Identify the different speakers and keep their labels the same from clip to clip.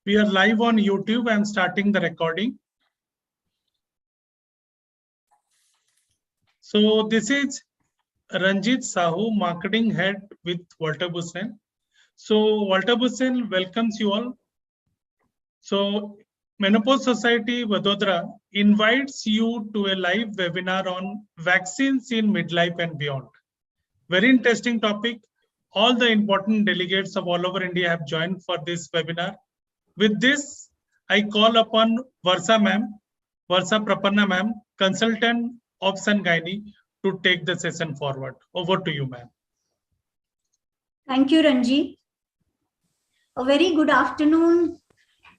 Speaker 1: We are live on YouTube. I'm starting the recording. So this is Ranjit Sahu, Marketing Head with Walter Bussen. So Walter Bussen welcomes you all. So Menopause Society Vadodara invites you to a live webinar on vaccines in midlife and beyond. Very interesting topic. All the important delegates of all over India have joined for this webinar. With this, I call upon Varsa Prapanna ma'am, consultant Obs and Gynae, to take the session forward. Over to you, ma'am.
Speaker 2: Thank you, Ranjit. A very good afternoon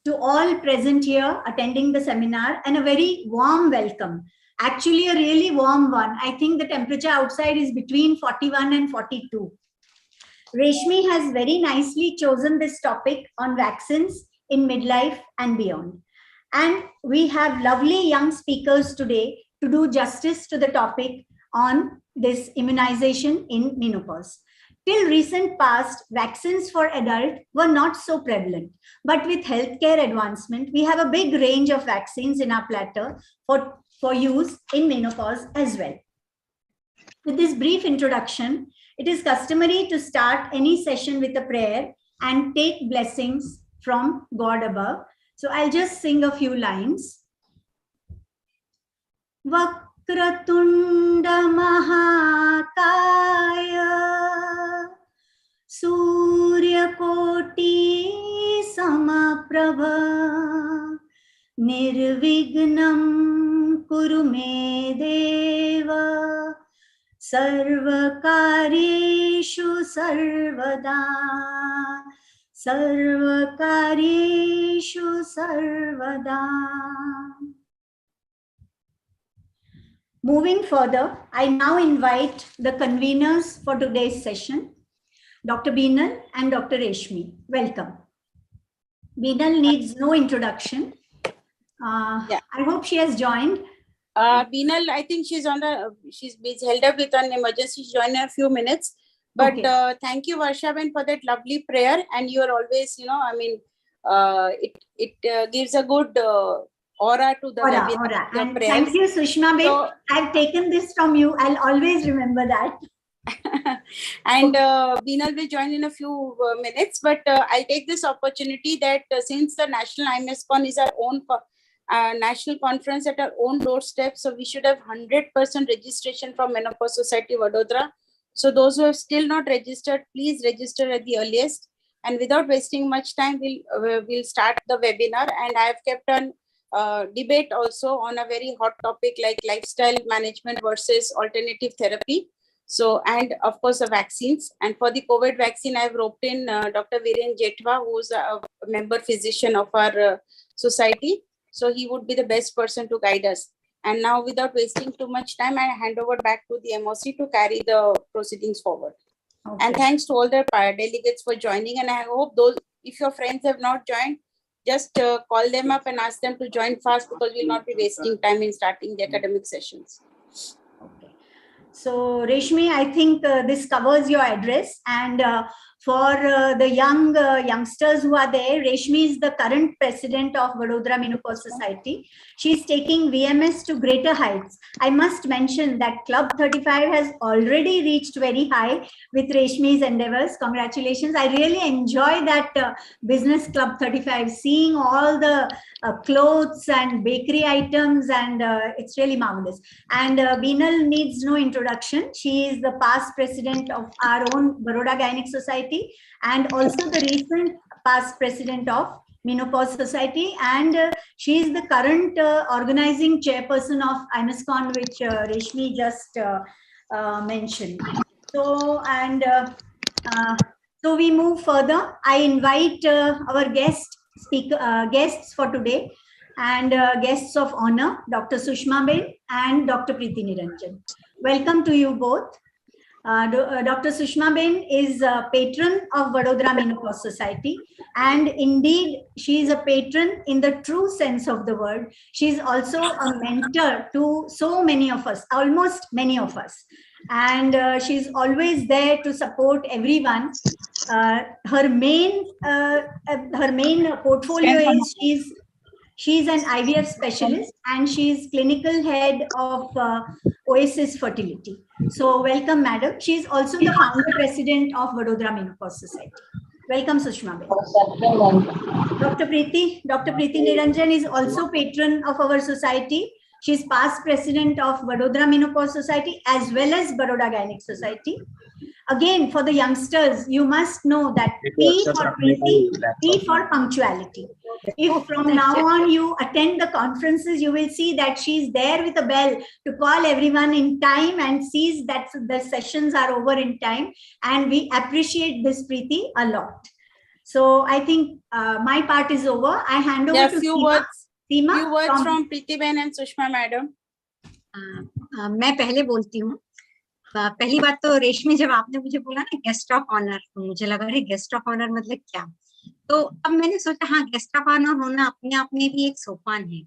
Speaker 2: to all present here attending the seminar, and a very warm welcome. Actually, a really warm one. I think the temperature outside is between 41 and 42. Reshmi has very nicely chosen this topic on vaccines in midlife and beyond. And we have lovely young speakers today to do justice to the topic on this immunization in menopause. Till recent past, vaccines for adults were not so prevalent. But with healthcare advancement, we have a big range of vaccines in our platter for use in menopause as well. With this brief introduction, it is customary to start any session with a prayer and take blessings from God above. So I'll just sing a few lines. Vakratunda Mahakaya Surya Koti Samaprabha Nirvignam Kuru Me Deva Sarvakaryeshu Sarvada Sarvakaryeshu Sarvada. Moving further, I now invite the conveners for today's session, Dr. Beenal and Dr. Reshmi. Welcome. Beenal needs no introduction. I hope she has joined.
Speaker 3: Beenal, I think she's held up with an emergency. She's joined in a few minutes. But okay. Thank you, Varsha, for that lovely prayer. And you are always, it gives a good aura to the
Speaker 2: aura. And thank you, Sushma Ben. So, I've taken this from you. I'll always remember that.
Speaker 3: And Beenal will join in a few minutes. But I'll take this opportunity that since the National IMSCon is our own national conference at our own doorstep, so we should have 100% registration from Menopause Society Vadodara. So those who have still not registered, please register at the earliest. And without wasting much time, we'll start the webinar. And I have kept an debate also on a very hot topic like lifestyle management versus alternative therapy. So, and of course, the vaccines. And for the COVID vaccine, I have roped in Dr. Viren Jetwa, who is a member physician of our society. So he would be the best person to guide us. And now, without wasting too much time, I hand over back to the MOC to carry the proceedings forward. Okay. And thanks to all the delegates for joining. And I hope those, if your friends have not joined, just call them up and ask them to join fast, because we'll not be wasting time in starting the academic sessions.
Speaker 2: Okay. So, Reshmi, I think this covers your address. And for the youngsters who are there, Reshmi is the current president of Vadodara Menopause Society. She's taking VMS to greater heights. I must mention that Club 35 has already reached very high with Reshmi's endeavors. Congratulations. I really enjoy that Business Club 35, seeing all the clothes and bakery items, and it's really marvelous. And Beenal needs no introduction. She is the past president of our own Baroda Gynec Society, and also the recent past president of Menopause Society, and she is the current organizing chairperson of IMSCon, which Reshmi just mentioned. So, and so we move further. I invite our guests for today, and guests of honor, Dr. Sushma Ben and Dr. Preeti Niranjan. Welcome to you both. Dr. Sushma Ben is a patron of Vadodara Menopause Society, and indeed she is a patron in the true sense of the word. She is also a mentor to so many of us, almost many of us, and she's always there to support everyone Her main portfolio is she's an IVF specialist and she's clinical head of Oasis Fertility. So welcome, madam. She's also the founder president of Vadodara Menopause Society. Welcome, Sushma. Dr. Preeti Niranjan is also patron of our society. She's past president of Vadodara Menopause Society as well as Baroda Gynec Society. Again, for the youngsters, you must know that P for Preeti, P for punctuality. If from now on you attend the conferences, you will see that she's there with a bell to call everyone in time and sees that the sessions are over in time. And we appreciate this, Preeti, a lot. So I think my part is over. I hand over to Seema.
Speaker 3: Few words from Preeti Ben and Sushma madam.
Speaker 4: मैं पहले बोलती हूँ. पहली बात तो रेशमी, जब आपने मुझे बोला ना गेस्ट ऑफ ऑनर, मुझे लगा अरे गेस्ट ऑफ ऑनर मतलब क्या. तो अब मैंने सोचा हाँ, गेस्ट ऑफ ऑनर होना अपने आप में भी एक सोपान है.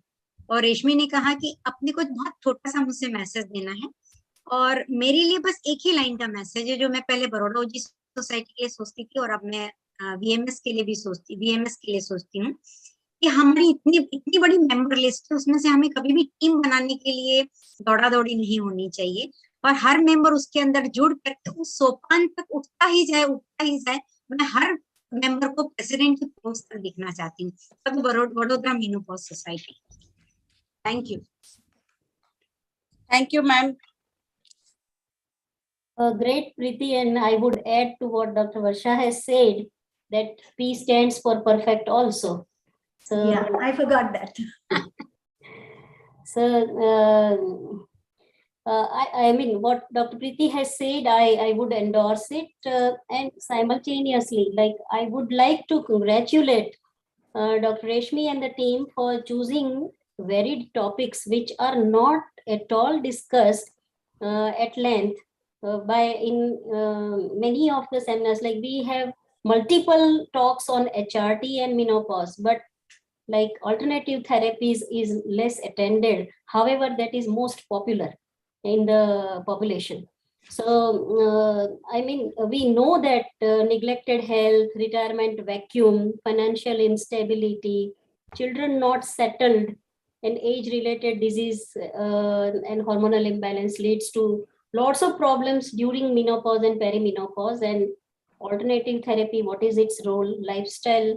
Speaker 4: और रेशमी ने कहा कि अपने को बहुत छोटा सा मुझसे मैसेज देना है, और मेरे लिए बस एक ही लाइन का मैसेज है जो मैं पहले बड़ौदा ओजी सोसाइटी के लिए सोचती थी और अब मैं VMS के लिए सोचती हूँ कि हमारी इतनी बड़ी मेंबर लिस्ट है, उसमें से हमें कभी भी टीम बनाने के लिए दौड़ा दौड़ी नहीं होनी चाहिए, और हर मेंबर उसके अंदर जुड़ करके उस सोपान तक उठता ही जाए. मैं हर मेंबर को प्रेसिडेंट की पोस्ट तक दिखना चाहती हूँ. Vadodara menopause society. Thank you.
Speaker 3: Thank you, ma'am.
Speaker 5: Great, Preeti, and I would add to what Dr. Varsha has said that P stands for perfect also. So
Speaker 2: yeah, I forgot that.
Speaker 5: So I mean, what Dr. Preeti has said, I would endorse it, and simultaneously, like, I would like to congratulate Dr. Reshmi and the team for choosing varied topics which are not at all discussed at length in many of the seminars. Like, we have multiple talks on HRT and menopause, but like alternative therapies is less attended. However, that is most popular in the population. So, I mean, we know that neglected health, retirement vacuum, financial instability, children not settled, and age-related disease and hormonal imbalance leads to lots of problems during menopause and perimenopause. And alternative therapy, what is its role? Lifestyle,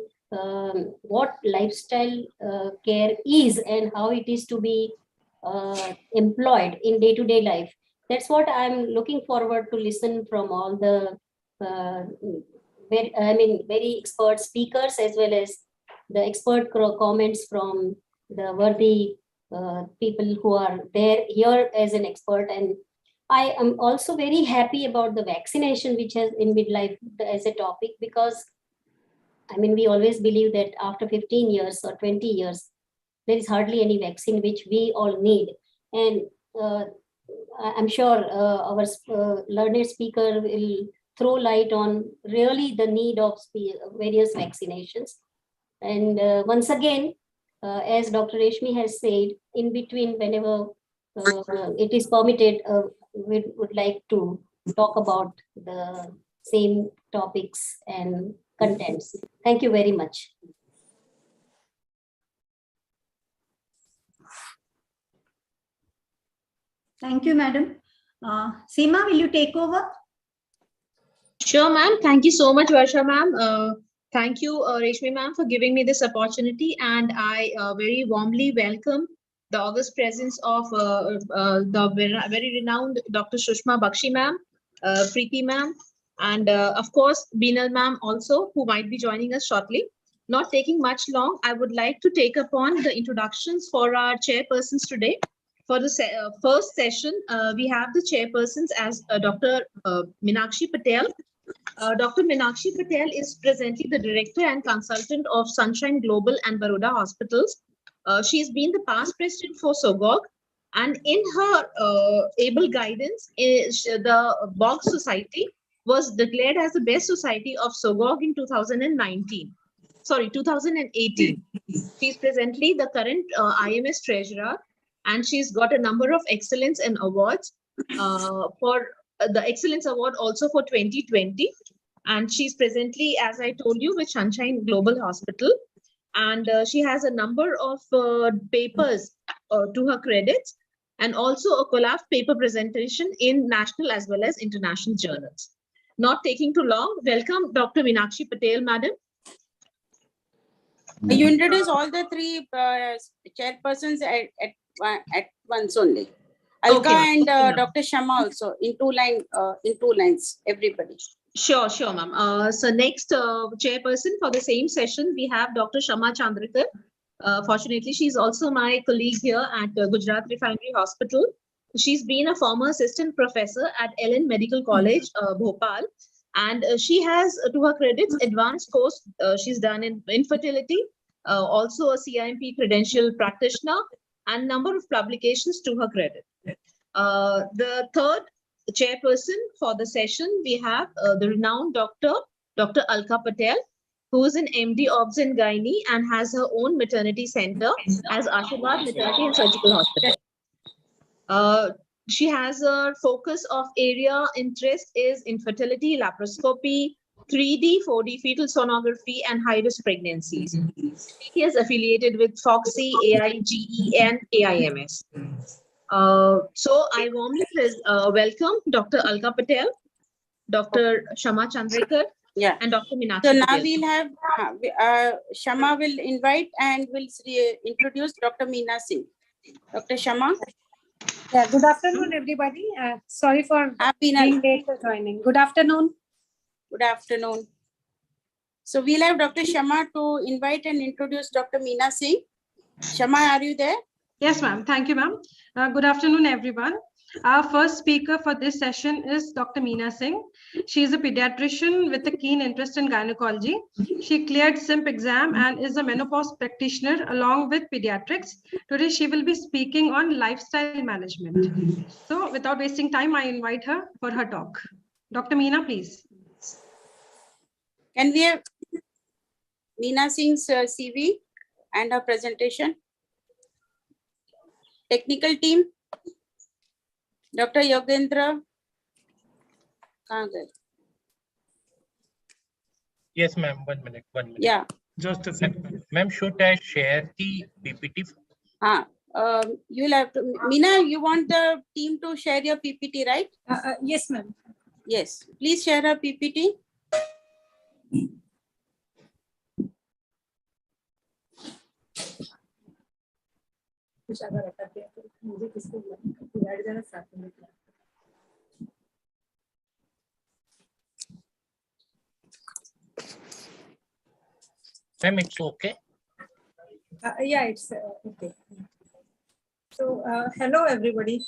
Speaker 5: what lifestyle care is and how it is to be employed in day-to-day life. That's what I'm looking forward to listen from all the very expert speakers, as well as the expert comments from the worthy people who are there here as an expert. And I am also very happy about the vaccination, which has in midlife as a topic, because I mean, we always believe that after 15 years or 20 years, there is hardly any vaccine which we all need. And I'm sure our learned speaker will throw light on really the need of various vaccinations. And once again, as Dr. Reshmi has said, in between, whenever it is permitted, we would like to talk about the same topics and contents. Thank you very much.
Speaker 2: Thank you, madam. Seema, will you take over?
Speaker 6: Sure, ma'am. Thank you so much, Varsha ma'am. Thank you, Reshmi ma'am, for giving me this opportunity, and I very warmly welcome the august presence of the very renowned Dr. Sushma Bakshi ma'am, Preeti ma'am, and of course, Beenal ma'am also, who might be joining us shortly. Not taking much long, I would like to take upon the introductions for our chairpersons today. For the first session, we have the chairpersons as Dr. Meenakshi Patel. Dr. Meenakshi Patel is presently the director and consultant of Sunshine Global and Baroda Hospitals. She's been the past president for SOGOG, and in her able guidance, the BOG Society was declared as the best society of SOGOG in 2018. She's presently the current IMS treasurer, and she's got a number of excellence and awards for the Excellence Award also for 2020. And she's presently, as I told you, with Sunshine Global Hospital. And she has a number of papers to her credits, and also a collab paper presentation in national as well as international journals. Not taking too long, welcome Dr. Meenakshi Patel, madam.
Speaker 3: You introduce all the three chairpersons at once only. Alka
Speaker 6: Okay,
Speaker 3: and
Speaker 6: okay,
Speaker 3: Dr. Shama also in two lines, everybody.
Speaker 6: Sure, ma'am. So next chairperson for the same session, we have Dr. Shama Chandra. Fortunately, she's also my colleague here at Gujarat Refinery Hospital. She's been a former assistant professor at Ellen Medical College, Bhopal. And she has, to her credits, advanced course she's done in infertility, also a CIMP credential practitioner, and number of publications to her credit. The third chairperson for the session, we have the renowned Dr. Alka Patel, who is an MD Obs and Gynae and has her own maternity center as Ashirwad Maternity and Surgical Hospital. She has a focus of area interest is infertility, laparoscopy, 3D, 4D fetal sonography, and high-risk pregnancies. She is affiliated with FOXY, AIGE, and AIMS. So I warmly welcome Dr. Alka Patel, Dr. Shama Chandra, and Dr. Meenakshi
Speaker 3: So now
Speaker 6: Patel.
Speaker 3: we'll have Shama will invite and will introduce Dr. Meena Singh. Dr. Shama.
Speaker 7: Yeah, good afternoon, everybody. Sorry for being late for joining. Good afternoon.
Speaker 3: Good afternoon. So we'll have Dr. Shama to invite and introduce Dr. Meena Singh. Shama, are you there?
Speaker 8: Yes, ma'am. Thank you, ma'am. Good afternoon, everyone. Our first speaker for this session is Dr. Meena Singh. She is a pediatrician with a keen interest in gynecology. She cleared SIMP exam and is a menopause practitioner along with pediatrics. Today, she will be speaking on lifestyle management. So without wasting time, I invite her for her talk. Dr. Meena, please.
Speaker 3: Can we have Meena Singh's CV and her presentation? Technical team, Dr. Yogendra.
Speaker 9: Yes, ma'am. 1 minute.
Speaker 3: Yeah.
Speaker 1: Just a second.
Speaker 9: Ma'am, should I share the PPT?
Speaker 3: You'll have to, Meena, you want the team to share your PPT, right?
Speaker 7: Yes, ma'am.
Speaker 3: Yes. Please share her PPT.
Speaker 9: Ma'am, it's okay.
Speaker 7: Yeah, it's okay. So, hello, everybody.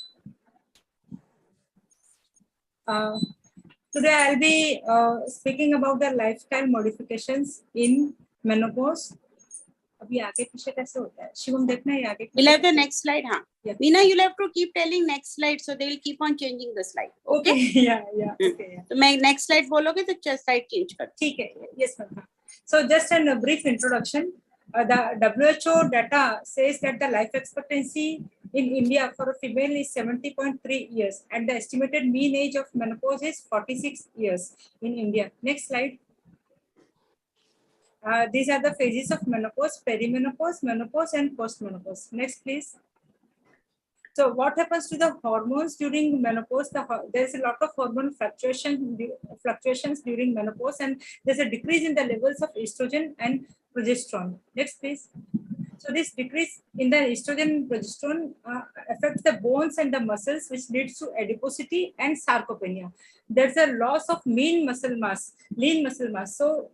Speaker 7: Today, I'll be speaking about the lifestyle modifications in menopause.
Speaker 3: We'll have the next slide, huh? Yeah. Meena, you'll have to keep telling next slide, so they will keep on changing the slide. Okay?
Speaker 7: Yeah. Okay. Yeah.
Speaker 3: So, next slide bologe, to slide change kar.
Speaker 7: Okay. Yes, ma'am. So, just a brief introduction. The WHO data says that the life expectancy in India for a female is 70.3 years, and the estimated mean age of menopause is 46 years in India. Next slide. These are the phases of menopause: perimenopause, menopause, and postmenopause. Next, please. So, what happens to the hormones during menopause? There is a lot of hormone fluctuations during menopause, and there's a decrease in the levels of estrogen and progesterone. Next, please. So, this decrease in the estrogen and progesterone affects the bones and the muscles, which leads to adiposity and sarcopenia. There's a loss of lean muscle mass. So,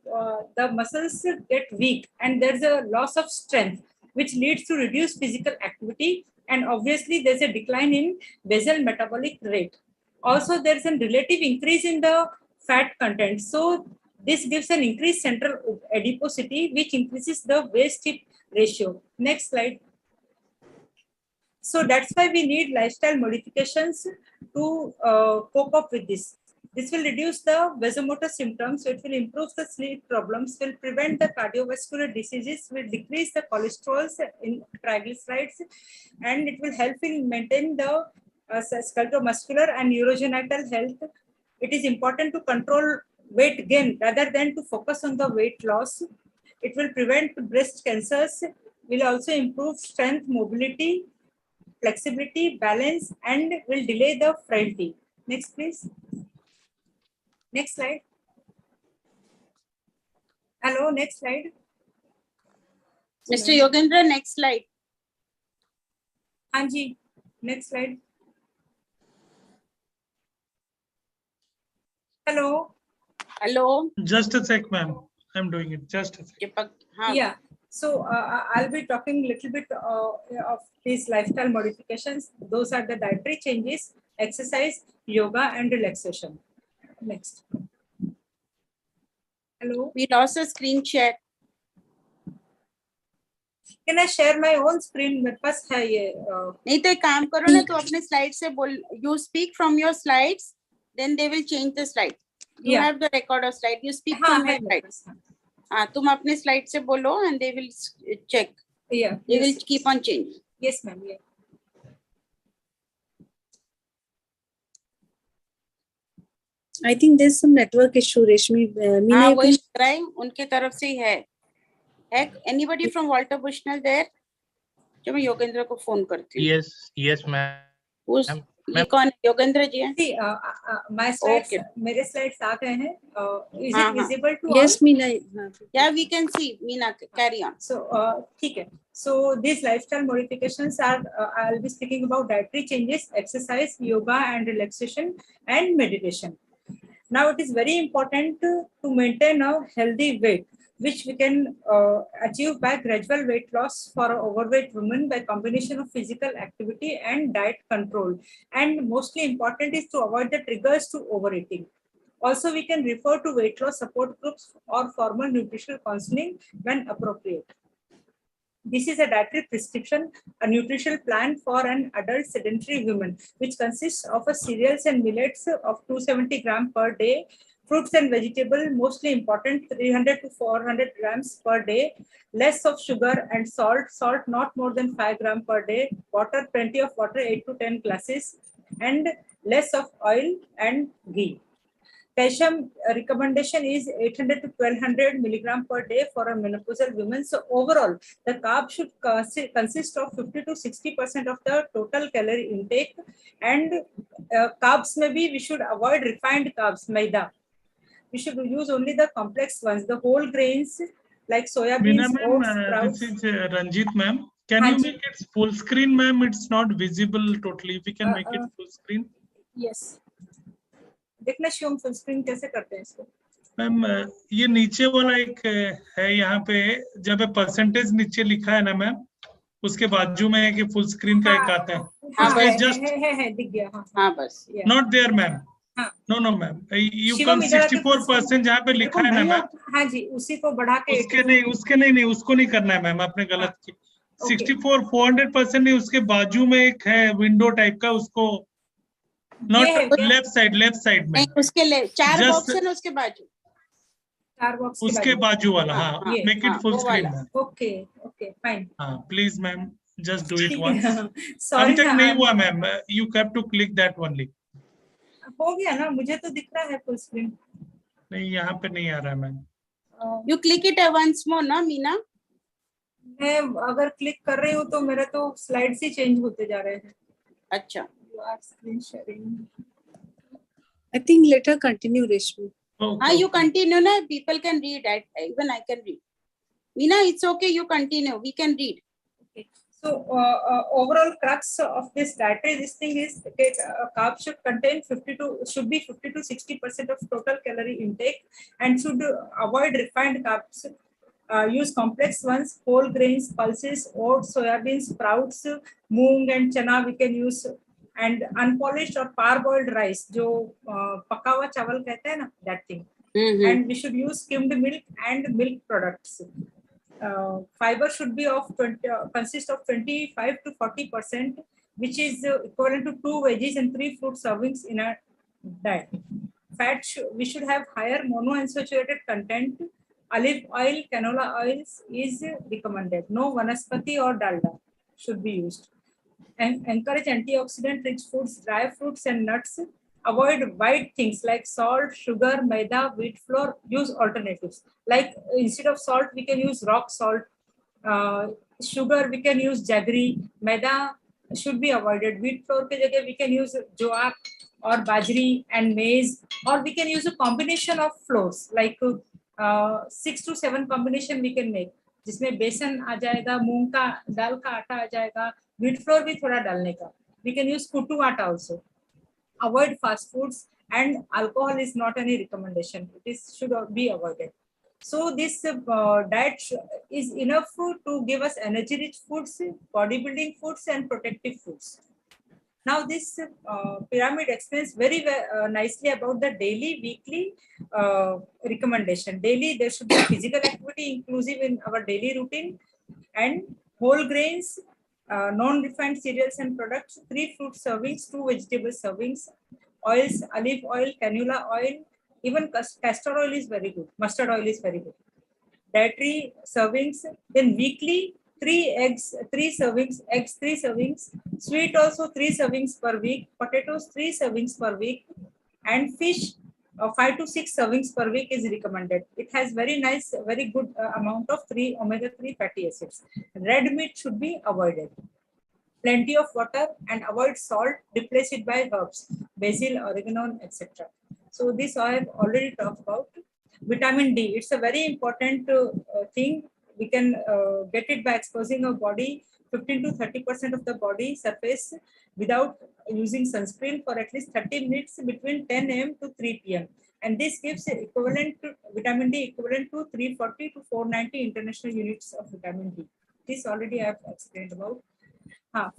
Speaker 7: the muscles get weak, and there's a loss of strength, which leads to reduced physical activity. And obviously, there's a decline in basal metabolic rate. Also, there's a relative increase in the fat content. So, this gives an increased central adiposity, which increases the waist-hip ratio. Next slide. So, that's why we need lifestyle modifications to cope up with this. This will reduce the vasomotor symptoms, so it will improve the sleep problems, will prevent the cardiovascular diseases, will decrease the cholesterol in triglycerides, and it will help in maintain the skeletal muscular and urogenital health. It is important to control weight gain rather than to focus on the weight loss. It will prevent breast cancers, will also improve strength, mobility, flexibility, balance, and will delay the frailty. Next, please. Next slide. Hello, next slide.
Speaker 3: Mr. Yogendra, next slide.
Speaker 7: Anji, next slide. Hello.
Speaker 3: Hello.
Speaker 1: Just a sec, ma'am. I'm doing it. Just a sec.
Speaker 7: Yeah. So I'll be talking a little bit of these lifestyle modifications. Those are the dietary changes, exercise, yoga, and relaxation. Next. Hello.
Speaker 3: We lost a screen share.
Speaker 7: Can I share my own screen? मेरे पास है ये.
Speaker 3: नहीं तो एक काम करो ना, तो अपने स्लाइड से बोल. You speak from your slides, then they will change the slide. You have the record of slide. You speak from your slides. हाँ, तुम अपने स्लाइड से बोलो and they will check.
Speaker 7: Yeah.
Speaker 3: They will keep on changing.
Speaker 7: Yes, ma'am. Yeah.
Speaker 10: I think there's some network issue, Reshmi.
Speaker 3: हाँ, वही लग रहा है उनके तरफ से ही है. Anybody from Walter Bushnell there? जो मैं योगेंद्र को फोन करती हूँ.
Speaker 9: Yes, ma'am.
Speaker 3: ये कौन? योगेंद्र जी हैं?
Speaker 7: See, my slides, मेरे slides आ गए हैं. Is it visible to all?
Speaker 10: Yes, Meena.
Speaker 3: Yeah, we can see. Meena, carry on.
Speaker 7: So, ठीक है. So these lifestyle modifications are, I'll be speaking about dietary changes, exercise, yoga, and relaxation, and meditation. Now, it is very important to maintain a healthy weight, which we can achieve by gradual weight loss for overweight women by combination of physical activity and diet control. And mostly important is to avoid the triggers to overeating. Also, we can refer to weight loss support groups or formal nutritional counseling when appropriate. This is a dietary prescription, a nutritional plan for an adult sedentary woman, which consists of a cereals and millets of 270 grams per day, fruits and vegetables, mostly important, 300 to 400 grams per day, less of sugar and salt not more than 5 grams per day, water, plenty of water, 8 to 10 glasses, and less of oil and ghee. Calcium recommendation is 800 to 1200 milligram per day for a menopausal woman. So overall, the carb should consist of 50 to 60% of the total calorie intake. And carbs maybe we should avoid refined carbs, maida. We should use only the complex ones, the whole grains like soya beans, oats, sprouts.
Speaker 1: This is Ranjit, ma'am. Can you make it full screen, ma'am? It's not visible totally. We can make it full screen.
Speaker 7: Yes. देखना Shivam full screen कैसे करते हैं इसको.
Speaker 1: Ma'am ये नीचे वाला एक है यहाँ पे जब परसेंटेज नीचे लिखा है ना मैम, उसके बाजू में है कि फुल स्क्रीन का एक आता है.
Speaker 7: जस्ट है दिख गया. हाँ
Speaker 3: बस.
Speaker 1: Not there ma'am. No ma'am, you come 64% जहाँ पे लिखा है ना मैम.
Speaker 7: हाँ जी, उसी को बढ़ा के
Speaker 1: उसके नहीं उसको नहीं करना है मैम, आपने गलत की. 400% नहीं, उसके बाजू में एक है विंडो टाइप का, उसको नॉट लेफ्ट साइड में.
Speaker 3: उसके चार बॉक्स है ना उसके बाजू.
Speaker 7: चार बॉक्स
Speaker 1: उसके बाजू वाला. हाँ, make it full screen.
Speaker 7: Okay fine.
Speaker 1: हाँ please ma'am, just do it once. अभी तक नहीं हुआ ma'am, you have to click that only.
Speaker 7: हो गया ना, मुझे तो दिख रहा है फुल स्क्रीन.
Speaker 1: नहीं, यहाँ पे नहीं आ रहा है ma'am.
Speaker 3: You click it once more ना मीना.
Speaker 7: मैं अगर क्लिक कर रही हूँ तो मेरे तो स्लाइड्स ही चेंज होते जा रहे हैं.
Speaker 3: अच्छा.
Speaker 7: Screen sharing.
Speaker 10: I think let her continue, Reshmi.
Speaker 3: You continue na. People can read. Even I can read. Meena, it's okay. You continue. We can read.
Speaker 7: Okay. So overall crux of this dietary this thing is that carbs should contain 50 to 60% of total calorie intake, and should avoid refined carbs. Use complex ones, whole grains, pulses, oats, soybean, sprouts, moong and chana we can use. And unpolished or parboiled rice, जो पका हुआ चावल कहते हैं ना, that thing. And we should use skimmed milk and milk products. Fiber should be consist of 25 to 40%, which is equivalent to 2 veggies and 3 fruit servings in a diet. Fat we should have higher monounsaturated content. Olive oil, canola oils is recommended. No vanaspati or dalda should be used. And encourage antioxidant rich foods, dry fruits and nuts, Avoid white things like salt, sugar, maida, wheat flour. Use alternatives. Like instead of salt, we can use rock salt. Sugar, we can use jaggery. Maida should be avoided. Wheat flour ke jagah we can use jowar or bajri and maize, or we can use a combination of flours like 6 to 7 combination we can make, जिसमें बेसन आ जाएगा, मूंग का दाल का आटा आ जाएगा, wheat flour भी थोड़ा डालने का. We can use kutu atta also. Avoid fast foods, and alcohol is not any recommendation. It should be avoided. So this diet is enough to give us energy-rich foods, bodybuilding foods, and protective foods. Now this pyramid explains very nicely about the daily, weekly recommendation. Daily, there should be physical activity inclusive in our daily routine, and whole grains, non-refined cereals and products, 3 fruit servings, 2 vegetable servings, oils, olive oil, canola oil, even castor oil is very good, mustard oil is very good. Dietary servings, then weekly 3 eggs, 3 servings, eggs 3 servings, sweet also 3 servings per week, potatoes 3 servings per week, and fish 5 to 6 servings per week is recommended. It has very nice, very good amount of omega-3 fatty acids. Red meat should be avoided. Plenty of water, and avoid salt, replace it by herbs, basil, oregano, etc. So this I have already talked about. Vitamin D, it's a very important thing. We can get it by exposing our body 15 to 30% of the body surface without using sunscreen for at least 30 minutes between 10 a.m. to 3 p.m. And this gives equivalent to vitamin D equivalent to 340 to 490 international units of vitamin D. This already I have explained about.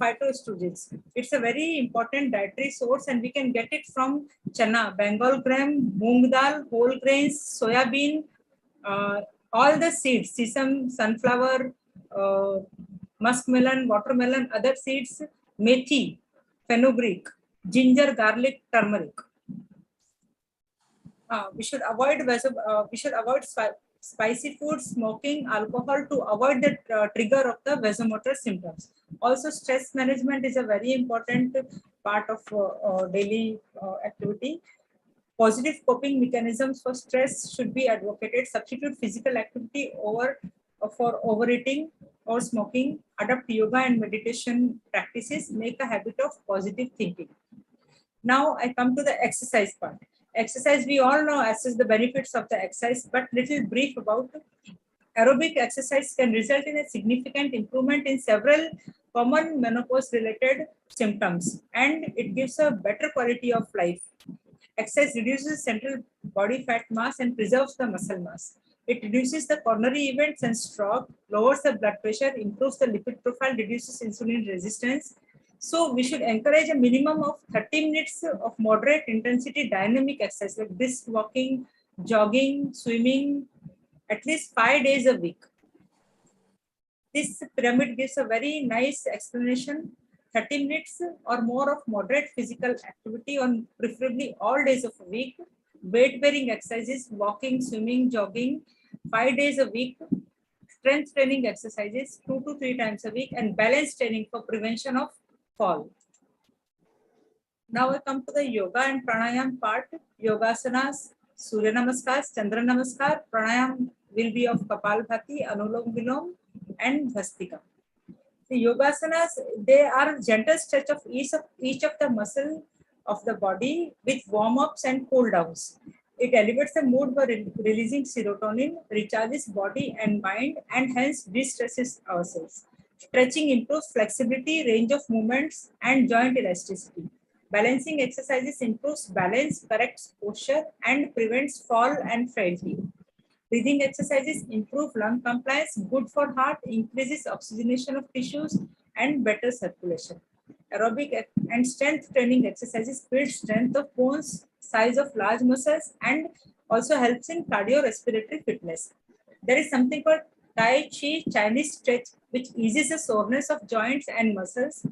Speaker 7: Phytoestrogens. It's a very important dietary source, and we can get it from chana, Bengal gram, moong dal, whole grains, soya bean, all the seeds, sesame, sunflower, muskmelon, watermelon, other seeds, methi, fenugreek, ginger, garlic, turmeric. We should avoid spicy food, smoking, alcohol to avoid the trigger of the vasomotor symptoms. Also, stress management is a very important part of daily activity. Positive coping mechanisms for stress should be advocated. Substitute physical activity for overeating or smoking. Adopt yoga and meditation practices. Make a habit of positive thinking. Now I come to the exercise part. Exercise, we all know assess the benefits of the exercise, but little brief about aerobic exercise can result in a significant improvement in several common menopause related symptoms, and it gives a better quality of life. Exercise reduces central body fat mass and preserves the muscle mass. It reduces the coronary events and stroke, lowers the blood pressure, improves the lipid profile, reduces insulin resistance. So we should encourage a minimum of 30 minutes of moderate intensity dynamic exercise like brisk walking, jogging, swimming, at least 5 days a week. This pyramid gives a very nice explanation. 30 minutes or more of moderate physical activity on preferably all days of a week. Weight bearing exercises, walking, swimming, jogging, 5 days a week. Strength training exercises 2 to 3 times a week, and balance training for prevention of fall. Now I come to the yoga and pranayam part. Yogasanas, Surya Namaskar, Chandra Namaskar. Pranayam will be of Kapalbhati, Anulom Vilom, and Bhastika. The yogasanas, they are gentle stretch of each of the muscle of the body with warm-ups and cool-downs. It elevates the mood by releasing serotonin, recharges body and mind, and hence de-stresses ourselves. Stretching improves flexibility, range of movements, and joint elasticity. Balancing exercises improves balance, corrects posture, and prevents fall and frailty. Breathing exercises improve lung compliance, good for heart, increases oxygenation of tissues, and better circulation. Aerobic and strength training exercises build strength of bones, size of large muscles, and also helps in cardiorespiratory fitness. There is something called Tai Chi Chinese stretch, which eases the soreness of joints and muscles.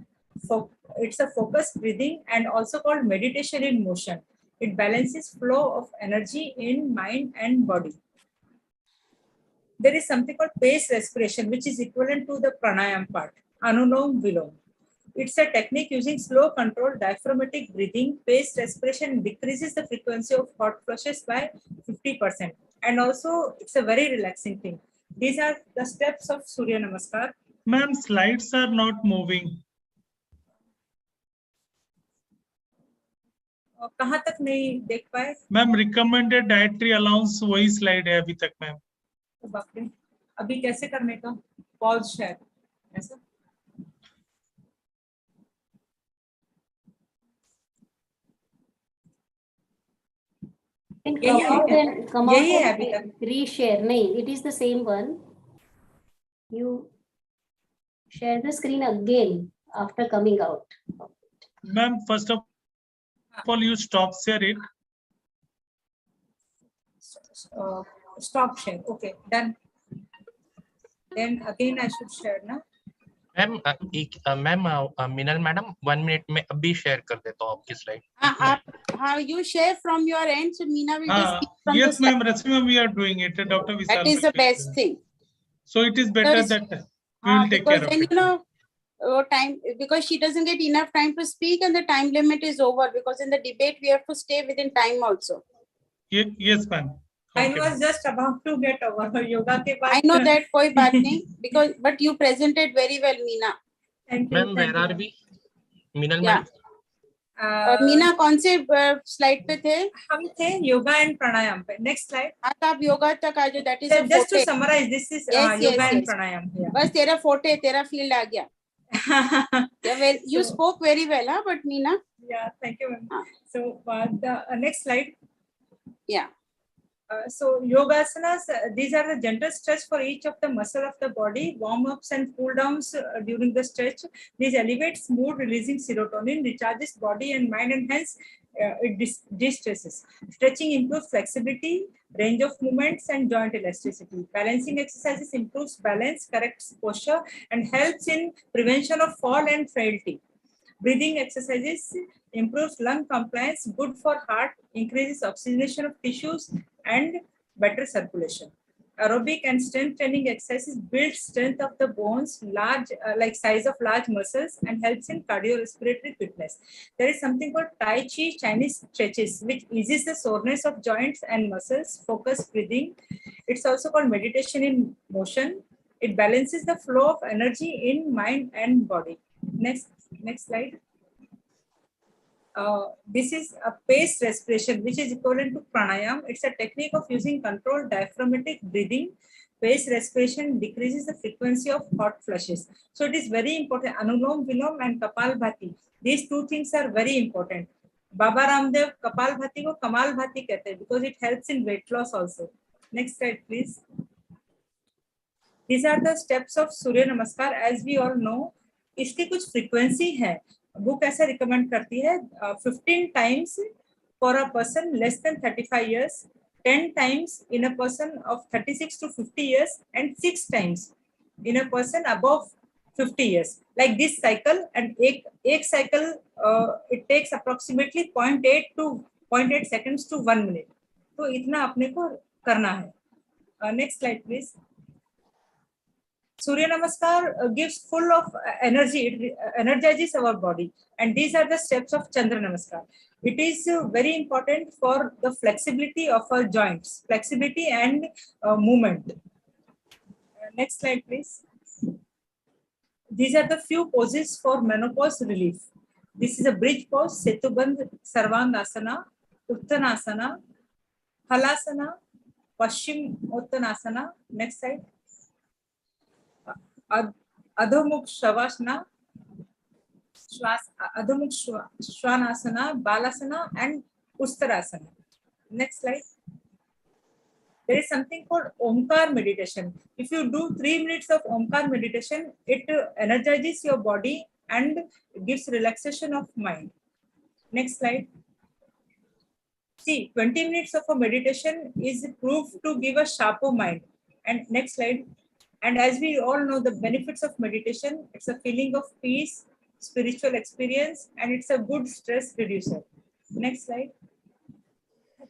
Speaker 7: It's a focused breathing and also called meditation in motion. It balances flow of energy in mind and body. There is something called pace respiration, which is equivalent to the pranayam part, Anulom Vilom. It's a technique using slow controlled diaphragmatic breathing. Paced respiration decreases the frequency of hot flushes by 50%. And also, it's a very relaxing thing. These are the steps of Surya Namaskar.
Speaker 1: Ma'am, slides are not moving.
Speaker 7: कहाँ तक नहीं देख पाए?
Speaker 1: Ma'am recommended dietary allowance वही slide है अभी तक ma'am.
Speaker 7: बाप रे, अभी कैसे करने का? पॉज शायद ऐसा.
Speaker 5: Come out and reshare. नहीं, it is the same one. You share the screen again after coming out.
Speaker 1: Ma'am, first of all, you stop share it.
Speaker 7: Stop share. Okay, done. Then again I should share ना.
Speaker 9: Ma'am Meenal madam 1 minute में अभी share कर देता हूँ आपकी slide.
Speaker 3: हाँ, you share from your end, so Meena will just speak from
Speaker 1: yes,
Speaker 3: the
Speaker 1: ma'am. Rasima, we are doing it. Dr. Vishal.
Speaker 3: That is the best thing.
Speaker 1: So it is better that we will take care of
Speaker 3: then,
Speaker 1: it.
Speaker 3: you know, time, because she doesn't get enough time to speak and the time limit is over, because in the debate we have to stay within time also.
Speaker 1: Yes, ma'am.
Speaker 7: I was just about to get over yoga के बाद.
Speaker 3: I know that, कोई बात नहीं, because but you presented very well, Meena.
Speaker 7: Thank you.
Speaker 9: Ma'am, where are we? Meenal
Speaker 3: Yeah.
Speaker 9: ma'am.
Speaker 3: Meena कौन से slide पे थे?
Speaker 7: हम थे योगा एंड प्राणायाम पे. Next slide.
Speaker 3: आप योगा तक आ जाओ. That is
Speaker 7: just to summarise, this is yoga and pranayama.
Speaker 3: बस तेरा फोटे, तेरा फील्ड आ गया. Yeah, well, you spoke very well, huh? But Meena.
Speaker 7: Yeah, thank you, ma'am. So the next slide.
Speaker 3: Yeah.
Speaker 7: So yogasanas, these are the gentle stretch for each of the muscle of the body, warm ups and cool downs during the stretch. These elevates mood, releasing serotonin, recharges body and mind, and hence it de-stresses. Stretching improves flexibility, range of movements, and joint elasticity. Balancing exercises improves balance, corrects posture, and helps in prevention of fall and frailty. Breathing exercises improves lung compliance, good for heart, increases oxygenation of tissues, and better circulation. Aerobic and strength training exercises build strength of the bones, large like size of large muscles, and helps in cardiorespiratory fitness. There is something called Tai Chi, Chinese stretches, which eases the soreness of joints and muscles, focused breathing. It's also called meditation in motion. It balances the flow of energy in mind and body. Next slide. This is a paced respiration, which is equivalent to pranayam. It's a technique of using controlled diaphragmatic breathing. Paced respiration decreases the frequency of hot flushes. So it is very important. Anulom Vilom and Kapalbhati. These two things are very important. Baba Ramdev Kapalbhati ko Kamalbhati कहते हैं because it helps in weight loss also. Next slide, please. These are the steps of Surya Namaskar. As we all know, इसकी कुछ frequency है. Book ऐसा recommend करती है 15 times for a person less than 35 years, 10 times in a person of 36 to 50 years, and 6 times in a person above 50 years. Like this cycle, and एक cycle it takes approximately 0.8 seconds to 1 minute. तो इतना अपने को करना है. Next slide, please. Surya Namaskar gives full of energy, it energizes our body, and these are the steps of Chandra Namaskar. It is very important for the flexibility of our joints, flexibility and movement. Next slide, please. These are the few poses for menopause relief. This is a bridge pose, Setubandh Sarvangasana, Uttanasana, Halasana, Paschim Uttanasana. Next slide. Adhomukh Shavasana, Adhomukh Shwanasana, Balasana, and Ustarasana. Next slide. There is something called Omkar meditation. If you do 3 minutes of Omkar meditation, it energizes your body and gives relaxation of mind. Next slide. See, 20 minutes of a meditation is proved to give a sharper mind. And next slide. And as we all know the benefits of meditation, it's a feeling of peace, spiritual experience, and it's a good stress reducer. Next slide.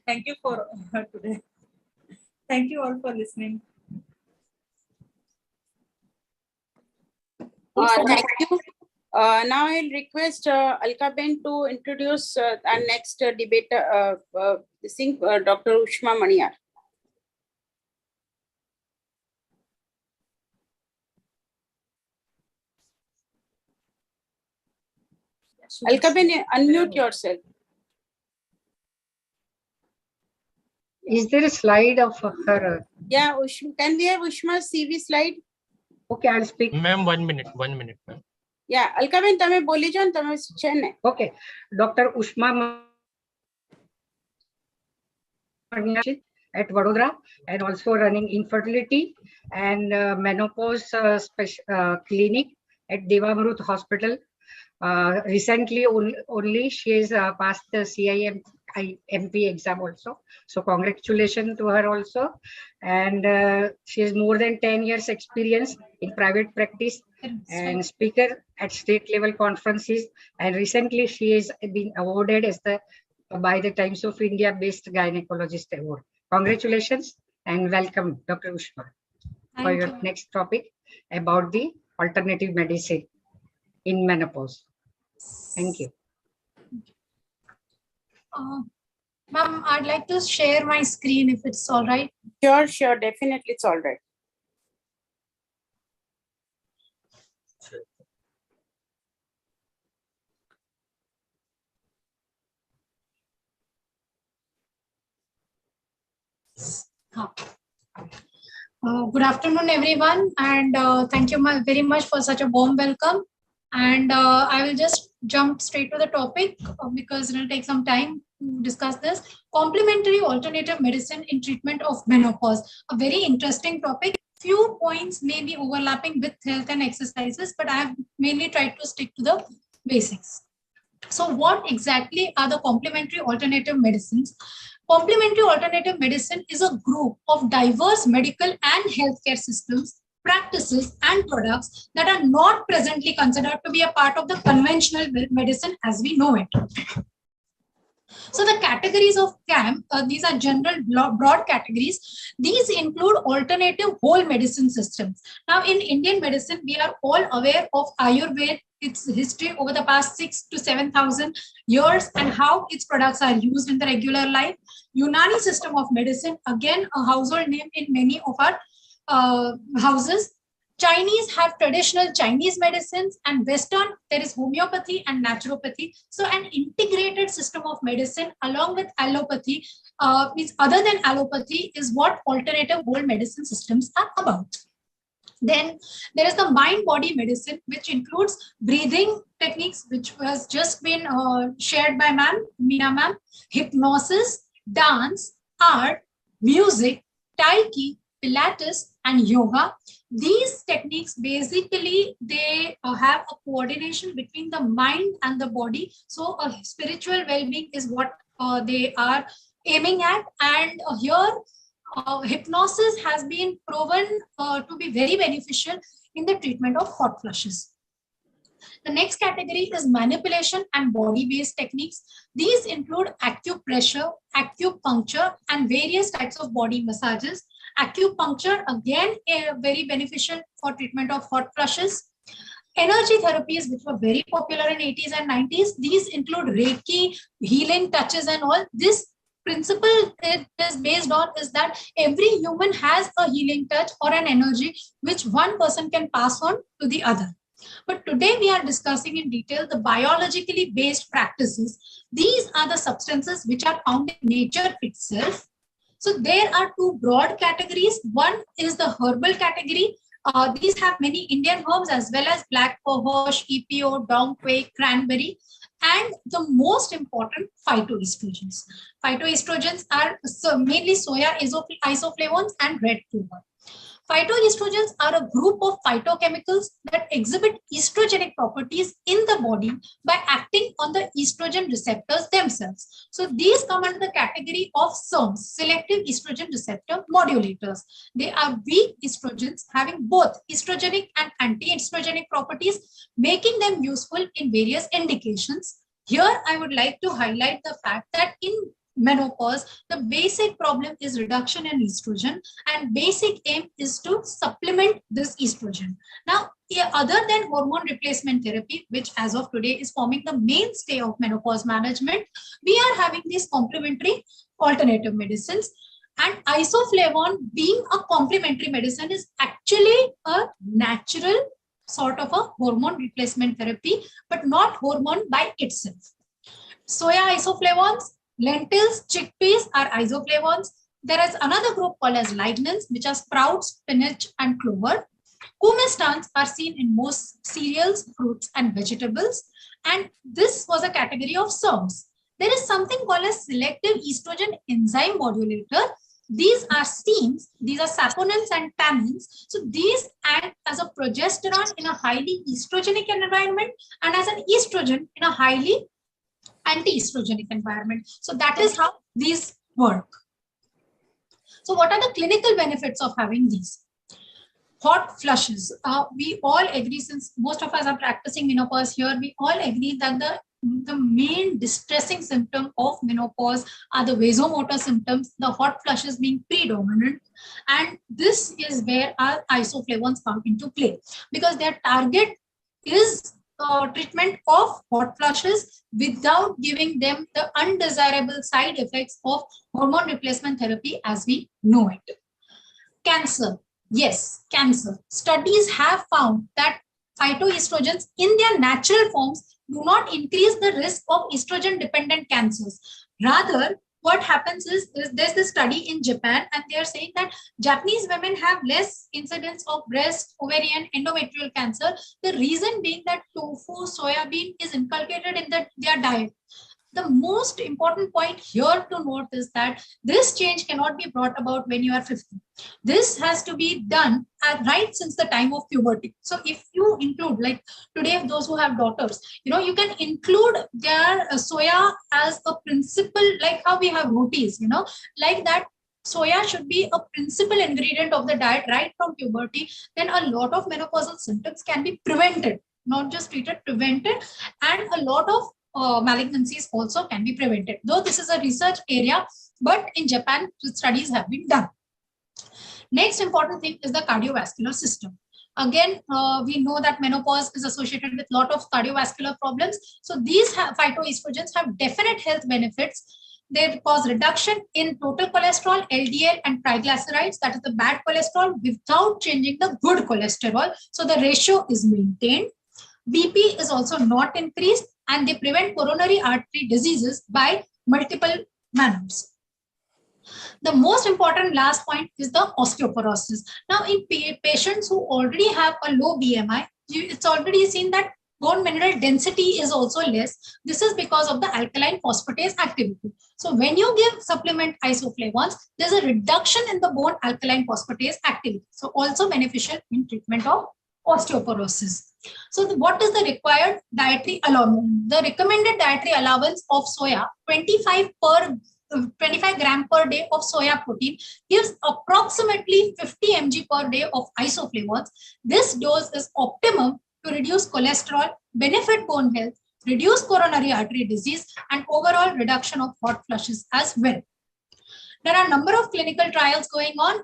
Speaker 7: Thank you for today. Thank you all for listening.
Speaker 3: Thank you. Now I'll request Alka Ben to introduce our next debater, Dr. Ushma Maniyar. Alka Ben, unmute yourself.
Speaker 11: Is there a slide of her?
Speaker 3: Yeah, can we have Ushma's CV slide?
Speaker 11: Okay, I'll speak.
Speaker 9: Ma'am, 1 minute, ma'am.
Speaker 3: Yeah, Alka Ben, tame boli jo, tame chenne.
Speaker 11: Okay, Dr. Ushma Maniyar at Vadodara, and also running infertility and menopause clinic at Devamarut Hospital. Recently only she has passed the CIMP exam also. So congratulations to her also. And she has more than 10 years experience in private practice and speaker at state level conferences. And recently she has been awarded as by the Times of India Best Gynecologist Award. Congratulations and welcome, Dr. Ushma, for your next topic about the alternative medicine in menopause. Thank you.
Speaker 12: Ma'am, I'd like to share my screen if it's all right.
Speaker 3: Sure, definitely it's all right.
Speaker 12: Good afternoon, everyone, and thank you very much for such a warm welcome. And I will just jump straight to the topic because it will take some time to discuss this. Complementary alternative medicine in treatment of menopause. A very interesting topic. Few points may be overlapping with health and exercises, but I have mainly tried to stick to the basics. So what exactly are the complementary alternative medicines? Complementary alternative medicine is a group of diverse medical and healthcare systems, practices, and products that are not presently considered to be a part of the conventional medicine as we know it. So the categories of CAM, these are general broad categories. These include alternative whole medicine systems. Now in Indian medicine, we are all aware of Ayurveda, its history over the past 6,000 to 7,000 years and how its products are used in the regular life. Unani system of medicine, again a household name in many of our houses. Chinese have traditional Chinese medicines, and Western, there is homeopathy and naturopathy. So an integrated system of medicine along with allopathy, means other than allopathy, is what alternative whole medicine systems are about. Then there is the mind-body medicine, which includes breathing techniques, which has just been shared by Meena ma'am, hypnosis, dance, art, music, Tai Chi, Pilates, and yoga. These techniques basically, they have a coordination between the mind and the body. So a spiritual well-being is what they are aiming at. And here hypnosis has been proven to be very beneficial in the treatment of hot flushes. The next category is manipulation and body-based techniques. These include acupressure, acupuncture, and various types of body massages. Acupuncture, again, very beneficial for treatment of hot flushes. Energy therapies, which were very popular in 80s and 90s, these include Reiki, healing touches and all. This principle it is based on is that every human has a healing touch or an energy which one person can pass on to the other. But today we are discussing in detail the biologically based practices. These are the substances which are found in nature itself. So there are two broad categories. One is the herbal category. These have many Indian herbs as well as black cohosh, EPO, dong quai, cranberry, and the most important, phytoestrogens. Phytoestrogens are mainly soya isoflavones and red clover. Phytoestrogens are a group of phytochemicals that exhibit estrogenic properties in the body by acting on the estrogen receptors themselves. So these come under the category of SERMs, selective estrogen receptor modulators. They are weak estrogens having both estrogenic and anti-estrogenic properties, making them useful in various indications. Here, I would like to highlight the fact that in menopause, the basic problem is reduction in estrogen, and basic aim is to supplement this estrogen. Now, other than hormone replacement therapy, which as of today is forming the mainstay of menopause management, we are having these complementary alternative medicines. And isoflavone, being a complementary medicine, is actually a natural sort of a hormone replacement therapy, but not hormone by itself. Soya isoflavones, lentils, chickpeas are isoflavones. There is another group called as lignans, which are sprouts, spinach, and clover. Coumacetan's are seen in most cereals, fruits, and vegetables. And this was a category of SERMs. There is something called as selective estrogen enzyme modulator. These are steams, these are saponins and tannins. So these act as a progesterone in a highly estrogenic environment and as an estrogen in a highly anti-estrogenic environment. So that is how these work. So what are the clinical benefits of having these? Hot flushes. We all agree, since most of us are practicing menopause here, we all agree that the main distressing symptom of menopause are the vasomotor symptoms, the hot flushes being predominant. And this is where our isoflavones come into play, because their target is treatment of hot flushes without giving them the undesirable side effects of hormone replacement therapy as we know it. Cancer. Yes, cancer. Studies have found that phytoestrogens in their natural forms do not increase the risk of estrogen-dependent cancers. Rather, what happens is there's this study in Japan, and they're saying that Japanese women have less incidence of breast, ovarian, endometrial cancer. The reason being that tofu, soybean is inculcated in their diet. The most important point here to note is that this change cannot be brought about when you are 50. This has to be done right since the time of puberty. So if you include, like today, those who have daughters, you can include their soya as a principal, like how we have rotis, like that. Soya should be a principal ingredient of the diet right from puberty. Then a lot of menopausal symptoms can be prevented, not just treated, prevented, and a lot of malignancies also can be prevented. Though this is a research area, but in Japan, studies have been done. Next important thing is the cardiovascular system. Again, we know that menopause is associated with a lot of cardiovascular problems. So these phytoestrogens have definite health benefits. They cause reduction in total cholesterol, LDL, and triglycerides, that is the bad cholesterol, without changing the good cholesterol. So the ratio is maintained. BP is also not increased, and they prevent coronary artery diseases by multiple manners. The most important last point is the osteoporosis. Now, in patients who already have a low BMI, it's already seen that bone mineral density is also less. This is because of the alkaline phosphatase activity. So when you give supplement isoflavones, there's a reduction in the bone alkaline phosphatase activity. So also beneficial in treatment of osteoporosis. So what is the required dietary allowance? The recommended dietary allowance of soya, 25 gram per day of soya protein gives approximately 50 mg per day of isoflavones. This dose is optimum to reduce cholesterol, benefit bone health, reduce coronary artery disease, and overall reduction of hot flushes as well. There are a number of clinical trials going on,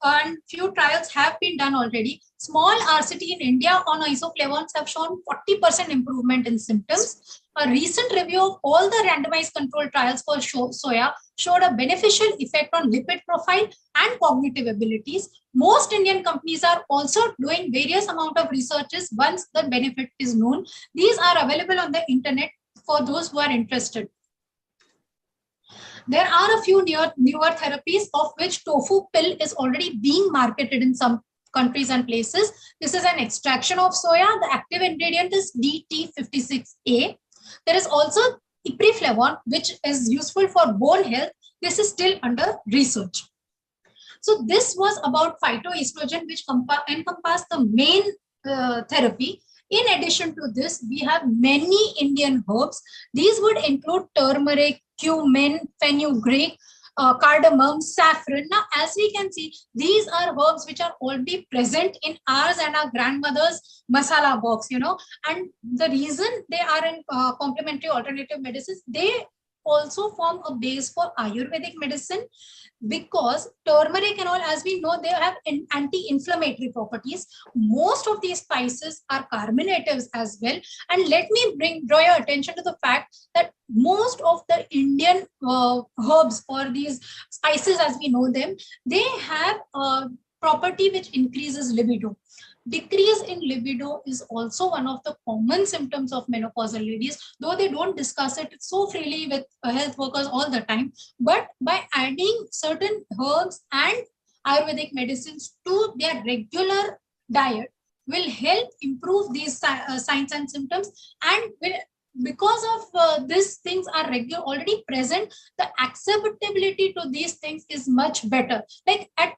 Speaker 12: and few trials have been done already. Small RCT in India on isoflavones have shown 40% improvement in symptoms. A recent review of all the randomized control trials for soya showed a beneficial effect on lipid profile and cognitive abilities. Most Indian companies are also doing various amount of researches once the benefit is known. These are available on the internet for those who are interested. There are a few newer therapies, of which tofu pill is already being marketed in some countries and places. This is an extraction of soya. The active ingredient is DT56A. There is also ipriflavone, which is useful for bone health. This is still under research. So this was about phytoestrogen, which encompass the main therapy. In addition to this, we have many Indian herbs. These would include turmeric, cumin, fenugreek, cardamom, saffron. Now, as we can see, these are herbs which are already present in ours and our grandmother's masala box, and the reason they are in complementary alternative medicines, they also form a base for Ayurvedic medicine, because turmeric and all, as we know, they have anti-inflammatory properties. Most of these spices are carminatives as well. And let me draw your attention to the fact that most of the Indian herbs or these spices as we know them, they have a property which increases libido. Decrease in libido is also one of the common symptoms of menopausal ladies, though they don't discuss it so freely with health workers all the time. But by adding certain herbs and Ayurvedic medicines to their regular diet will help improve these signs and symptoms, and will, because of these things are already present, the acceptability to these things is much better. Like at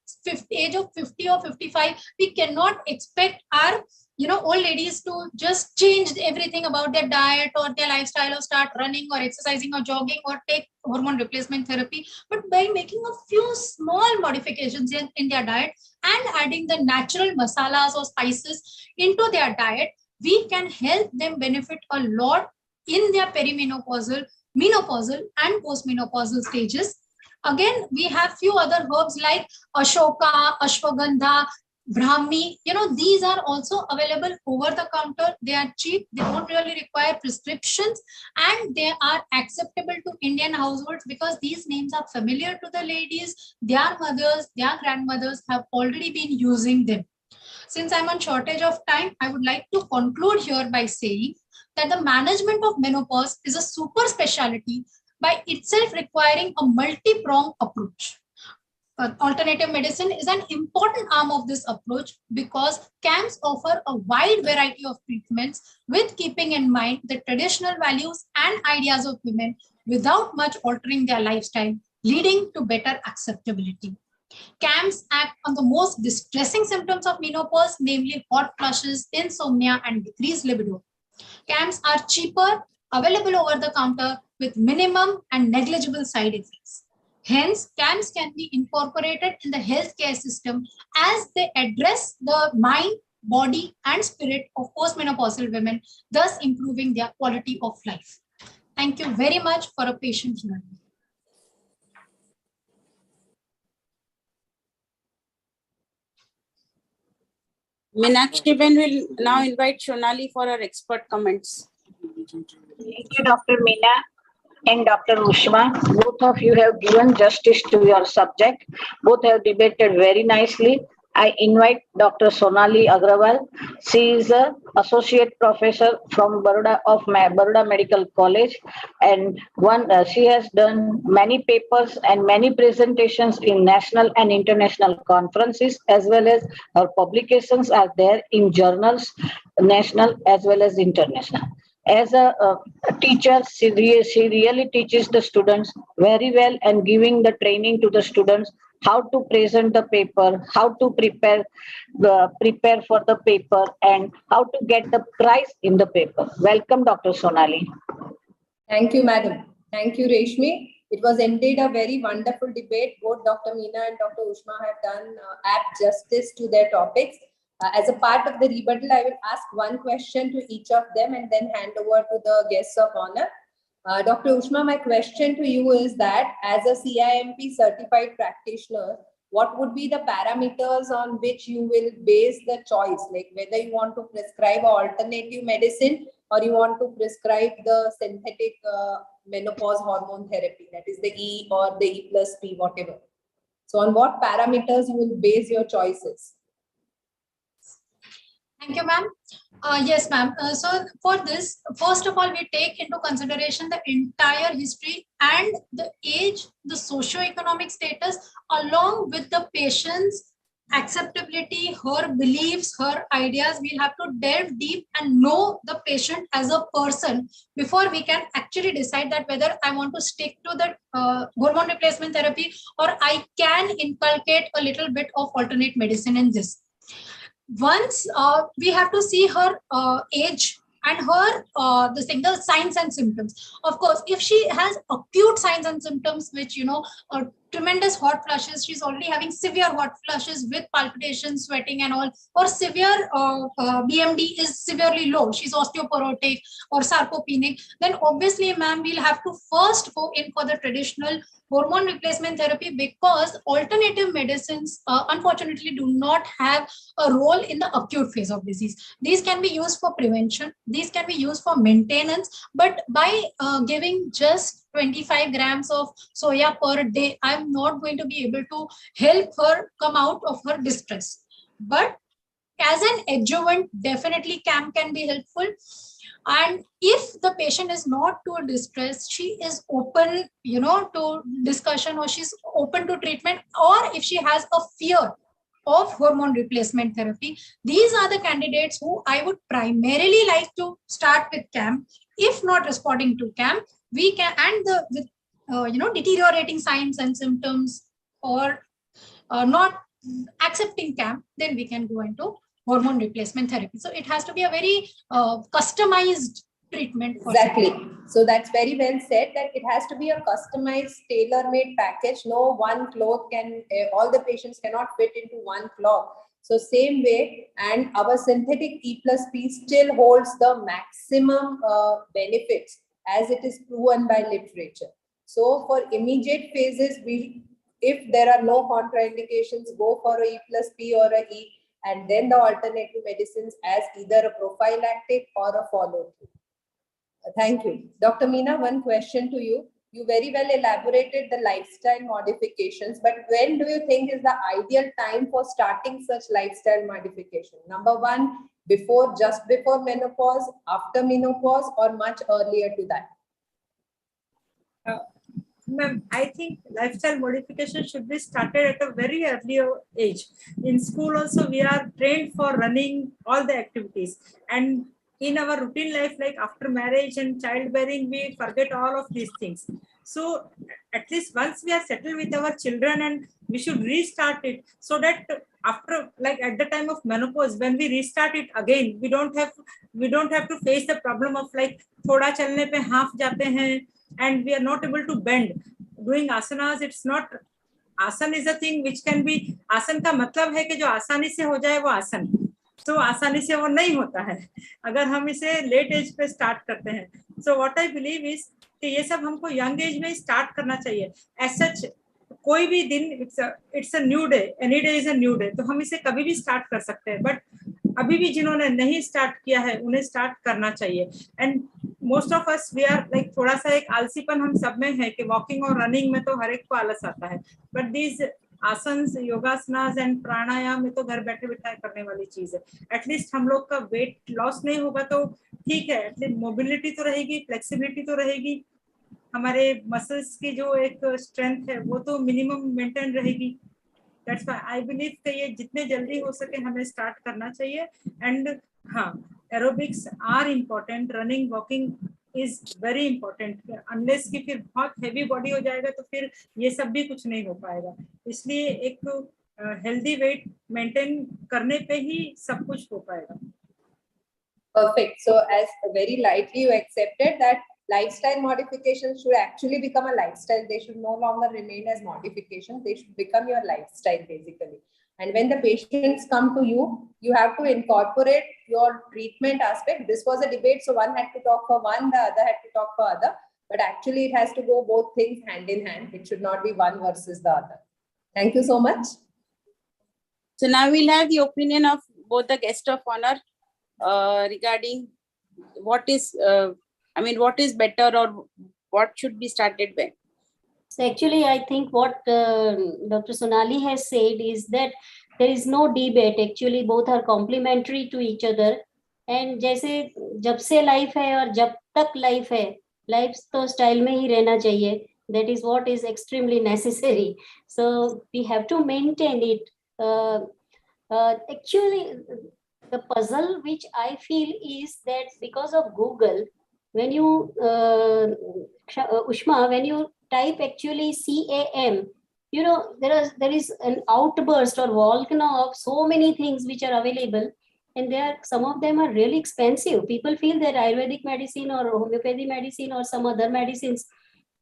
Speaker 12: age of 50 or 55, we cannot expect our old ladies to just change everything about their diet or their lifestyle, or start running or exercising or jogging or take hormone replacement therapy. But by making a few small modifications in their diet and adding the natural masalas or spices into their diet, we can help them benefit a lot in their perimenopausal, menopausal and postmenopausal stages. Again, we have few other herbs like Ashoka, Ashwagandha, Brahmi. These are also available over the counter. They are cheap. They don't really require prescriptions, and they are acceptable to Indian households because these names are familiar to the ladies. Their mothers, their grandmothers have already been using them. Since I'm on shortage of time, I would like to conclude here by saying that the management of menopause is a super specialty by itself requiring a multi-pronged approach. Alternative medicine is an important arm of this approach because camps offer a wide variety of treatments with keeping in mind the traditional values and ideas of women without much altering their lifestyle, leading to better acceptability. Camps act on the most distressing symptoms of menopause, namely hot flushes, insomnia, and decreased libido. Camps are cheaper, available over the counter with minimum and negligible side effects. Hence, camps can be incorporated in the healthcare system as they address the mind, body, and spirit of postmenopausal women, thus improving their quality of life. Thank you very much for a patient hearing.
Speaker 3: Meenakshi will now invite Shonali for her expert comments.
Speaker 13: Thank you, Dr. Meena and Dr. Ushma. Both of you have given justice to your subject. Both have debated very nicely. I invite Dr. Sonali Agrawal. She is an associate professor from Baroda Medical College, and she has done many papers and many presentations in national and international conferences, as well as her publications are there in journals, national as well as international. As a teacher, she really teaches the students very well and giving the training to the students how to present the paper, how to prepare for the paper, and how to get the prize in the paper. Welcome, Dr. Sonali.
Speaker 14: Thank you, madam. Thank you, Reshmi. It was indeed a very wonderful debate. Both Dr. Meena and Dr. Ushma have done apt justice to their topics. As a part of the rebuttal, I will ask one question to each of them and then hand over to the guests of honor. Dr. Ushma, my question to you is that as a CIMP certified practitioner, what would be the parameters on which you will base the choice? Like whether you want to prescribe an alternative medicine or you want to prescribe the synthetic menopause hormone therapy, that is the E or the E+P, whatever. So on what parameters you will base your choices?
Speaker 12: Thank you, ma'am. Yes, ma'am. So for this, first of all, we take into consideration the entire history and the age, the socio-economic status, along with the patient's acceptability, her beliefs, her ideas. We'll have to delve deep and know the patient as a person before we can actually decide that whether I want to stick to the hormone replacement therapy or I can inculcate a little bit of alternate medicine in this. Once we have to see her age and her the signs and symptoms. Of course, if she has acute signs and symptoms, which tremendous hot flushes, she's already having severe hot flushes with palpitations, sweating and all, or severe BMD is severely low, she's osteoporotic or sarcopenic, then obviously, ma'am, we'll have to first go in for the traditional hormone replacement therapy, because alternative medicines unfortunately do not have a role in the acute phase of disease. These can be used for prevention, these can be used for maintenance, but by giving just 25 grams of soya per day, I'm not going to be able to help her come out of her distress. But as an adjuvant, definitely CAM can be helpful. And if the patient is not too distressed, she is open, to discussion, or she's open to treatment, or if she has a fear of hormone replacement therapy, these are the candidates who I would primarily like to start with CAM. If not responding to CAM, we can, and with deteriorating signs and symptoms, or not accepting CAM, then we can go into hormone replacement therapy. So it has to be a very customized treatment.
Speaker 14: Exactly. So that's very well said, that it has to be a customized, tailor-made package. No one cloth can, all the patients cannot fit into one cloth. So same way, and our synthetic E+P still holds the maximum benefits as it is proven by literature. So for immediate phases, if there are no contraindications, go for a E+P or a E, and then the alternative medicines as either a prophylactic or a follow-through. Thank you. Dr. Meena, one question to you. You very well elaborated the lifestyle modifications, but when do you think is the ideal time for starting such lifestyle modification? Number one, just before menopause, after menopause, or much earlier to that?
Speaker 7: Ma'am, I think lifestyle modification should be started at a very early age. In school also, we are trained for running all the activities. And in our routine life, like after marriage and childbearing, we forget all of these things. So at least once we are settled with our children, and we should restart it, so that after, like at the time of menopause, when we restart it again, we don't have to face the problem of like thoda chalne pe half jate hain, and we are not able to bend. Doing asanas, it's not, asan is a thing which can be, asan का मतलब है कि जो आसानी से हो जाए वो आसन, तो आसानी से वो नहीं होता है अगर हम इसे लेट एज पे स्टार्ट करते हैं. So what I believe is कि ये सब हमको यंग एज में स्टार्ट करना चाहिए. As such, कोई भी दिन it's a new day, any day is a new day, तो हम इसे कभी भी स्टार्ट कर सकते हैं. बट अभी भी जिन्होंने नहीं स्टार्ट किया है उन्हें स्टार्ट करना चाहिए. And most of us we are like, थोड़ा सा एक आलसीपन हम सब में है कि वॉकिंग और रनिंग में तो हर एक को आलस आता है, but these asanas, yogasanas and प्राणायाम में तो घर बैठे बिठाए करने वाली चीज है. एटलीस्ट हम लोग का वेट लॉस नहीं होगा तो ठीक है, एटलीस्ट मोबिलिटी तो रहेगी, फ्लेक्सिबिलिटी तो रहेगी, हमारे मसल्स की जो एक स्ट्रेंथ है वो तो मिनिमम मेंटेन रहेगी. That's why I believe कि ये जितने जल्दी हो सके हमें स्टार्ट करना चाहिए. एंड हाँ, aerobics are important, running walking is very important. Unless कि फिर बहुत हैवी बॉडी हो जाएगा तो फिर ये सब भी कुछ नहीं हो पाएगा. इसलिए एक हेल्दी वेट मेंटेन करने पे ही सब कुछ हो पाएगा.
Speaker 14: Perfect. So as very lightly you accepted that lifestyle modifications should actually become a lifestyle. They should no longer remain as modifications. They should become your lifestyle basically. And when the patients come to you, you have to incorporate your treatment aspect. This was a debate, so one had to talk for one, the other had to talk for other. But actually it has to go both things hand in hand. It should not be one versus the other. Thank you so much.
Speaker 3: So now we'll have the opinion of both the guest of honor regarding what is what is better or what should be started when.
Speaker 5: So actually, I think what Dr. Sonali has said is that there is no debate. Actually, both are complementary to each other. And जैसे जब से life है और जब तक life है, life तो style में ही रहना चाहिए. That is what is extremely necessary. So we have to maintain it. Actually, the puzzle which I feel is that because of Google, when you Ushma, when you type actually CAM, there is an outburst or volcano of so many things which are available. and some of them are really expensive. People feel that Ayurvedic medicine or homeopathy medicine or some other medicines,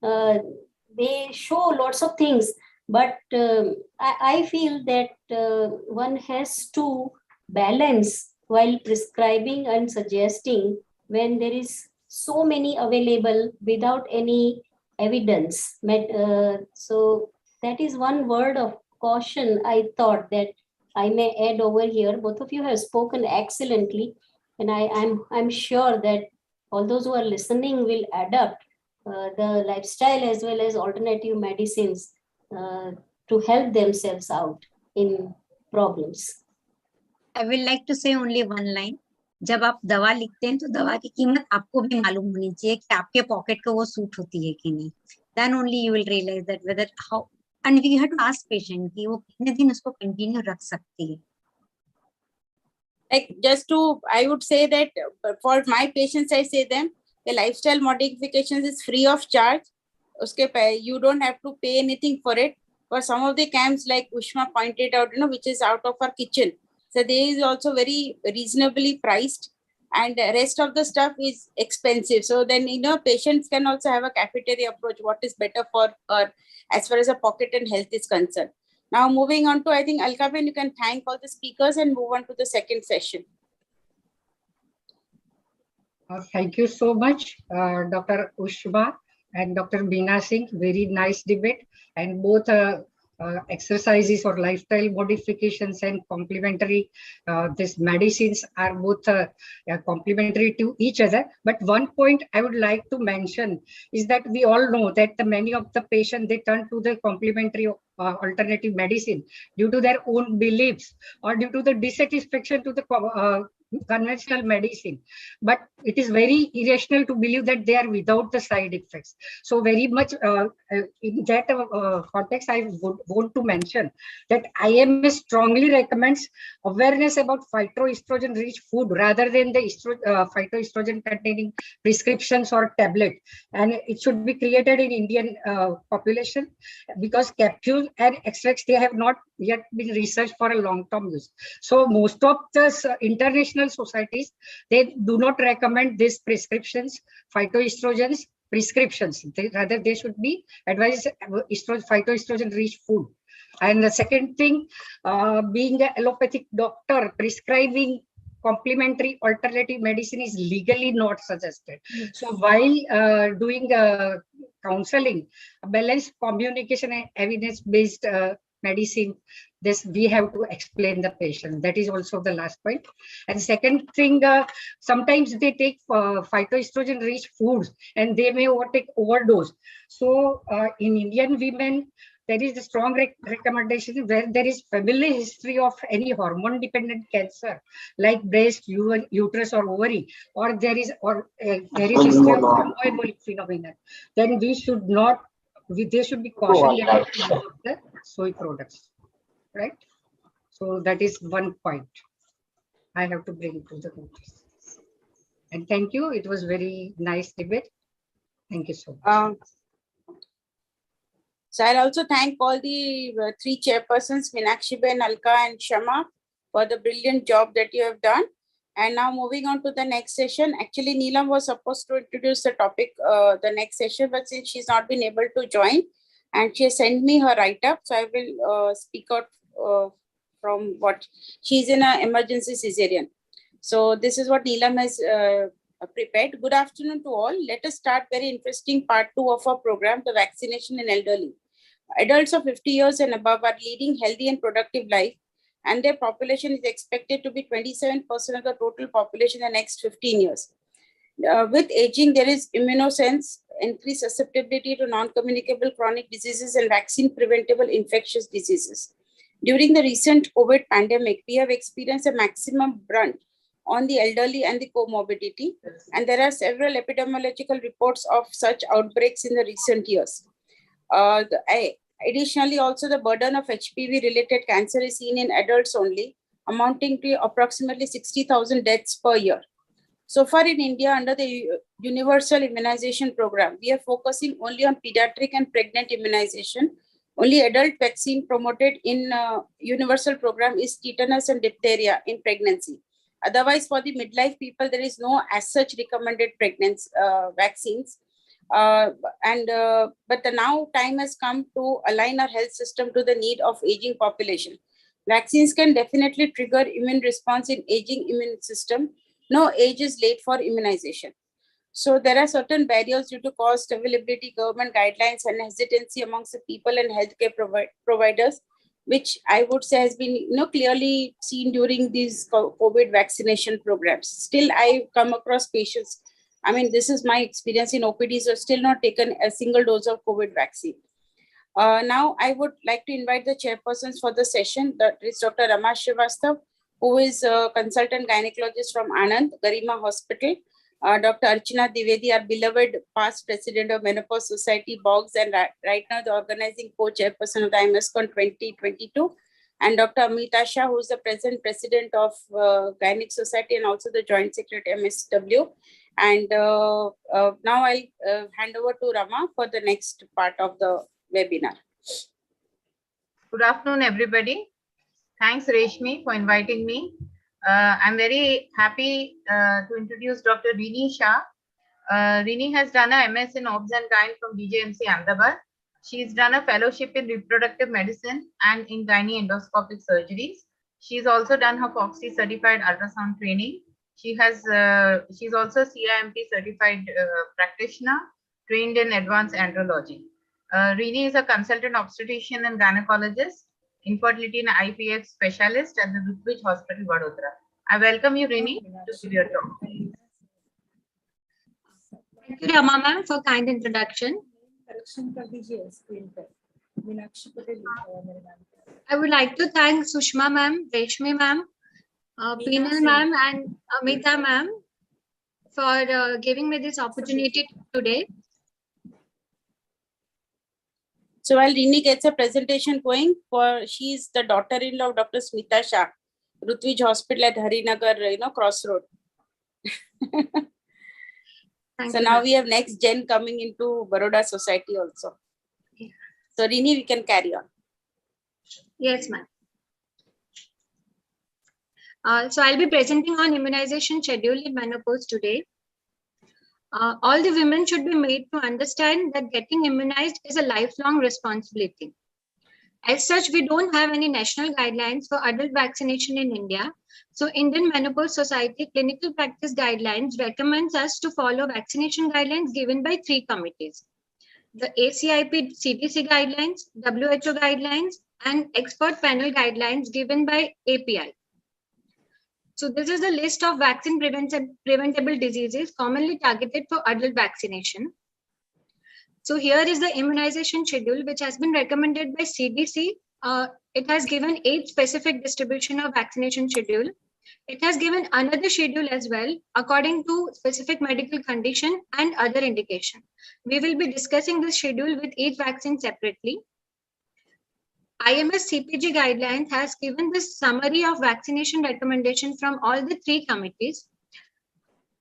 Speaker 5: they show lots of things, but I feel that one has to balance while prescribing and suggesting when there is so many available without any evidence. So that is one word of caution I thought that I may add over here. Both of you have spoken excellently, and I'm sure that all those who are listening will adapt the lifestyle as well as alternative medicines to help themselves out in problems.
Speaker 4: I will like to say only one line. जब आप दवा लिखते हैं तो दवा की कीमत आपको भी मालूम होनी चाहिए कि आपके पॉकेट को वो सूट होती है कि नहीं. Then only you will realize that whether how, and we have to ask patient कि वो कितने दिन उसको continue रख सकती है.
Speaker 3: Like I would say that for my patients, I say them, the lifestyle modifications is free of charge. You don't have to pay anything for it. For some of the camps, like Ushma pointed out, which is out of our kitchen. So there is also very reasonably priced, and the rest of the stuff is expensive. So then, patients can also have a cafeteria approach. What is better for her as far as a pocket and health is concerned. Now moving on to, I think, Alkaben, you can thank all the speakers and move on to the second session.
Speaker 11: Thank you so much, Dr. Ushma and Dr. Meena Singh. Very nice debate, and both exercises or lifestyle modifications and complementary, these medicines are both complementary to each other. But one point I would like to mention is that we all know that many of the patients, they turn to the complementary alternative medicine due to their own beliefs or due to the dissatisfaction to the conventional medicine. But it is very irrational to believe that they are without the side effects. So very much in that context, I would want to mention that IMS strongly recommends awareness about phytoestrogen rich food rather than the phytoestrogen containing prescriptions or tablet. And it should be created in Indian population, because capsules and extracts, they have not yet been researched for a long-term use. So most of the international societies, they do not recommend these prescriptions, phytoestrogens, prescriptions. Rather, they should be advised phytoestrogen rich food. And the second thing, being an allopathic doctor, prescribing complementary alternative medicine is legally not suggested. So while doing counseling, balanced communication and evidence-based medicine, this we have to explain the patient. That is also the last point. And second thing, sometimes they take phytoestrogen rich foods and they may take overdose. So in Indian women, there is a strong recommendation where there is family history of any hormone dependent cancer like breast, uterus or ovary, or there is history of thromboembolic phenomenon, then we should not, they should be cautioned about the use of the soy products, right? So that is one point I have to bring to the notice. And thank you. It was very nice debate. Thank you so much.
Speaker 3: So I'll also thank all the three chairpersons, Meenakshi Ben, Alka and Shama, for the brilliant job that you have done. And now moving on to the next session. Actually, Neelam was supposed to introduce the topic, the next session, but since she's not been able to join, and she has sent me her write-up, so I will speak out from what she's in an emergency cesarean. So this is what Neelam has prepared. Good afternoon to all. Let us start very interesting part 2 of our program, the vaccination in elderly. Adults of 50 years and above are leading healthy and productive life, and their population is expected to be 27% of the total population in the next 15 years. With aging, there is immunosense, increased susceptibility to non-communicable chronic diseases and vaccine-preventable infectious diseases. During the recent COVID pandemic, we have experienced a maximum brunt on the elderly and the comorbidity, and there are several epidemiological reports of such outbreaks in the recent years. Additionally, also the burden of HPV-related cancer is seen in adults only, amounting to approximately 60,000 deaths per year. So far in India, under the Universal Immunization Program, we are focusing only on pediatric and pregnant immunization. Only adult vaccine promoted in Universal Program is tetanus and diphtheria in pregnancy. Otherwise, for the midlife people, there is no as such recommended pregnancy vaccines. But now time has come to align our health system to the need of aging population. Vaccines can definitely trigger immune response in aging immune system. No age is late for immunization. So there are certain barriers due to cost, availability, government guidelines, and hesitancy amongst the people and healthcare providers, which I would say has been clearly seen during these COVID vaccination programs. Still, I come across patients. I mean, this is my experience in OPDs who have still not taken a single dose of COVID vaccine. Now, I would like to invite the chairpersons for the session. That is Dr. Rama Srivastav, who is a consultant gynecologist from Anand, Garima Hospital. Dr. Archana Dwivedi, our beloved past president of Menopause Society, Boggs, and right now the organizing co-chairperson of the IMSCON 2022. And Dr. Amita Shah, who is the present president of Gynec Society and also the joint secretary MSW. And now I hand over to Rama for the next part of the webinar.
Speaker 15: Good afternoon, everybody. Thanks, Reshmi, for inviting me. I'm very happy to introduce Dr. Rini Shah. Rini has done a MS in Obs and Gyne from DJMC Ahmedabad. She's done a fellowship in reproductive medicine and in gynae endoscopic surgeries. She's also done her FOXY certified ultrasound training. She's also CIMP certified practitioner, trained in advanced andrology. Rini is a consultant obstetrician and gynecologist, infertility and IVF specialist at the Rutwich Hospital, Vadodara. I welcome you, Rini, to give your talk.
Speaker 4: Thank you, Rama ma'am, for kind introduction. I would like to thank Sushma ma'am, Reshmi ma'am, Peenal ma'am, and Amita ma'am for giving me this opportunity today.
Speaker 3: So while Rini gets a presentation going, she's the daughter-in-law of Dr. Smita Shah, Rutwich Hospital at Harinagar, Crossroad. So now we have next gen coming into Baroda Society also. Yeah. So Rini, we can carry on.
Speaker 4: Yes, ma'am. So I'll be presenting on immunization schedule in menopause today. All the women should be made to understand that getting immunized is a lifelong responsibility. As such, we don't have any national guidelines for adult vaccination in India. So Indian Menopause Society Clinical Practice Guidelines recommends us to follow vaccination guidelines given by 3 committees: the ACIP CDC guidelines, WHO guidelines, and expert panel guidelines given by API. So this is the list of vaccine preventable diseases commonly targeted for adult vaccination. So here is the immunization schedule, which has been recommended by CDC. It has given 8 specific distribution of vaccination schedule. It has given another schedule as well, according to specific medical condition and other indication. We will be discussing this schedule with each vaccine separately. IMS CPG guidelines has given this summary of vaccination recommendation from all the 3 committees.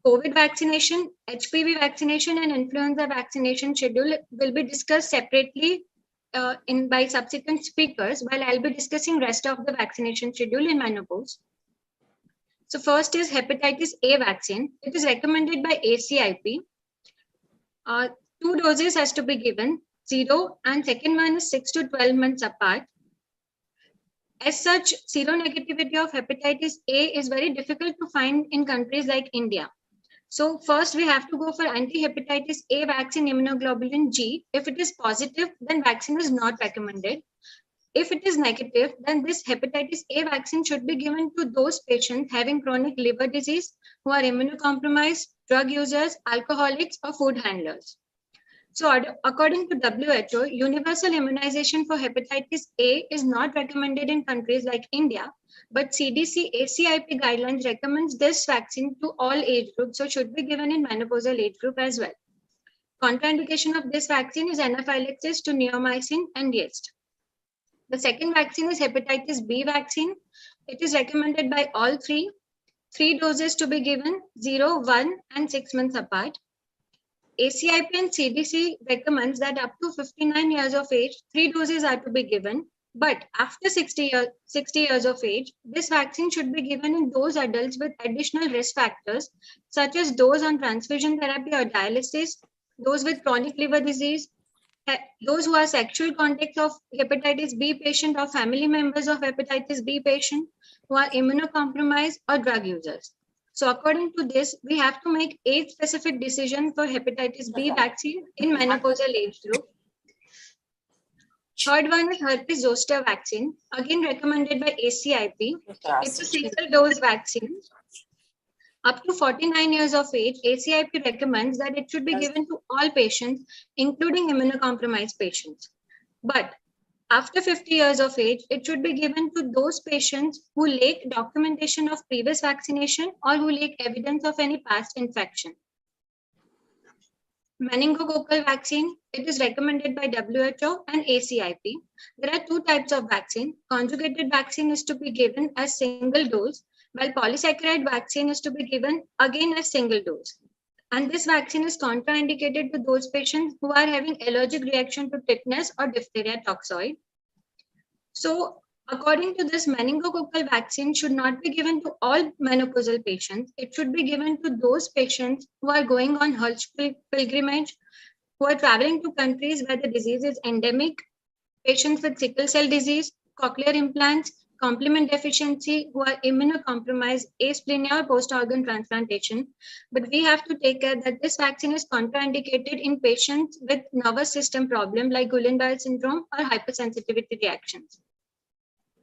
Speaker 4: COVID vaccination, HPV vaccination, and influenza vaccination schedule will be discussed separately by subsequent speakers, while I'll be discussing rest of the vaccination schedule in menopause. So first is hepatitis A vaccine. It is recommended by ACIP. 2 doses has to be given, 0, and second one is 6 to 12 months apart. As such, seronegativity of hepatitis A is very difficult to find in countries like India. So first we have to go for anti-hepatitis A vaccine immunoglobulin G. If it is positive, then vaccine is not recommended. If it is negative, then this hepatitis A vaccine should be given to those patients having chronic liver disease, who are immunocompromised, drug users, alcoholics, or food handlers. So according to WHO, universal immunization for hepatitis A is not recommended in countries like India, but CDC ACIP guidelines recommends this vaccine to all age groups, so should be given in menopausal age group as well. Contraindication of this vaccine is anaphylaxis to neomycin and yeast. The second vaccine is hepatitis B vaccine. It is recommended by all 3. 3 doses to be given, 0, 1, and 6 months apart. ACIP and CDC recommends that up to 59 years of age, 3 doses are to be given.
Speaker 16: But after 60 years of age, this vaccine should be given in those adults with additional risk factors, such as those on transfusion therapy or dialysis, those with chronic liver disease, those who are sexual contacts of hepatitis B patient or family members of hepatitis B patient, who are immunocompromised or drug users. So according to this, we have to make age-specific decision for hepatitis B vaccine in menopausal age group. Third one is herpes zoster vaccine, again recommended by ACIP. It's a single dose vaccine. Up to 49 years of age, ACIP recommends that it should be given to all patients, including immunocompromised patients. But after 50 years of age, it should be given to those patients who lack documentation of previous vaccination or who lack evidence of any past infection. Meningococcal vaccine, it is recommended by WHO and ACIP. There are two types of vaccine. Conjugated vaccine is to be given as single dose, while polysaccharide vaccine is to be given again as single dose. And this vaccine is contraindicated to those patients who are having allergic reaction to tetanus or diphtheria toxoid. So according to this, meningococcal vaccine should not be given to all menopausal patients. It should be given to those patients who are going on Hajj pilgrimage, who are traveling to countries where the disease is endemic, patients with sickle cell disease, cochlear implants, complement deficiency, who are immunocompromised, asplenia or post-organ transplantation. But we have to take care that this vaccine is contraindicated in patients with nervous system problem like Guillain-Barré syndrome or hypersensitivity reactions.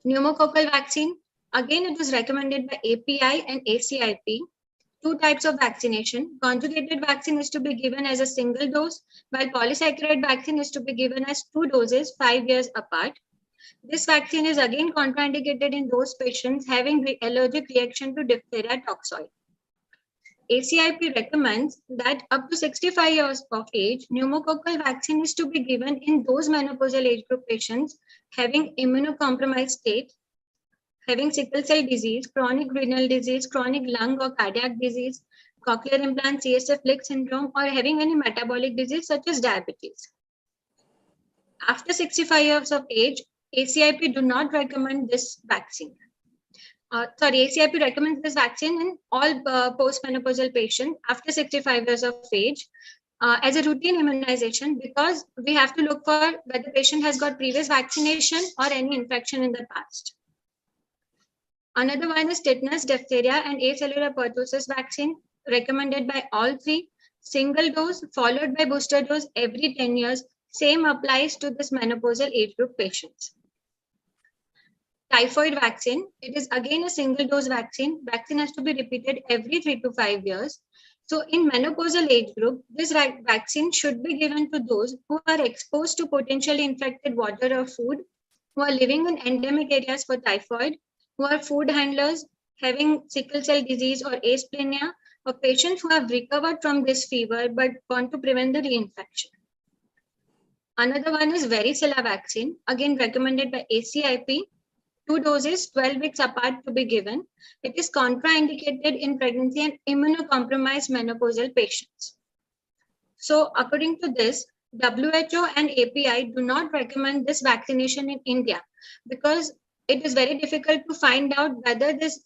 Speaker 16: Pneumococcal vaccine, again it is recommended by API and ACIP. Two types of vaccination. Conjugated vaccine is to be given as a single dose, while polysaccharide vaccine is to be given as 2 doses 5 years apart. This vaccine is again contraindicated in those patients having allergic reaction to diphtheria toxoid. ACIP recommends that up to 65 years of age, pneumococcal vaccine is to be given in those menopausal age group patients having immunocompromised state, having sickle cell disease, chronic renal disease, chronic lung or cardiac disease, cochlear implant, CSF-like syndrome, or having any metabolic disease such as diabetes. After 65 years of age, ACIP do not recommend this vaccine. ACIP recommends this vaccine in all postmenopausal patients after 65 years of age as a routine immunization, because we have to look for whether the patient has got previous vaccination or any infection in the past. Another one is tetanus, diphtheria, and acellular pertussis vaccine, recommended by all three. Single dose followed by booster dose every 10 years. Same applies to this menopausal age group patients. Typhoid vaccine, it is again a single dose vaccine. Vaccine has to be repeated every 3 to 5 years. So in menopausal age group, this vaccine should be given to those who are exposed to potentially infected water or food, who are living in endemic areas for typhoid, who are food handlers, having sickle cell disease or asplenia, or patients who have recovered from this fever but want to prevent the reinfection. Another one is Varicella vaccine, again recommended by ACIP. 2 doses, 12 weeks apart to be given. It is contraindicated in pregnancy and immunocompromised menopausal patients. So according to this, WHO and API do not recommend this vaccination in India because it is very difficult to find out whether this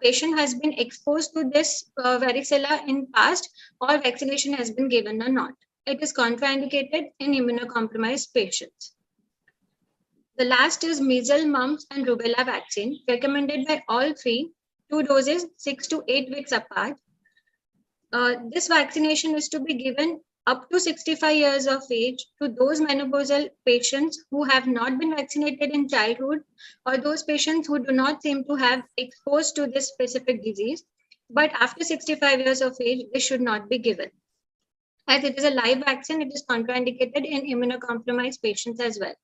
Speaker 16: patient has been exposed to this varicella in past or vaccination has been given or not. It is contraindicated in immunocompromised patients. The last is measles, mumps, and rubella vaccine, recommended by all three, 2 doses, 6 to 8 weeks apart. This vaccination is to be given up to 65 years of age to those menopausal patients who have not been vaccinated in childhood, or those patients who do not seem to have exposed to this specific disease. But after 65 years of age, this should not be given. As it is a live vaccine, it is contraindicated in immunocompromised patients as well.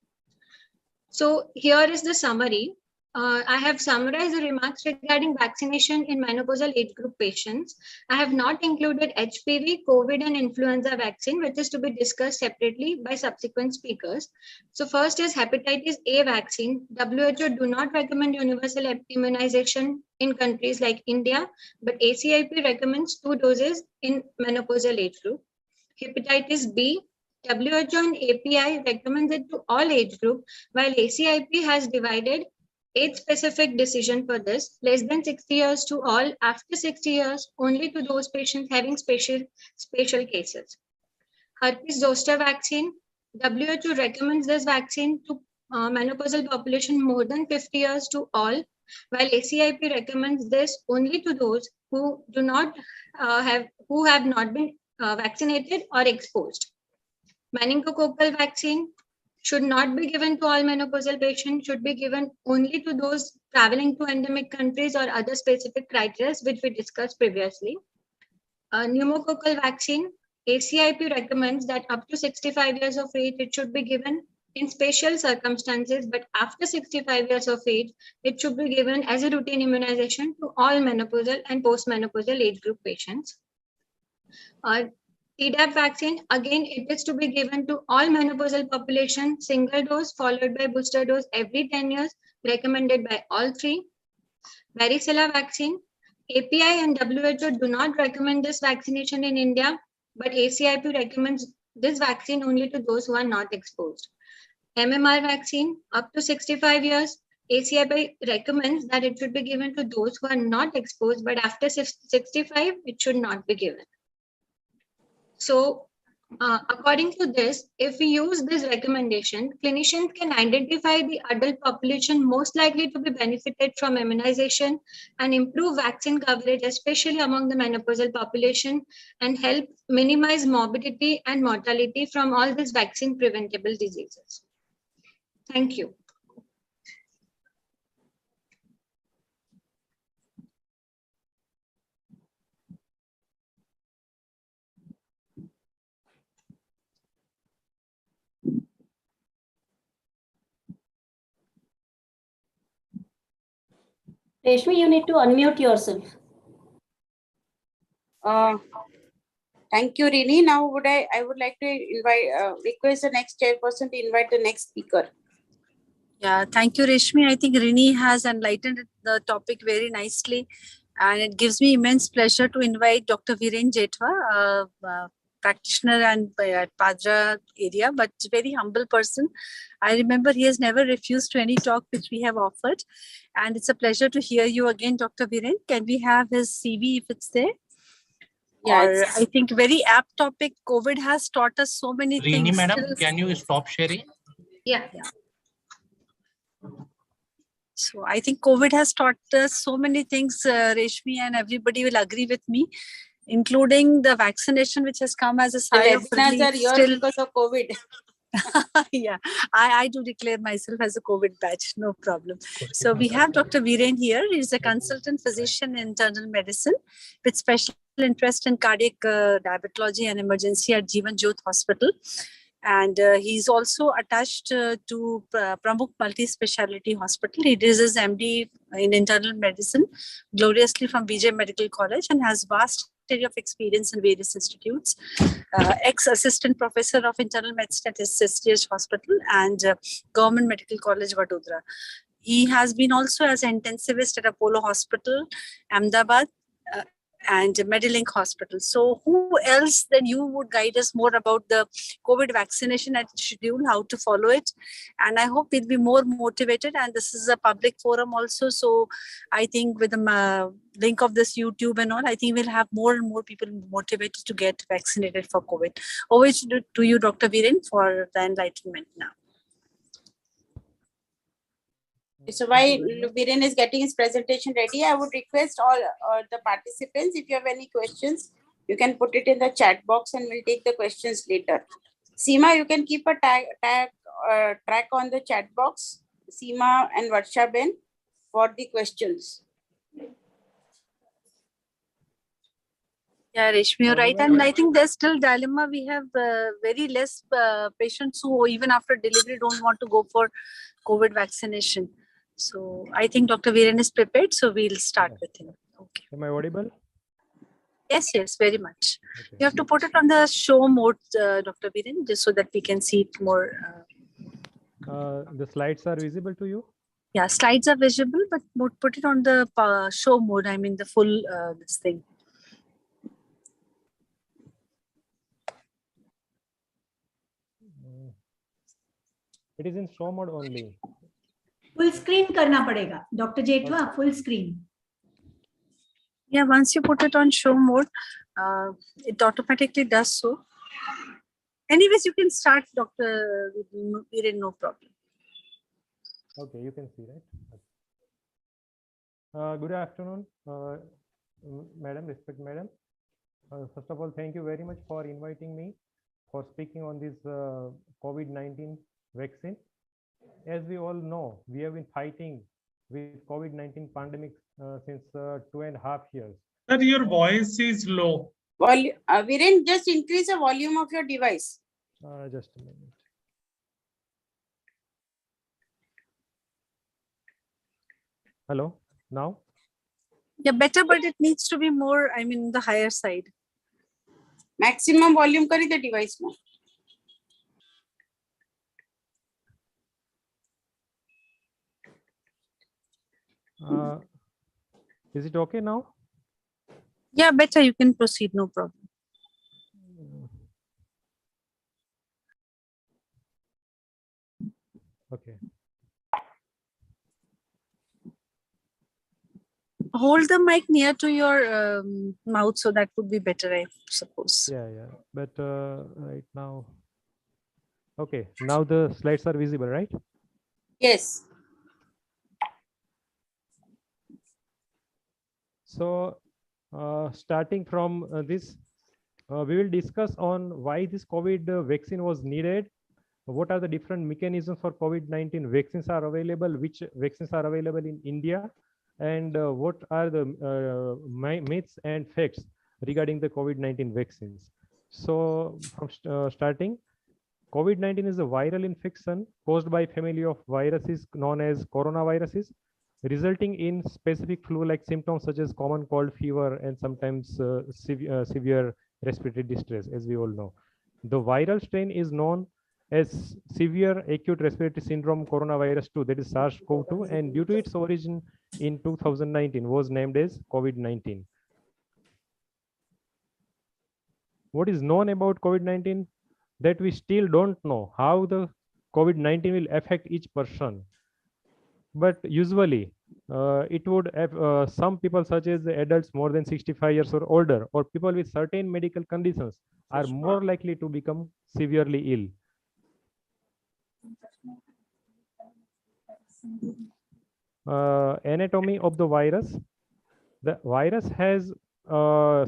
Speaker 16: So here is the summary. I have summarized the remarks regarding vaccination in menopausal age group patients. I have not included HPV, COVID, and influenza vaccine, which is to be discussed separately by subsequent speakers. So first is hepatitis A vaccine. WHO do not recommend universal immunization in countries like India, but ACIP recommends 2 doses in menopausal age group. Hepatitis B, WHO and API recommends it to all age group, while ACIP has divided age-specific decision for this, less than 60 years to all, after 60 years, only to those patients having special cases. Herpes zoster vaccine, WHO recommends this vaccine to menopausal population more than 50 years to all, while ACIP recommends this only to those who do not have not been vaccinated or exposed. Meningococcal vaccine should not be given to all menopausal patients, should be given only to those traveling to endemic countries or other specific criteria which we discussed previously. Pneumococcal vaccine, ACIP recommends that up to 65 years of age, it should be given in special circumstances, but after 65 years of age, it should be given as a routine immunization to all menopausal and postmenopausal age group patients. Tdap vaccine, again, it is to be given to all menopausal population, single dose followed by booster dose every 10 years, recommended by all three. Varicella vaccine, API and WHO do not recommend this vaccination in India, but ACIP recommends this vaccine only to those who are not exposed. MMR vaccine, up to 65 years, ACIP recommends that it should be given to those who are not exposed, but after 65, it should not be given. So, according to this, if we use this recommendation, clinicians can identify the adult population most likely to be benefited from immunization and improve vaccine coverage, especially among the menopausal population, and help minimize morbidity and mortality from all these vaccine preventable diseases. Thank you.
Speaker 5: Reshmi, you need to unmute yourself.
Speaker 3: Thank you, Rini. Now, I would like to invite, request the next chairperson to invite the next speaker.
Speaker 10: Yeah, thank you, Reshmi. I think Rini has enlightened the topic very nicely, and it gives me immense pleasure to invite Dr. Viren Jethwa, practitioner and at Padra area, but very humble person. I remember he has never refused to any talk which we have offered, and it's a pleasure to hear you again, Dr. Viren. Can we have his CV if it's there?
Speaker 3: Yeah,
Speaker 10: or I think very apt topic. COVID has taught us so many
Speaker 9: Rini
Speaker 10: things.
Speaker 9: madam, can you stop sharing?
Speaker 16: Yeah.
Speaker 10: So I think COVID has taught us so many things, Reshmi, and everybody will agree with me, including the vaccination, which has come as a sigh of
Speaker 3: webinars
Speaker 10: relief.
Speaker 3: are here because of COVID.
Speaker 10: Yeah, I do declare myself as a COVID batch, no problem. So we have Dr. Viren here. He's a consultant physician in internal medicine with special interest in cardiac diabetology and emergency at Jeevan Jyot Hospital. And he's also attached to Pramukh Multi-Speciality Hospital. He does his MD in internal medicine gloriously from BJ Medical College and has vast area of experience in various institutes. Ex-assistant professor of internal medicine at SSGH Hospital and Government Medical College, Vadodara. He has been also as an intensivist at Apollo Hospital, Ahmedabad, and Medilink Hospital. So who else than you would guide us more about the COVID vaccination and schedule, how to follow it? And I hope we'll be more motivated, and this is a public forum also. So I think with the link of this YouTube and all, I think we'll have more and more people motivated to get vaccinated for COVID. Over to you, Dr. Viren, for the enlightenment now.
Speaker 3: So while Viren is getting his presentation ready, I would request all the participants, if you have any questions, you can put it in the chat box and we'll take the questions later. Seema, you can keep a track on the chat box, Seema and Varsha Ben, for the questions.
Speaker 10: Yeah, Reshmi, you're right. And I think there's still dilemma. We have very less patients who even after delivery don't want to go for COVID vaccination. So I think Dr. Viren is prepared. So we'll start with him. Okay.
Speaker 17: Am I audible?
Speaker 10: Yes, yes, very much. Okay. You have to put it on the show mode, Dr. Viren, just so that we can see it more.
Speaker 17: The slides are visible to you?
Speaker 10: Yeah, slides are visible, but put it on the show mode. I mean the full this thing.
Speaker 17: It is in show mode only.
Speaker 2: Full screen करना पड़ेगा, Dr. Jetwa, full screen.
Speaker 10: Yeah, once you put it on show mode, it automatically does so. Anyways, you can start, Dr. Viren, no problem.
Speaker 17: Okay, you can see, right? Good afternoon, Madam, respected Madam. First of all, thank you very much for inviting me for speaking on this COVID-19 vaccine. As we all know, we have been fighting with COVID-19 pandemic since 2.5 years.
Speaker 1: Sir, your voice is low.
Speaker 3: Viren, just increase the volume of your device.
Speaker 17: Just a minute. Hello, now?
Speaker 10: Yeah, better, but it needs to be more, I mean, the higher side.
Speaker 3: Maximum volume kari the device में.
Speaker 17: Is it okay now?
Speaker 10: Yeah, better, you can proceed, no problem.
Speaker 17: Okay.
Speaker 10: Hold the mic near to your mouth, so that would be better, I suppose.
Speaker 17: Yeah, but right now. Okay, now the slides are visible, right?
Speaker 3: Yes.
Speaker 17: So starting from this, we will discuss on why this COVID vaccine was needed. What are the different mechanisms for COVID-19 vaccines are available, which vaccines are available in India, and what are the myths and facts regarding the COVID-19 vaccines. So from starting, COVID-19 is a viral infection caused by a family of viruses known as coronaviruses, resulting in specific flu-like symptoms such as common cold, fever, and sometimes severe respiratory distress, as we all know. The viral strain is known as severe acute respiratory syndrome coronavirus 2, that is SARS-CoV-2, and due to its origin in 2019 was named as COVID-19. What is known about COVID-19? That we still don't know how the COVID-19 will affect each person. But usually it would have some people such as the adults more than 65 years or older, or people with certain medical conditions are more likely to become severely ill. Anatomy of the virus. The virus has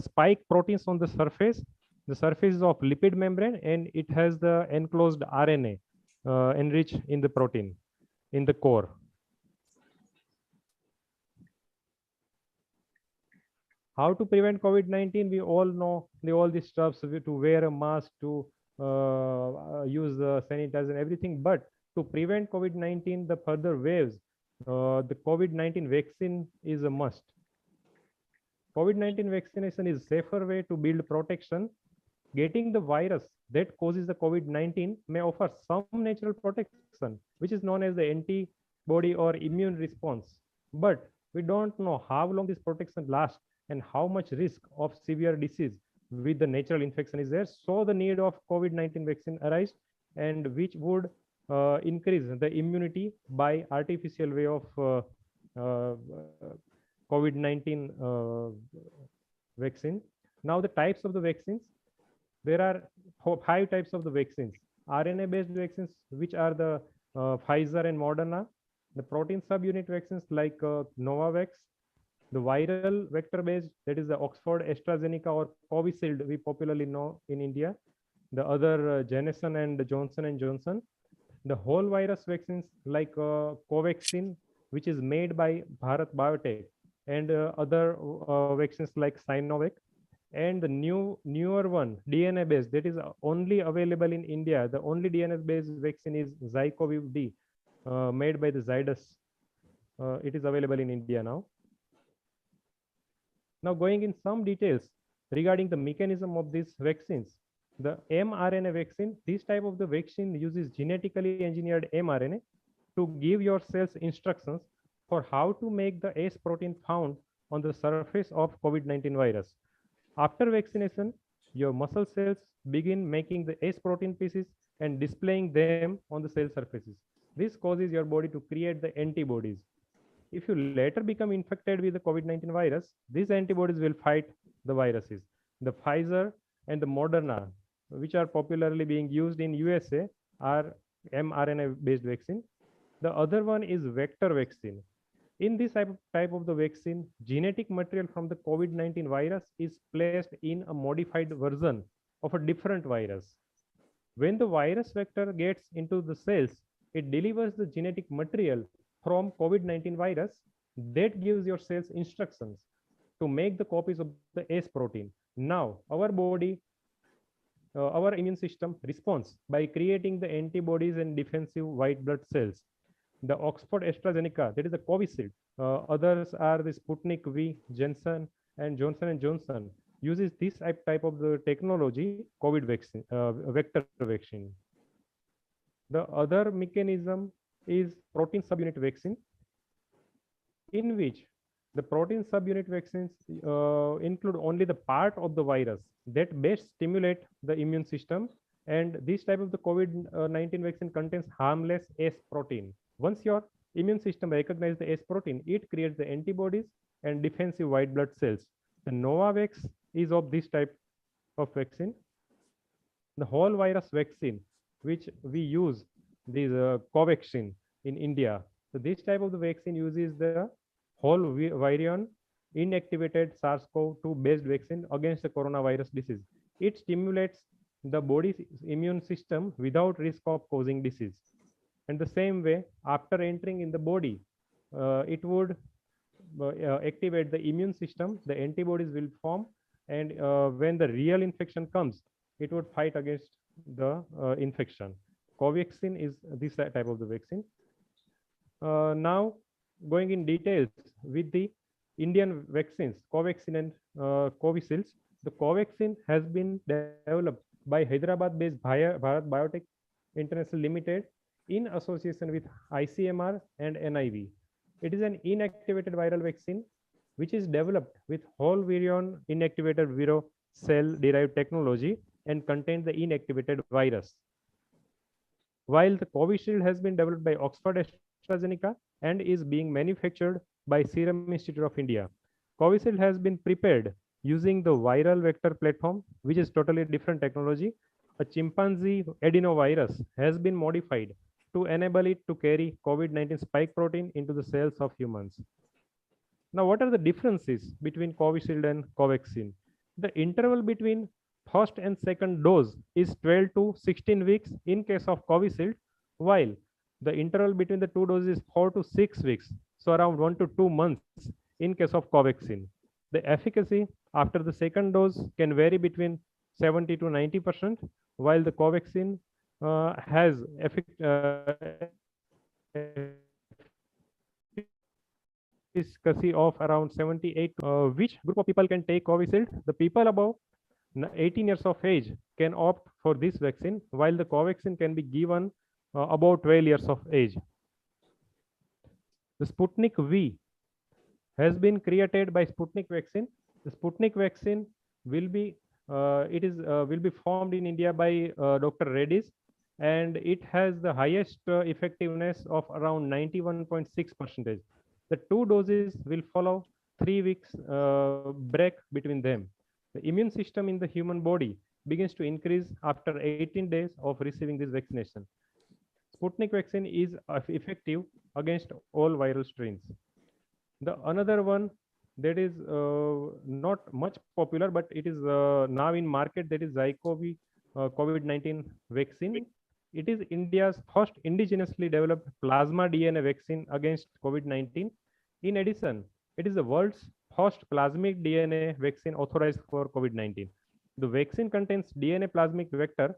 Speaker 17: spike proteins on the surface. The surface is of lipid membrane, and it has the enclosed RNA enriched in the protein in the core. How to prevent COVID-19? We all know all these stuff, so to wear a mask, to use the sanitizer, everything. But to prevent COVID-19, the further waves, the COVID-19 vaccine is a must. COVID-19 vaccination is a safer way to build protection. Getting the virus that causes the COVID-19 may offer some natural protection, which is known as the antibody or immune response. But we don't know how long this protection lasts and how much risk of severe disease with the natural infection is there. So the need of COVID-19 vaccine arises, and which would increase the immunity by artificial way of COVID-19 vaccine. Now the types of the vaccines. There are 5 types of the vaccines. RNA-based vaccines, which are the Pfizer and Moderna. The protein subunit vaccines like Novavax. The viral vector-based, that is the Oxford, AstraZeneca, or Covicilled, we popularly know in India. The other Janssen and Johnson & Johnson. The whole virus vaccines like Covexin, which is made by Bharat Biotech, and other vaccines like Sinovac. And the newer one, DNA-based, that is only available in India. The only DNA-based vaccine is ZyCoV-D, made by the Zydus. It is available in India now. Now going in some details regarding the mechanism of these vaccines. The mRNA vaccine, this type of the vaccine uses genetically engineered mRNA to give your cells instructions for how to make the S protein found on the surface of COVID-19 virus. After vaccination, your muscle cells begin making the S protein pieces and displaying them on the cell surfaces. This causes your body to create the antibodies. If you later become infected with the COVID-19 virus, these antibodies will fight the viruses. The Pfizer and the Moderna, which are popularly being used in USA, are mRNA-based vaccine. The other one is vector vaccine. In this type of the vaccine, genetic material from the COVID-19 virus is placed in a modified version of a different virus. When the virus vector gets into the cells, it delivers the genetic material from COVID-19 virus that gives your cells instructions to make the copies of the S protein. Now, our body, our immune system responds by creating the antibodies and defensive white blood cells. The Oxford AstraZeneca, that is the Covicilled. Others are the Sputnik V, Johnson and Johnson uses this type of the technology, COVID vaccine, vector vaccine. The other mechanism is protein subunit vaccine, in which the protein subunit vaccines include only the part of the virus that best stimulate the immune system, and this type of the COVID-19 vaccine contains harmless S protein. Once your immune system recognizes the S protein, it creates the antibodies and defensive white blood cells. The Novavax is of this type of vaccine. The whole virus vaccine, which we use, this Covexin in India. So this type of the vaccine uses the whole virion inactivated SARS-CoV-2 based vaccine against the coronavirus disease. It stimulates the body's immune system without risk of causing disease. And the same way, after entering in the body, it would activate the immune system, the antibodies will form, and when the real infection comes, it would fight against the infection. Covaxin is this type of the vaccine. Now, going in details with the Indian vaccines, Covaxin and Covicills. The Covaxin has been developed by Hyderabad-based Bharat Biotech International Limited in association with ICMR and NIV. It is an inactivated viral vaccine which is developed with whole virion inactivated viro cell derived technology and contains the inactivated virus. While the Covishield has been developed by Oxford AstraZeneca and is being manufactured by Serum Institute of India. Covishield has been prepared using the viral vector platform, which is totally different technology. A chimpanzee adenovirus has been modified to enable it to carry COVID-19 spike protein into the cells of humans. Now, what are the differences between Covishield and Covaxin? The interval between first and second dose is 12 to 16 weeks in case of Covishield, while the interval between the two doses is 4 to 6 weeks, so around 1 to 2 months in case of Covaxin. The efficacy after the second dose can vary between 70 to 90%, while the Covaxin has efficacy of around 78. Which group of people can take Covishield? The people above 18 years of age can opt for this vaccine, while the Covaxin can be given about 12 years of age. The Sputnik V has been created by Sputnik Vaccine. The Sputnik Vaccine will be will be formed in India by Dr. Reddy's, and it has the highest effectiveness of around 91.6%. The two doses will follow 3 weeks break between them. The immune system in the human body begins to increase after 18 days of receiving this vaccination. Sputnik vaccine is effective against all viral strains. The another one that is not much popular, but it is now in market, that is Zycov COVID-19 vaccine. It is India's first indigenously developed plasma DNA vaccine against COVID-19. In addition, it is the world's first plasmid DNA vaccine authorized for COVID-19. The vaccine contains DNA plasmid vector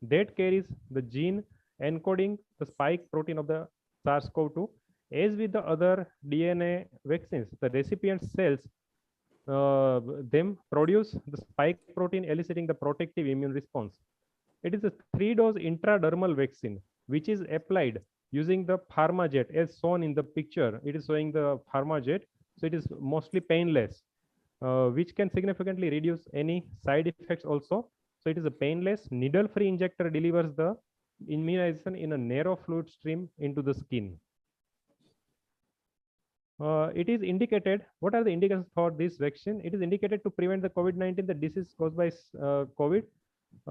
Speaker 17: that carries the gene encoding the spike protein of the SARS-CoV-2. As with the other DNA vaccines, the recipient cells them produce the spike protein eliciting the protective immune response. It is a 3-dose intradermal vaccine which is applied using the pharmajet as shown in the picture. It is showing the pharmajet, so it is mostly painless, which can significantly reduce any side effects also. So it is a painless needle-free injector delivers the immunization in a narrow fluid stream into the skin. It is indicated, what are the indications for this vaccine? It is indicated to prevent the COVID-19, the disease caused by COVID,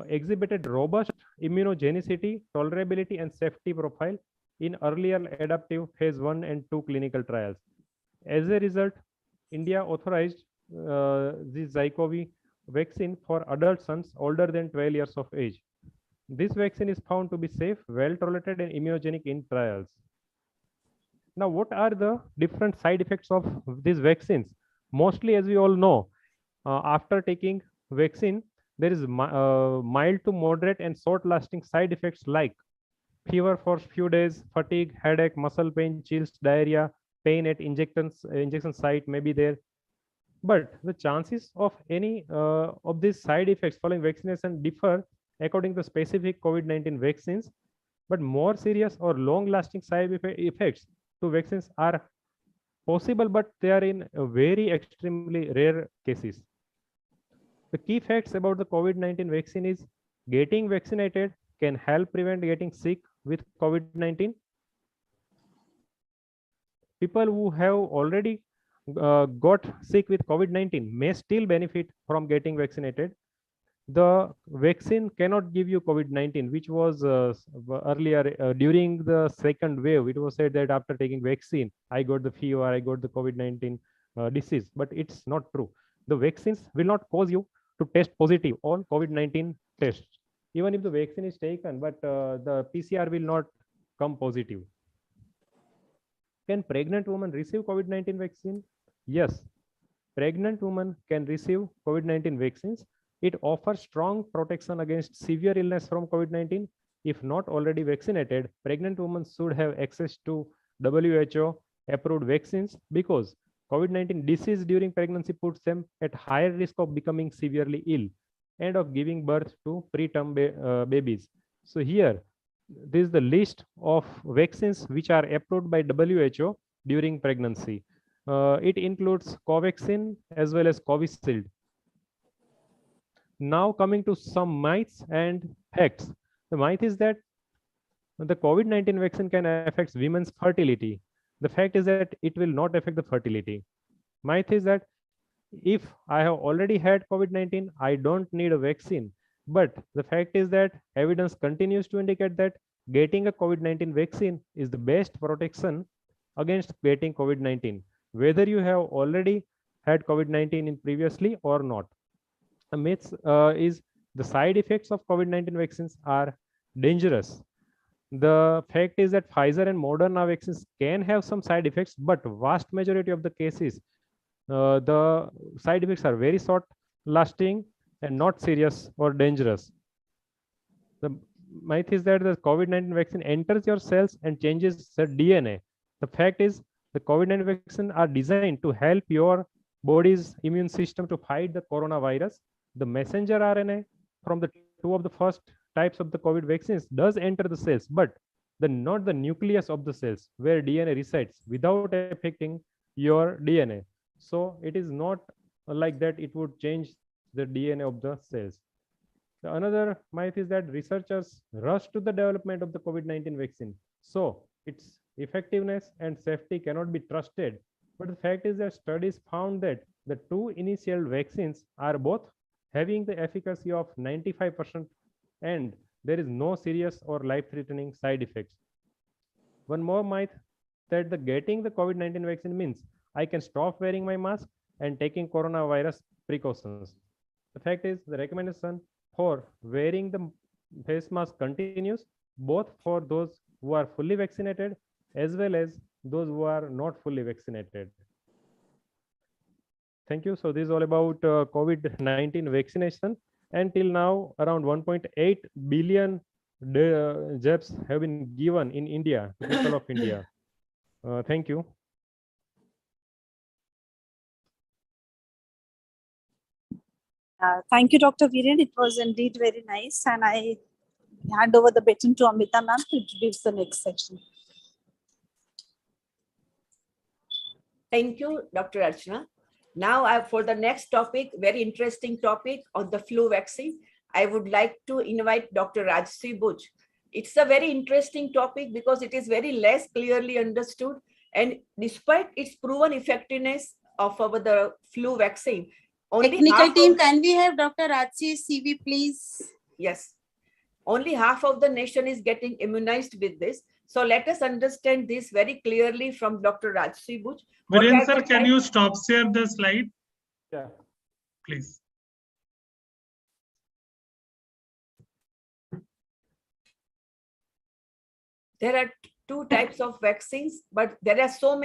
Speaker 17: exhibited robust immunogenicity, tolerability, and safety profile in earlier adaptive phase 1 and 2 clinical trials. As a result, India authorized the ZyCoV vaccine for adult sons older than 12 years of age. This vaccine is found to be safe, well tolerated, and immunogenic in trials. Now, what are the different side effects of these vaccines? Mostly, as we all know, after taking vaccine, there is mild to moderate and short-lasting side effects like fever for few days, fatigue, headache, muscle pain, chills, diarrhea, pain at injection site may be there. But the chances of any of these side effects following vaccination differ according to specific COVID-19 vaccines, but more serious or long-lasting side effects to vaccines are possible, but they are in very extremely rare cases. The key facts about the COVID-19 vaccine is getting vaccinated can help prevent getting sick with COVID-19. People who have already got sick with COVID-19 may still benefit from getting vaccinated. The vaccine cannot give you COVID-19, which was earlier during the second wave. It was said that after taking vaccine, I got the fever, I got the COVID-19 disease, but it's not true. The vaccines will not cause you to test positive on COVID-19 tests, even if the vaccine is taken, but the PCR will not come positive. Can pregnant women receive COVID-19 vaccine? Yes, pregnant women can receive COVID-19 vaccines. It offers strong protection against severe illness from COVID-19. If not already vaccinated, pregnant women should have access to WHO approved vaccines because COVID-19 disease during pregnancy puts them at higher risk of becoming severely ill and of giving birth to preterm babies. So here, this is the list of vaccines which are approved by WHO during pregnancy. It includes Covexin as well as Covicilled. Now coming to some myths and facts. The myth is that the COVID-19 vaccine can affect women's fertility. The fact is that it will not affect the fertility. Myth is that if I have already had COVID-19, I don't need a vaccine. But the fact is that evidence continues to indicate that getting a COVID-19 vaccine is the best protection against getting COVID-19, whether you have already had COVID-19 in previously or not. A myth is the side effects of COVID-19 vaccines are dangerous. The fact is that Pfizer and Mrna vaccines can have some side effects, but vast majority of the cases, the side effects are very short lasting and not serious or dangerous. The myth is that the COVID-19 vaccine enters your cells and changes the DNA. The fact is the COVID-19 vaccine are designed to help your body's immune system to fight the coronavirus. The messenger RNA from the two of the first types of the COVID vaccines does enter the cells, but not the nucleus of the cells where DNA resides without affecting your DNA. So it is not like that it would change the DNA of the cells. Another myth is that researchers rush to the development of the COVID-19 vaccine. So its effectiveness and safety cannot be trusted. But the fact is that studies found that the two initial vaccines are both having the efficacy of 95% and there is no serious or life-threatening side effects. One more myth that getting the COVID-19 vaccine means I can stop wearing my mask and taking coronavirus precautions. The fact is the recommendation for wearing the face mask continues both for those who are fully vaccinated as well as those who are not fully vaccinated. Thank you. So this is all about COVID-19 vaccination. Until now, around 1.8 billion jabs have been given in India, to people of India. Thank you.
Speaker 10: Thank you, Dr. Viren. It was indeed very nice. And I hand over the baton to Amita ma'am to introduce the next section.
Speaker 18: Thank you, Dr. Archana. Now, for the next topic, very interesting topic on the flu vaccine, I would like to invite Dr. Rajshree Buch. It's a very interesting topic because it is very less clearly understood. And despite its proven effectiveness of the flu vaccine, only
Speaker 3: Technical team, can we have Dr. Rajsi's CV, please?
Speaker 18: Yes. Only half of the nation is getting immunized with this. So let us understand this very clearly from Dr. Rajsi Buch.
Speaker 1: Viren sir, can you stop share the slide?
Speaker 17: Yeah.
Speaker 1: Please.
Speaker 18: There are two types of vaccines, but there are so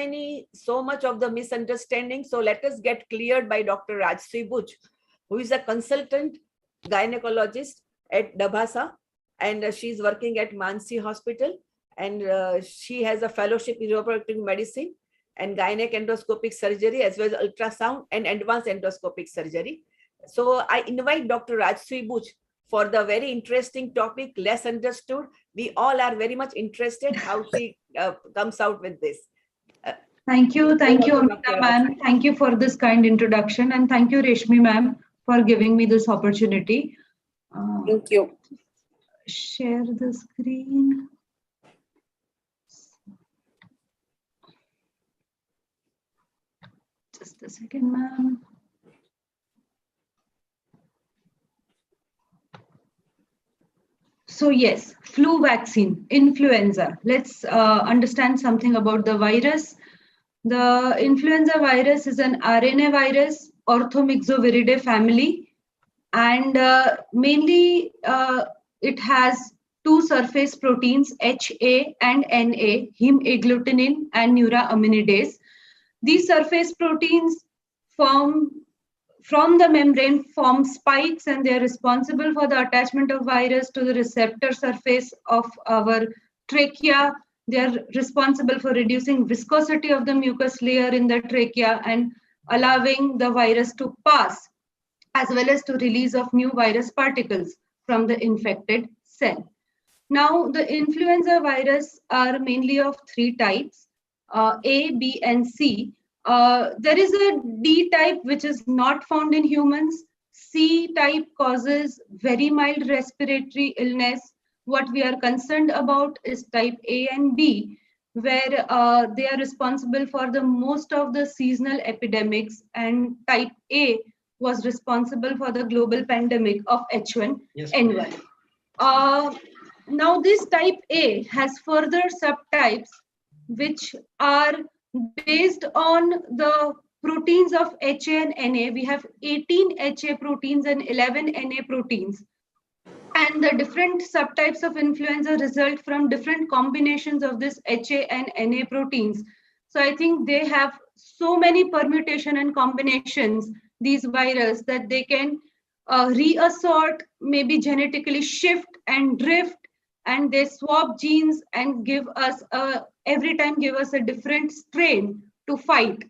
Speaker 18: much of the misunderstanding. So let us get cleared by Dr. Rajsi Buch, who is a consultant gynecologist at Dabhasa, and she's working at Mansi Hospital, and she has a fellowship in reproductive medicine and gynec endoscopic surgery, as well as ultrasound and advanced endoscopic surgery. So I invite Dr. Rajsi Buch for the very interesting topic, less understood. We all are very much interested how she comes out with this.
Speaker 19: Thank you, Amita ma'am. Thank you for this kind introduction, and thank you, Reshmi ma'am, for giving me this opportunity.
Speaker 3: Thank you.
Speaker 19: Share the screen. Just a second, ma'am. So yes, flu vaccine, influenza. Let's understand something about the virus. The influenza virus is an RNA virus, Orthomyxoviridae family, and mainly it has two surface proteins, HA and NA, heme agglutinin and neuraminidase. These surface proteins from the membrane form spikes, and they are responsible for the attachment of virus to the receptor surface of our trachea. They are responsible for reducing viscosity of the mucus layer in the trachea and allowing the virus to pass, as well as to release of new virus particles from the infected cell. Now, the influenza virus are mainly of three types, A, B, and C. There is a D type which is not found in humans. C type causes very mild respiratory illness. What we are concerned about is type A and B, where they are responsible for the most of the seasonal epidemics, and type A was responsible for the global pandemic of H1N1. Now this type A has further subtypes which are based on the proteins of HA and NA. We have 18 HA proteins and 11 NA proteins. And the different subtypes of influenza result from different combinations of this HA and NA proteins. So I think they have so many permutation and combinations, these viruses, that they can reassort, maybe genetically shift and drift, and they swap genes and give us every time give us a different strain to fight.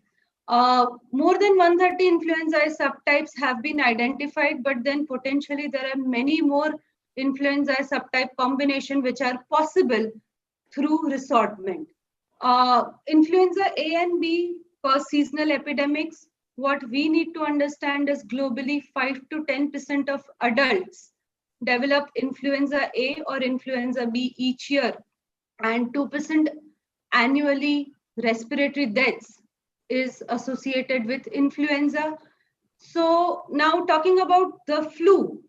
Speaker 19: More than 130 influenza subtypes have been identified, but then potentially there are many more influenza subtype combination which are possible through ressortment. Influenza A and B cause seasonal epidemics. What we need to understand is globally 5 to 10% of adults develop influenza A or influenza B each year, and 2% annually respiratory deaths is associated with influenza. So now talking about the flu,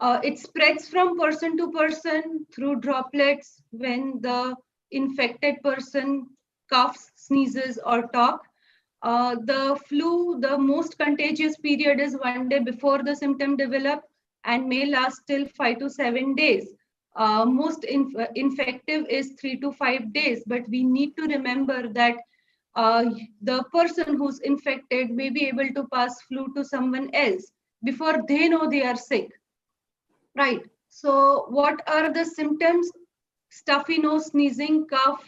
Speaker 19: it spreads from person to person through droplets when the infected person coughs, sneezes, or talk. The flu, the most contagious period is 1 day before the symptom develop and may last till 5 to 7 days. Most infective is 3 to 5 days, but we need to remember that the person who's infected may be able to pass flu to someone else before they know they are sick. Right. So what are the symptoms? Stuffy nose, sneezing, cough,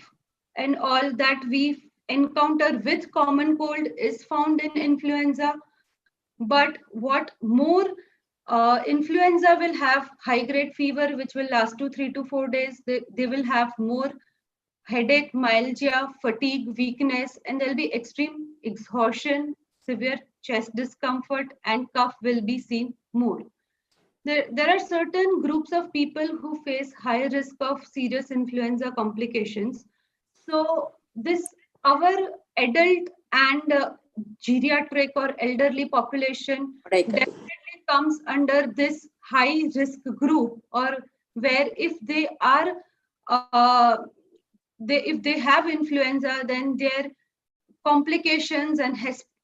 Speaker 19: and all that we encounter with common cold is found in influenza. But what more, influenza will have high-grade fever, which will last 3 to 4 days. They will have more headache, myalgia, fatigue, weakness, and there'll be extreme exhaustion, severe chest discomfort, and cough will be seen more. there are certain groups of people who face high risk of serious influenza complications. So our adult and geriatric or elderly population definitely comes under this high risk group, or where if they are if they have influenza, then their complications and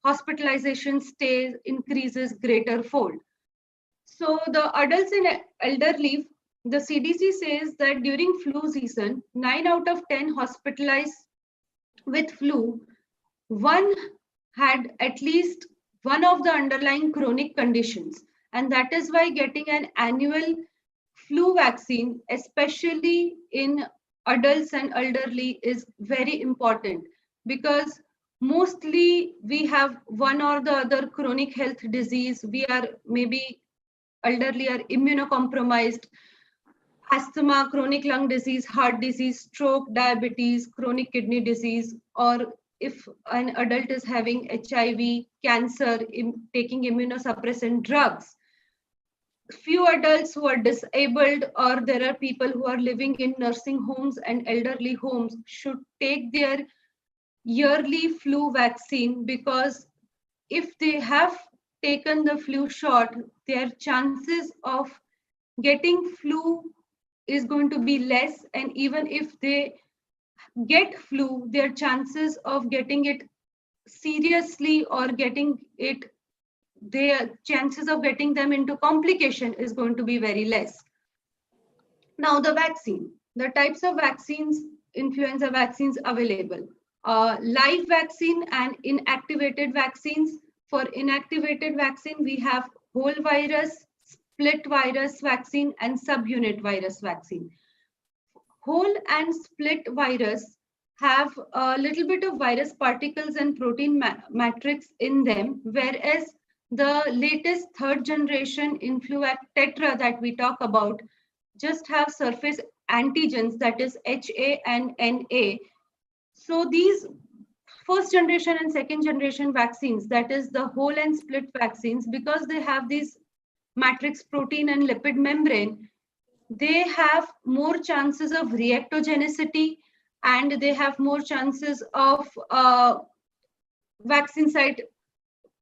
Speaker 19: hospitalization stays increases greater fold. So the adults and elderly, the CDC says that during flu season, 9 out of 10 hospitalized with flu, one had at least one of the underlying chronic conditions. And that is why getting an annual flu vaccine, especially in adults and elderly, is very important, because mostly we have one or the other chronic health disease. We are maybe elderly are immunocompromised, asthma, chronic lung disease, heart disease, stroke, diabetes, chronic kidney disease, or if an adult is having HIV, cancer, taking immunosuppressant drugs. Few adults who are disabled, or there are people who are living in nursing homes and elderly homes, should take their yearly flu vaccine, because if they have taken the flu shot, their chances of getting flu is going to be less, and even if they get flu, their chances of getting it seriously or getting it, their chances of getting them into complication is going to be very less. Now the vaccine, the types of vaccines, influenza vaccines available, live vaccine and inactivated vaccines. For inactivated vaccine, we have whole virus, split virus vaccine, and subunit virus vaccine. Whole and split virus have a little bit of virus particles and protein matrix in them, whereas the latest third generation Influvac Tetra that we talk about just have surface antigens, that is HA and NA. So these first generation and second generation vaccines, that is the whole and split vaccines, because they have these matrix protein and lipid membrane, they have more chances of reactogenicity, and they have more chances of vaccine site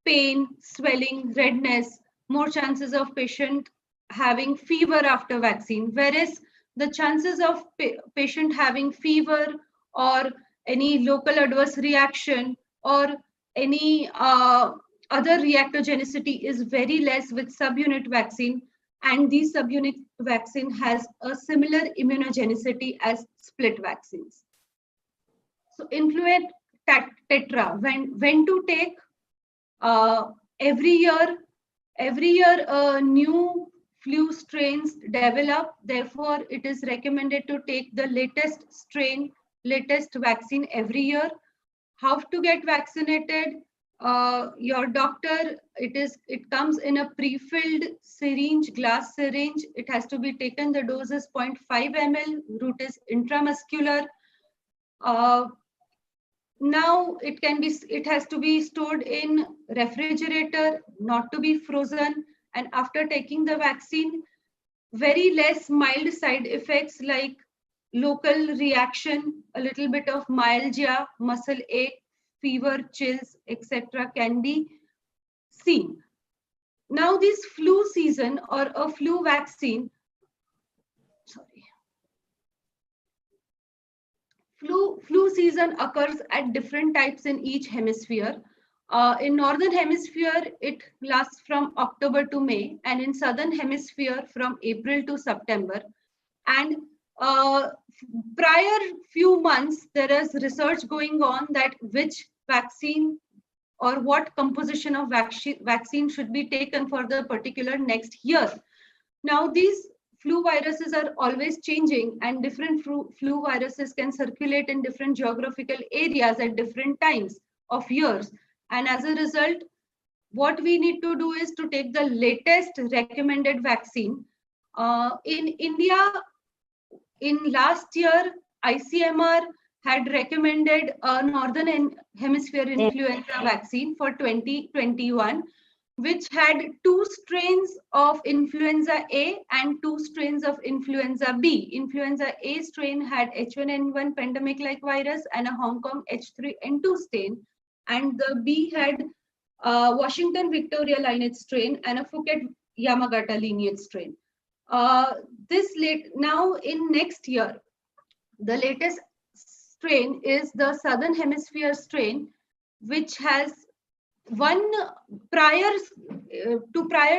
Speaker 19: pain, swelling, redness, more chances of patient having fever after vaccine, whereas the chances of patient having fever or any local adverse reaction or any other reactogenicity is very less with subunit vaccine, and the subunit vaccine has a similar immunogenicity as split vaccines. So Influenza Tetra, when to take? Every year new flu strains develop, therefore it is recommended to take the latest strain, latest vaccine every year. How to get vaccinated? Your doctor, it comes in a pre-filled syringe, glass syringe. It has to be taken, the dose is 0.5 ml, route is intramuscular. Now it has to be stored in refrigerator, not to be frozen, and after taking the vaccine, very less mild side effects like local reaction, a little bit of myalgia, muscle ache, fever, chills, etc. can be seen. Now this flu season or a flu vaccine, Flu season occurs at different types in each hemisphere. In Northern Hemisphere, it lasts from October to May, and in Southern Hemisphere from April to September. And prior few months, there is research going on that which vaccine or what composition of vaccine should be taken for the particular next year. Now, these flu viruses are always changing, and different flu viruses can circulate in different geographical areas at different times of years. And as a result, what we need to do is to take the latest recommended vaccine. In India, in last year, ICMR had recommended a Northern Hemisphere influenza vaccine for 2021. which had 2 strains of influenza A and 2 strains of influenza B. Influenza A strain had H1N1 pandemic-like virus and a Hong Kong H3N2 strain, and the B had Washington Victoria lineage strain and a Phuket Yamagata lineage strain. Now in next year, the latest strain is the Southern Hemisphere strain, which has one prior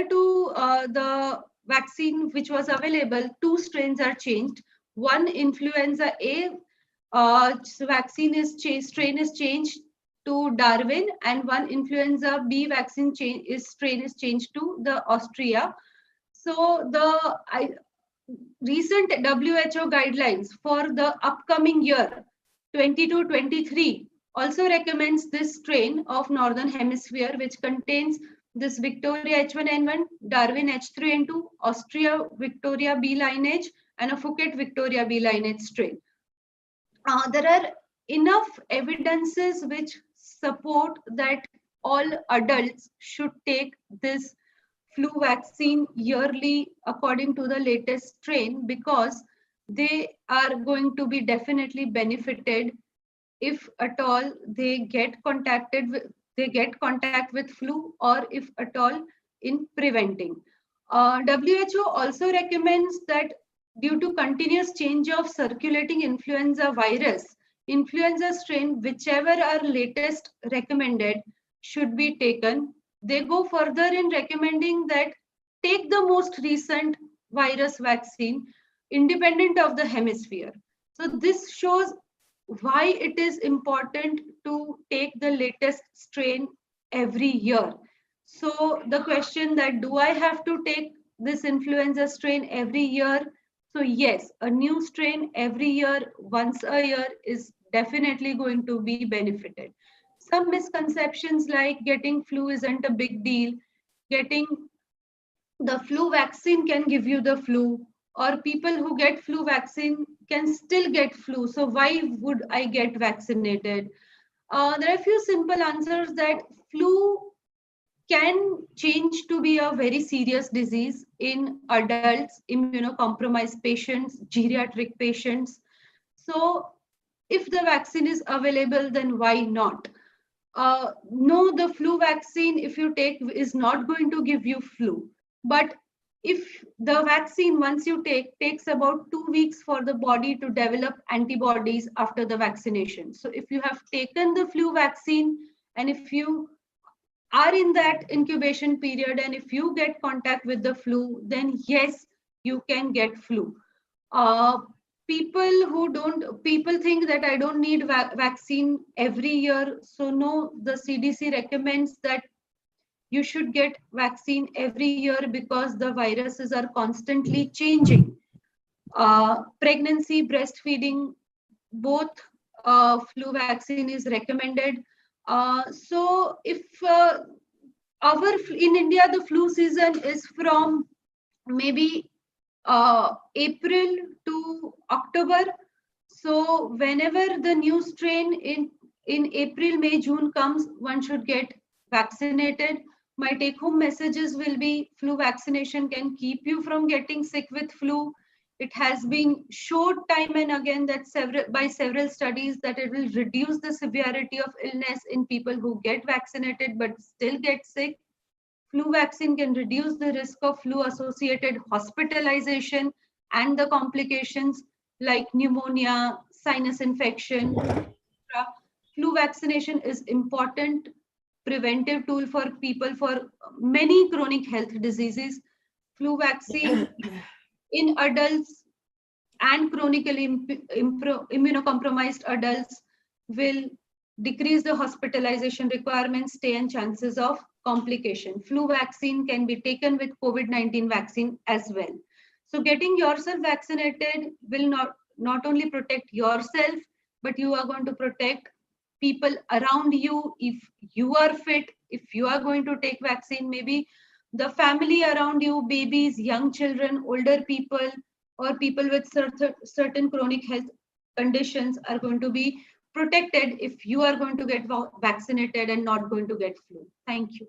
Speaker 19: to the vaccine which was available, 2 strains are changed. One influenza A strain is changed to Darwin, and one influenza B vaccine strain is changed to the Austria. So the recent WHO guidelines for the upcoming year 22-23 also recommends this strain of Northern Hemisphere, which contains this Victoria H1N1, Darwin H3N2, Austria Victoria B lineage, and a Phuket Victoria B lineage strain. There are enough evidences which support that all adults should take this flu vaccine yearly according to the latest strain, because they are going to be definitely benefited if at all they get contact with flu, or if at all in preventing. WHO also recommends that due to continuous change of circulating influenza virus, influenza strain, whichever are latest recommended, should be taken. They go further in recommending that take the most recent virus vaccine independent of the hemisphere. So this shows why it is important to take the latest strain every year. So the question that do I have to take this influenza strain every year? So yes, a new strain every year, once a year, is definitely going to be benefited. Some misconceptions like getting flu isn't a big deal, getting the flu vaccine can give you the flu, or people who get flu vaccine can still get flu. So why would I get vaccinated? There are a few simple answers that flu can change to be a very serious disease in adults, immunocompromised patients, geriatric patients. So if the vaccine is available, then why not? No, the flu vaccine, if you take, is not going to give you flu. But if the vaccine, once you take, takes about 2 weeks for the body to develop antibodies after the vaccination. So if you have taken the flu vaccine, and if you are in that incubation period, and if you get contact with the flu, then yes, you can get flu. People think that I don't need vaccine every year. So no, the CDC recommends that you should get vaccine every year because the viruses are constantly changing. Pregnancy, breastfeeding, both flu vaccine is recommended. So if in India, the flu season is from maybe April to October. So whenever the new strain in April, May, June comes, one should get vaccinated. My take-home messages will be flu vaccination can keep you from getting sick with flu. It has been showed time and again that by several studies that it will reduce the severity of illness in people who get vaccinated but still get sick. Flu vaccine can reduce the risk of flu-associated hospitalization and the complications like pneumonia, sinus infection, etc. Flu vaccination is important preventive tool for people for many chronic health diseases. Flu vaccine in adults and chronically immunocompromised adults will decrease the hospitalization requirements, stay, and chances of complication. Flu vaccine can be taken with COVID-19 vaccine as well. So getting yourself vaccinated will not only protect yourself, but you are going to protect people around you. If you are fit, if you are going to take vaccine, maybe the family around you, babies, young children, older people, or people with certain chronic health conditions are going to be protected if you are going to get vaccinated and not going to get flu. Thank you.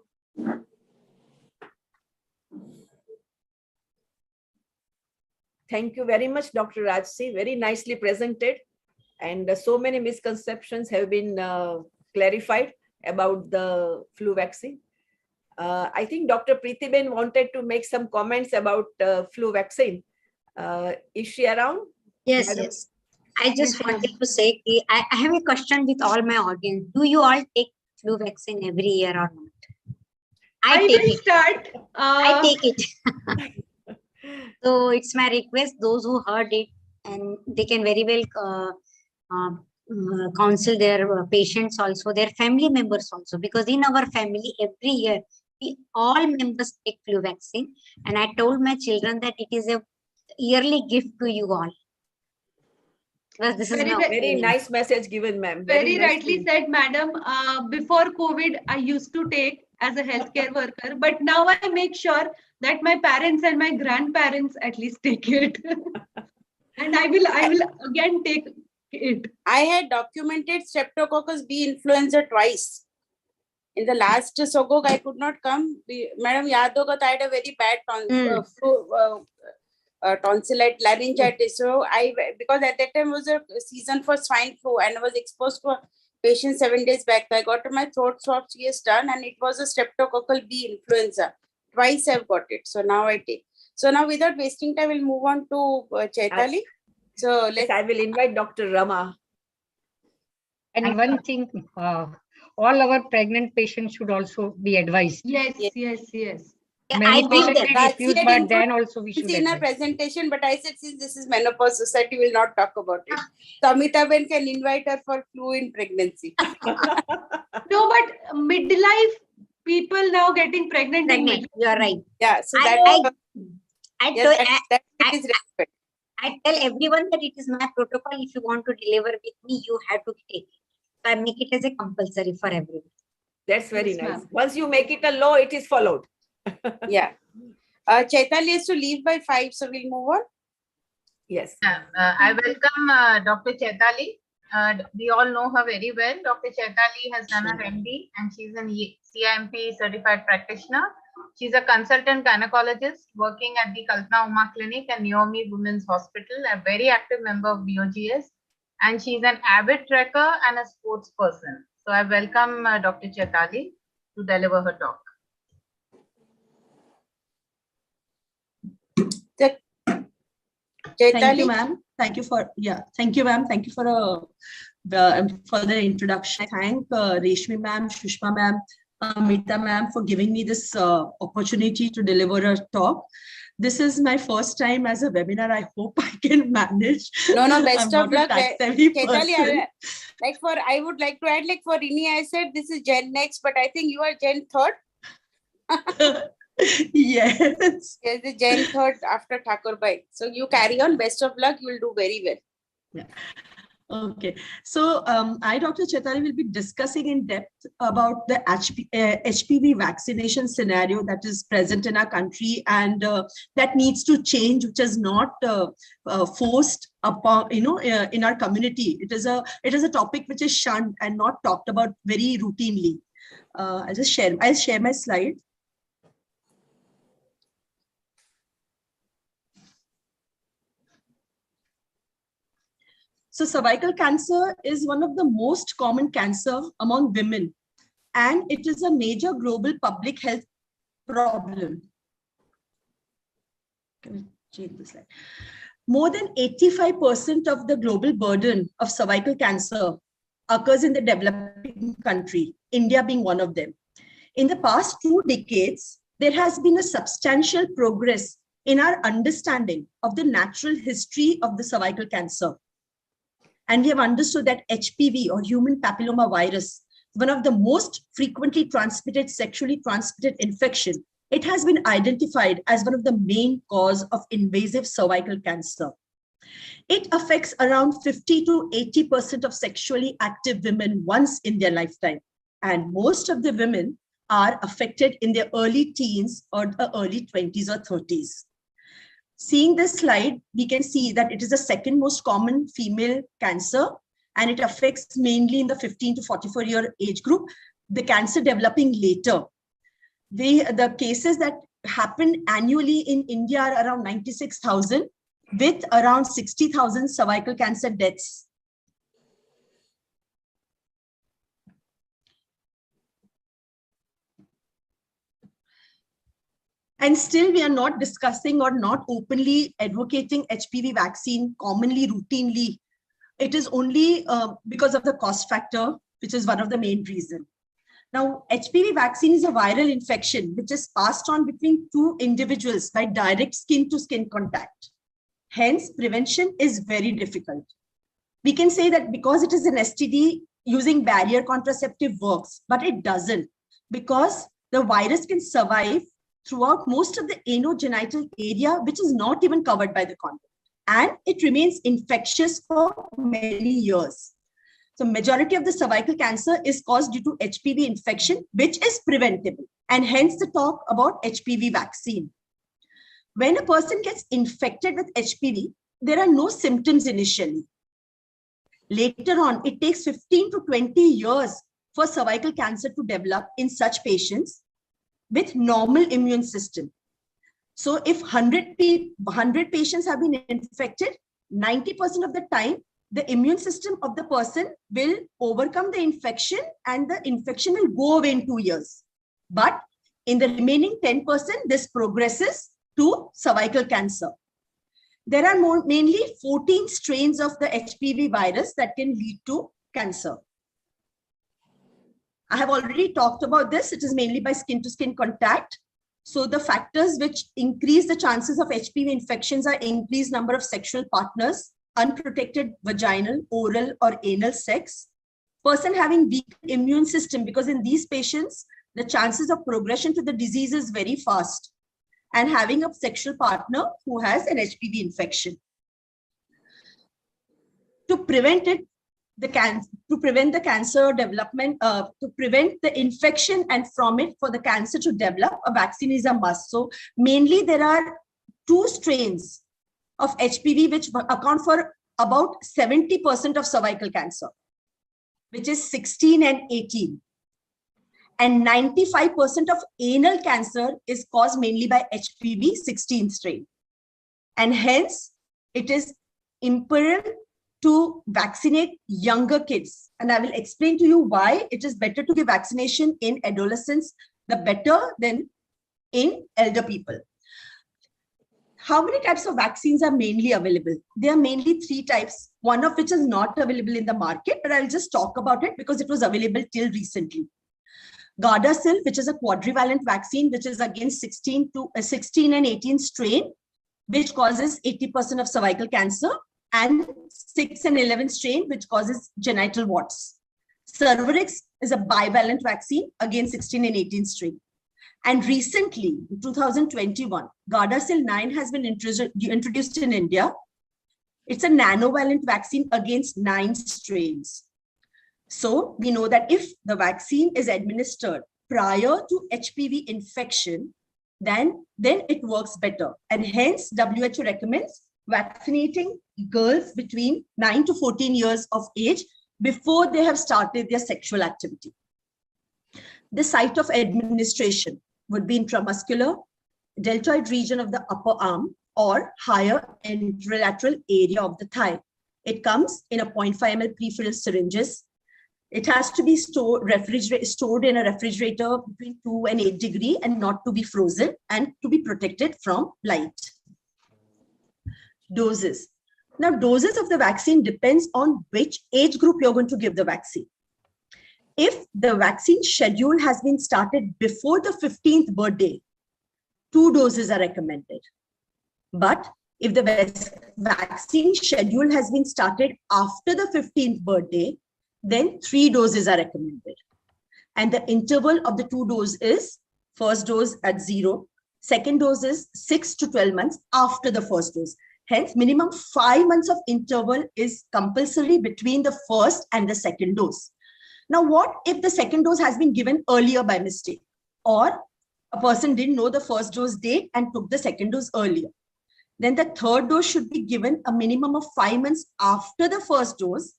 Speaker 18: Thank you very much, Dr. Rajsi. Very nicely presented. And so many misconceptions have been clarified about the flu vaccine. I think Dr. Preetiben wanted to make some comments about flu vaccine. Is she around?
Speaker 4: Yes,
Speaker 18: Madam?
Speaker 4: yes. I just wanted to say, I have a question with all my audience. Do you all take flu vaccine every year or not? I
Speaker 19: will start.
Speaker 4: I take it. So it's my request, those who heard it, and they can very well counsel their patients also, their family members also, because in our family every year, we all members take flu vaccine. And I told my children that it is a yearly gift to you all. Because this is my
Speaker 18: Very
Speaker 4: opinion.
Speaker 18: nice message given, ma'am.
Speaker 19: Very
Speaker 18: nice
Speaker 19: rightly
Speaker 18: thing.
Speaker 19: said, madam. Before COVID, I used to take as a healthcare worker, but now I make sure that my parents and my grandparents at least take it. And I will again take it.
Speaker 3: I had documented Streptococcus B influenza twice. In the last Sogok, I could not come. Madam yaad hoga, I had a very bad tonsillitis, laryngitis. So because at that time was a season for swine flu and I was exposed to a patient 7 days back. I got my throat swabs done and it was a Streptococcal B influenza. Twice I've got it. So now I take. So now without wasting time, we'll move on to Chaitali. So
Speaker 18: I will invite Dr. Rama.
Speaker 11: And one thing, all our pregnant patients should also be advised.
Speaker 19: Yes, yes.
Speaker 11: Many patients refuse, but then also we should
Speaker 3: in a
Speaker 11: advise.
Speaker 3: presentation, but I said since this is Menopause Society, we will not talk about it. So Amitaben can invite her for flu in pregnancy.
Speaker 19: No, but midlife people now getting pregnant.
Speaker 4: You are right.
Speaker 3: Yeah, so
Speaker 4: I tell everyone that it is my protocol. If you want to deliver with me, you have to take it. So I make it as a compulsory for everyone.
Speaker 18: That's very nice. Once you make it a law, it is followed.
Speaker 3: Yeah. Chaitali has to leave by 5, so we'll move on.
Speaker 18: Yes.
Speaker 15: I welcome Dr. Chaitali. We all know her very well. Dr. Chaitali has done her MD and she's an CIMP certified practitioner. She's a consultant gynecologist working at the Kalpana Uma Clinic and Naomi Women's Hospital, a very active member of BOGS. And she's an avid trekker and a sports person. So I welcome Dr. Chaitali to deliver her talk.
Speaker 20: Thank you, ma'am. Thank you for Thank you, ma'am. Thank you for the introduction. I thank Reshmi ma'am, Shushma ma'am, Amita ma'am for giving me this opportunity to deliver a talk. This is my first time as a webinar. I hope I can manage.
Speaker 3: No, best of luck.
Speaker 20: Chaitali,
Speaker 3: I would like to add, like for Rini, I said this is Gen Next, but I think you are Gen 3rd.
Speaker 20: Yes.
Speaker 3: Yes, the Gen 3rd after Thakur Bhai. So you carry on. Best of luck. You will do very well.
Speaker 20: Yeah. Okay. So I, Dr. Chaitali, will be discussing in depth about the HPV vaccination scenario that is present in our country and that needs to change, which is not forced upon, in our community. It is a topic which is shunned and not talked about very routinely. I'll share my slide. So cervical cancer is one of the most common cancer among women, and it is a major global public health problem. Can I change the slide? More than 85% of the global burden of cervical cancer occurs in the developing country, India being one of them. In the past 2 decades, there has been a substantial progress in our understanding of the natural history of the cervical cancer. And we have understood that HPV or human papilloma virus, one of the most frequently transmitted sexually transmitted infection, it has been identified as one of the main cause of invasive cervical cancer. It affects around 50 to 80% of sexually active women once in their lifetime. And most of the women are affected in their early teens or the early 20s or 30s. Seeing this slide, we can see that it is the second most common female cancer, and it affects mainly in the 15 to 44-year age group, the cancer developing later. The cases that happen annually in India are around 96,000, with around 60,000 cervical cancer deaths. And still we are not discussing or not openly advocating HPV vaccine commonly, routinely. It is only because of the cost factor, which is one of the main reasons. Now, HPV vaccine is a viral infection which is passed on between two individuals by direct skin-to-skin contact. Hence, prevention is very difficult. We can say that because it is an STD, using barrier contraceptive works, but it doesn't, because the virus can survive throughout most of the anogenital area, which is not even covered by the condom. And it remains infectious for many years. So majority of the cervical cancer is caused due to HPV infection, which is preventable. And hence the talk about HPV vaccine. When a person gets infected with HPV, there are no symptoms initially. Later on, it takes 15 to 20 years for cervical cancer to develop in such patients with normal immune system. So if 100 patients have been infected, 90% of the time, the immune system of the person will overcome the infection and the infection will go away in 2 years. But in the remaining 10%, this progresses to cervical cancer. There are mainly 14 strains of the HPV virus that can lead to cancer. I have already talked about this. It is mainly by skin-to-skin contact. So the factors which increase the chances of HPV infections are increased number of sexual partners, unprotected vaginal, oral, or anal sex, person having weak immune system, because in these patients, the chances of progression to the disease is very fast, and having a sexual partner who has an HPV infection. To prevent it, to prevent the cancer development, to prevent the infection and from it for the cancer to develop, a vaccine is a must. So mainly there are 2 strains of HPV which account for about 70% of cervical cancer, which is 16 and 18. And 95% of anal cancer is caused mainly by HPV 16 strain. And hence, it is imperative to vaccinate younger kids. And I will explain to you why it is better to give vaccination in adolescents, the better than in elder people. How many types of vaccines are mainly available? There are mainly 3 types, one of which is not available in the market, but I'll just talk about it because it was available till recently. Gardasil, which is a quadrivalent vaccine, which is against 16 and 18 strain, which causes 80% of cervical cancer, and 6 and 11 strain, which causes genital warts. Cervarix is a bivalent vaccine against 16 and 18 strain. And recently, in 2021, Gardasil 9 has been introduced in India. It's a nanovalent vaccine against 9 strains. So we know that if the vaccine is administered prior to HPV infection, then it works better. And hence, WHO recommends vaccinating girls between 9 to 14 years of age before they have started their sexual activity. The site of administration would be intramuscular, deltoid region of the upper arm, or higher anterolateral area of the thigh. It comes in a 0.5 ml pre-filled syringes. It has to be stored in a refrigerator between 2 and 8 degrees and not to be frozen and to be protected from light. Doses. Now, doses of the vaccine depends on which age group you're going to give the vaccine. If the vaccine schedule has been started before the 15th birthday, 2 doses are recommended. But if the vaccine schedule has been started after the 15th birthday, then 3 doses are recommended. And the interval of the 2 doses is first dose at 0, second dose is 6 to 12 months after the first dose. Hence, minimum 5 months of interval is compulsory between the first and the second dose. Now, what if the second dose has been given earlier by mistake, or a person didn't know the first dose date and took the second dose earlier? Then the third dose should be given a minimum of 5 months after the first dose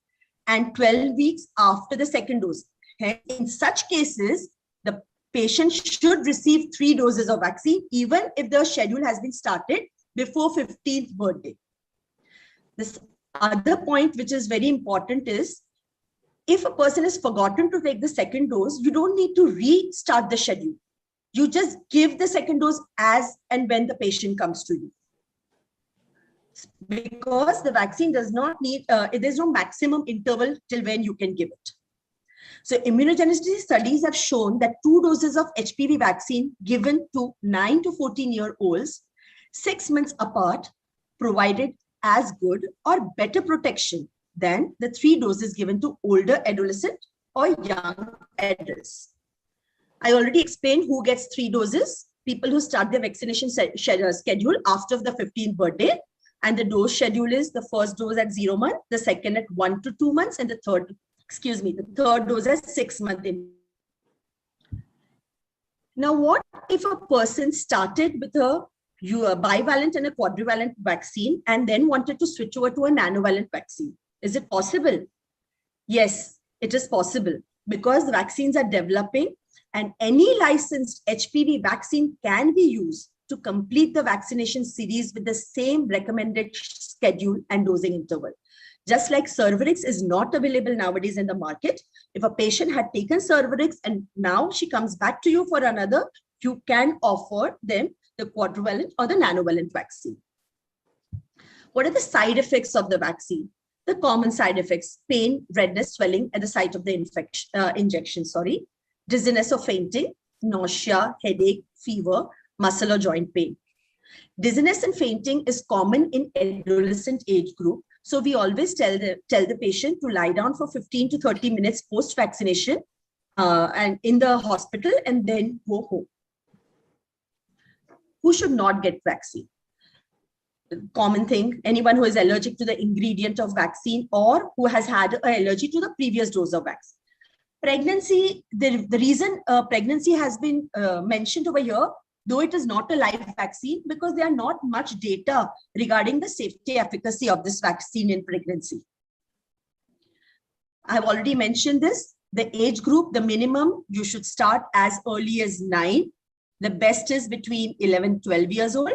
Speaker 20: and 12 weeks after the second dose. Hence, in such cases, the patient should receive 3 doses of vaccine, even if the schedule has been started before 15th birthday. This other point, which is very important, is if a person has forgotten to take the second dose, you don't need to restart the schedule. You just give the second dose as and when the patient comes to you. Because the vaccine does not need, there's no maximum interval till when you can give it. So immunogenicity studies have shown that 2 doses of HPV vaccine given to 9 to 14-year-olds 6 months apart provided as good or better protection than the 3 doses given to older adolescent or young adults. I already explained who gets 3 doses. People who start their vaccination schedule after the 15th birthday. And the dose schedule is the first dose at 0 months, the second at 1 to 2 months, and the third dose at 6 months. Now, what if a person started with a bivalent and a quadrivalent vaccine and then wanted to switch over to a nanovalent vaccine? Is it possible? Yes, it is possible, because the vaccines are developing and any licensed HPV vaccine can be used to complete the vaccination series with the same recommended schedule and dosing interval. Just like Cervarix is not available nowadays in the market, if a patient had taken Cervarix and now she comes back to you for another, you can offer them the quadrivalent or the nanovalent vaccine. What are the side effects of the vaccine? The common side effects: pain, redness, swelling at the site of the injection, dizziness or fainting, nausea, headache, fever, muscle or joint pain. Dizziness and fainting is common in adolescent age group. So we always tell the patient to lie down for 15 to 30 minutes post-vaccination and in the hospital and then go home. Who should not get vaccine? Common thing, anyone who is allergic to the ingredient of vaccine or who has had an allergy to the previous dose of vaccine. Pregnancy, the reason pregnancy has been mentioned over here, though it is not a live vaccine, because there are not much data regarding the safety efficacy of this vaccine in pregnancy. I have already mentioned this. The age group, the minimum, you should start as early as 9. The best is between 11, 12 years old,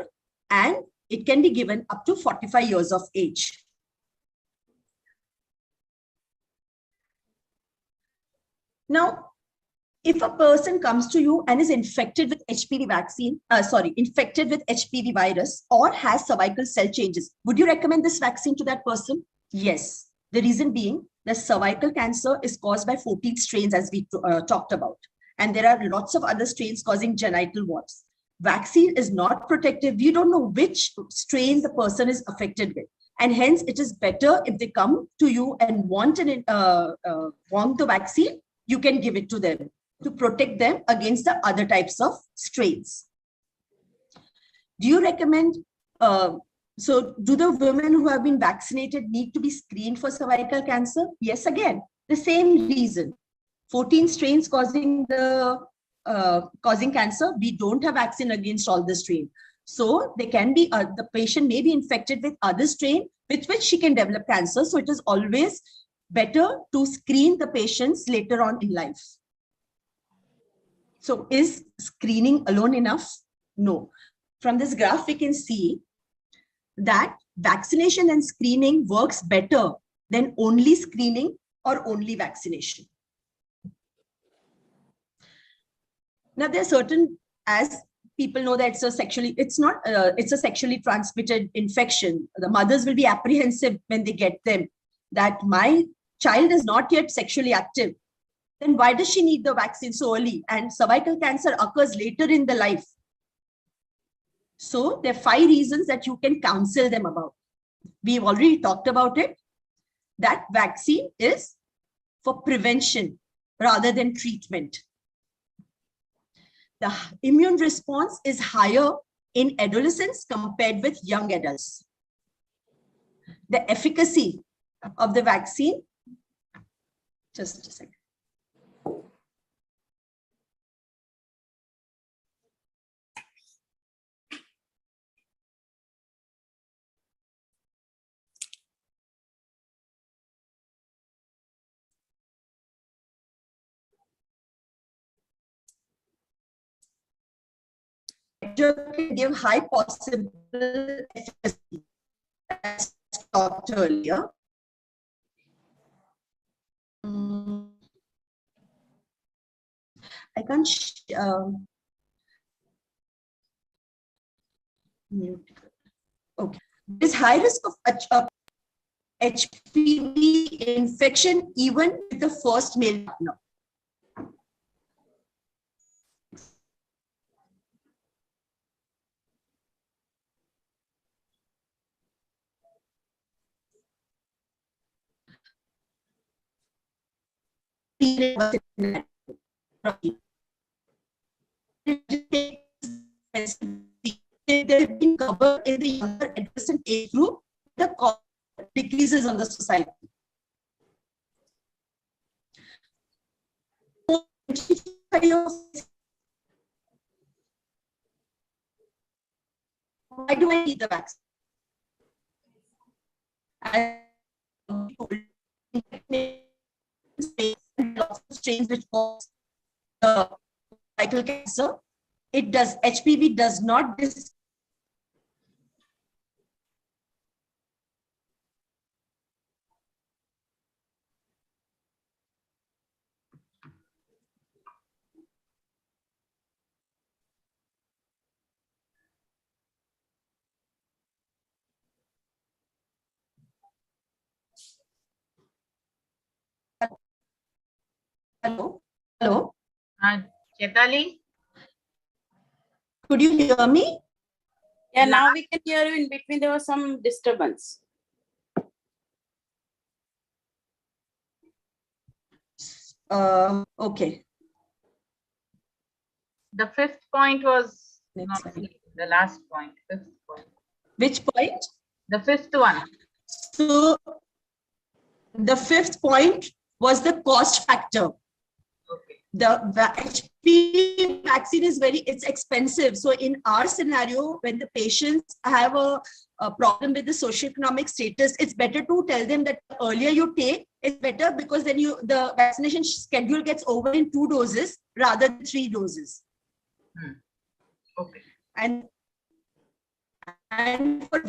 Speaker 20: and it can be given up to 45 years of age. Now, if a person comes to you and is infected with HPV vaccine, infected with HPV virus or has cervical cell changes, would you recommend this vaccine to that person? Yes. The reason being that cervical cancer is caused by 14 strains, as we talked about. And there are lots of other strains causing genital warts. Vaccine is not protective. You don't know which strain the person is affected with. And hence, it is better if they come to you and want the vaccine, you can give it to them to protect them against the other types of strains. Do you recommend, so do the women who have been vaccinated need to be screened for cervical cancer? Yes, again, the same reason. 14 strains causing cancer, we don't have vaccine against all the strain. So they can be, the patient may be infected with other strain with which she can develop cancer. So it is always better to screen the patients later on in life. So is screening alone enough? No. From this graph, we can see that vaccination and screening works better than only screening or only vaccination. Now, there are certain, as people know that it's a sexually transmitted infection. The mothers will be apprehensive when they get them, that my child is not yet sexually active. Then why does she need the vaccine so early? And cervical cancer occurs later in the life. So there are 5 reasons that you can counsel them about. We've already talked about it, that vaccine is for prevention rather than treatment. The immune response is higher in adolescents compared with young adults. The efficacy of the vaccine, just a second. Can give high possible efficacy as talked earlier. I can't. Okay. There's high risk of HPV infection even with the first male partner. They've been covered in the younger adolescent age group, the cost decreases on the society. Why do I need the vaccine? Lots of strains which cause cervical cancer. It does, HPV does not Hello? Hello?
Speaker 15: Chetali?
Speaker 20: Could you hear me?
Speaker 3: Yeah, now we can hear you. In between, there was some disturbance.
Speaker 20: Okay.
Speaker 15: The fifth point was not the last point, fifth point.
Speaker 20: Which point?
Speaker 15: The fifth one.
Speaker 20: So the fifth point was the cost factor.
Speaker 15: Okay.
Speaker 20: The HPV vaccine is it's expensive. So in our scenario, when the patients have a problem with the socioeconomic status, it's better to tell them that the earlier you take, it's better because then the vaccination schedule gets over in 2 doses rather than 3 doses.
Speaker 15: Okay.
Speaker 20: And for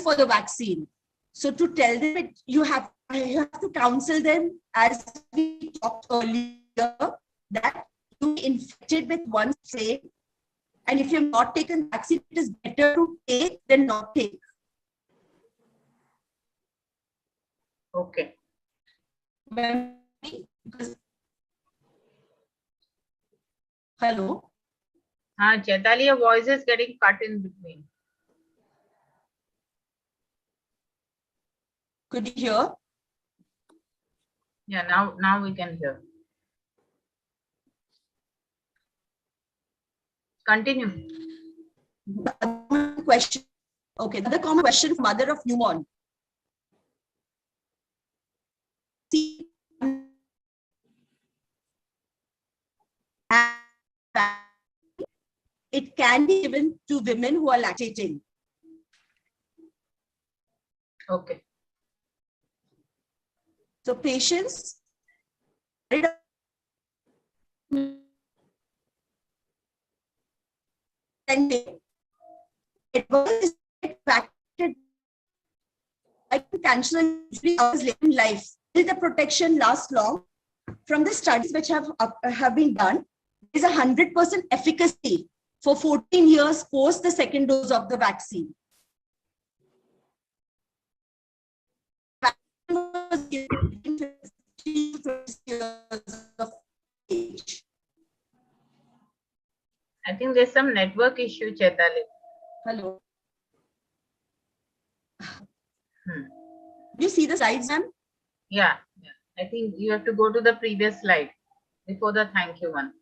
Speaker 20: for the vaccine. So to tell them that you have to counsel them, as we talked earlier, that you infected with one strain, and if you have not taken vaccine, it is better to take than not take.
Speaker 15: Okay.
Speaker 20: Hello?
Speaker 15: Chetali, your voice is getting cut in between.
Speaker 20: Could you hear?
Speaker 15: Yeah, now we can hear. Continue.
Speaker 20: Question. Okay, the common question of mother of newborn. It can be given to women who are lactating.
Speaker 15: Okay.
Speaker 20: So patients it was impacted by cancer usually hours later in life. Will the protection last long? From the studies which have been done, there is 100% efficacy for 14 years post the second dose of the vaccine.
Speaker 15: I think there's some network issue, Chetali.
Speaker 20: Hello. Do you see the slides, ma'am?
Speaker 15: Yeah. I think you have to go to the previous slide before the thank you one.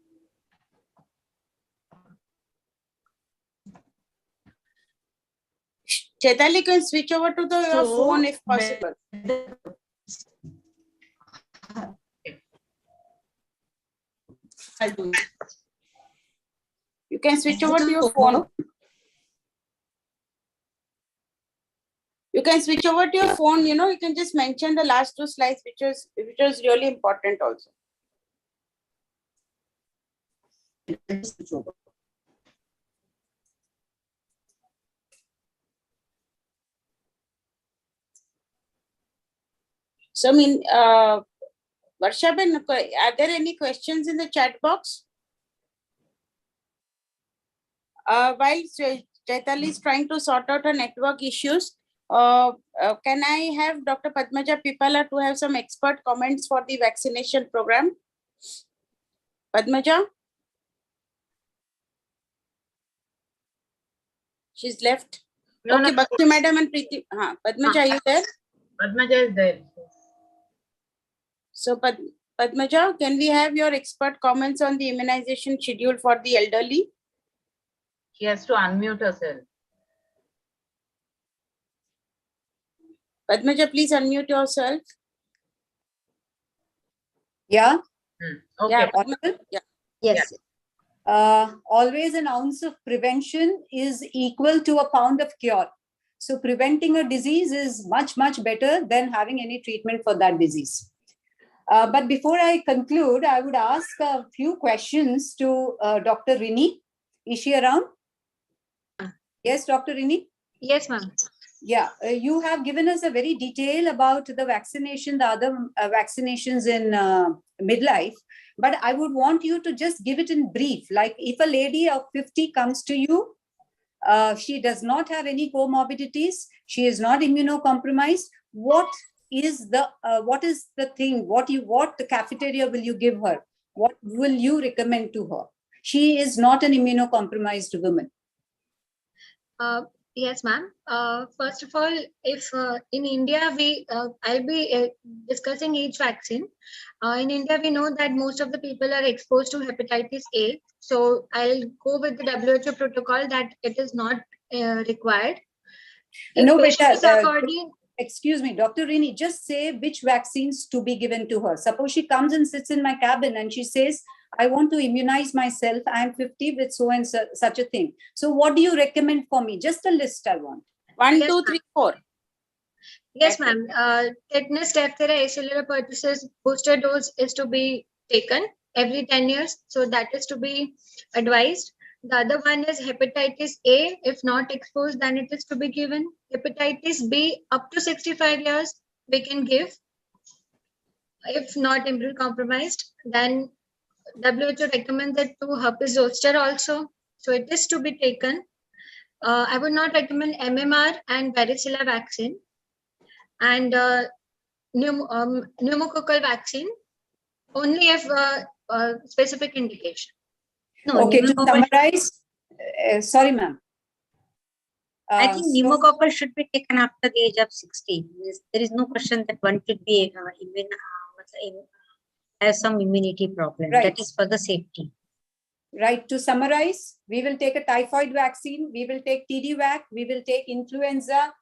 Speaker 3: Chetali, can switch over to your phone if possible.
Speaker 20: I'll do it.
Speaker 3: You can switch over to your phone. You can switch over to your phone, you can just mention the last 2 slides, which was really important also. So, Varsha Ben, are there any questions in the chat box? While Chaitali is trying to sort out her network issues, can I have Dr. Padmaja Pipala to have some expert comments for the vaccination program? Padmaja? She's left.
Speaker 15: No,
Speaker 3: Okay,
Speaker 15: no.
Speaker 3: Bhakti Madam and Preeti. Padmaja, are you there?
Speaker 15: Padmaja is there.
Speaker 3: So, Padmaja, can we have your expert comments on the immunization schedule for the elderly?
Speaker 15: She has to unmute herself.
Speaker 3: Padmaja, please unmute yourself.
Speaker 21: Yeah.
Speaker 15: Okay.
Speaker 3: Yeah,
Speaker 21: Audible?
Speaker 3: yeah.
Speaker 21: Yes. Always an ounce of prevention is equal to a pound of cure. So preventing a disease is much, much better than having any treatment for that disease. But before I conclude, I would ask a few questions to Dr. Rini. Is she around? Yes, Dr. Rini?
Speaker 16: Yes, ma'am.
Speaker 21: Yeah, you have given us a very detail about the vaccination, the other vaccinations in midlife, but I would want you to just give it in brief. Like if a lady of 50 comes to you, she does not have any comorbidities, she is not immunocompromised, what is the thing, what the cafeteria will you give her? What will you recommend to her? She is not an immunocompromised woman.
Speaker 16: Yes, ma'am. First of all, if in India, I'll be discussing each vaccine. In India, we know that most of the people are exposed to hepatitis A. So I'll go with the WHO protocol that it is not required.
Speaker 21: No, excuse me, Dr. Rini, just say which vaccines to be given to her. Suppose she comes and sits in my cabin and she says, I want to immunize myself. I'm 50 with so and such a thing. So what do you recommend for me? Just a list I want.
Speaker 3: 1, 2, 3, 4.
Speaker 16: Yes, ma'am. Tetanus, diphtheria, acellular pertussis booster dose is to be taken every 10 years. So that is to be advised. The other one is hepatitis A. If not exposed, then it is to be given. Hepatitis B, up to 65 years, we can give. If not immunocompromised, then WHO recommends it to herpes zoster also. So it is to be taken. I would not recommend MMR and Varicella Vaccine and Pneumococcal Vaccine only if specific indication.
Speaker 21: No, okay, to summarize, sorry, ma'am.
Speaker 4: I think pneumococcal should be taken after the age of 60. There is no question that one should be has some immunity problem.
Speaker 21: Right.
Speaker 4: That is for the safety.
Speaker 21: Right. To summarize, we will take a typhoid vaccine, we will take Tdap, we will take influenza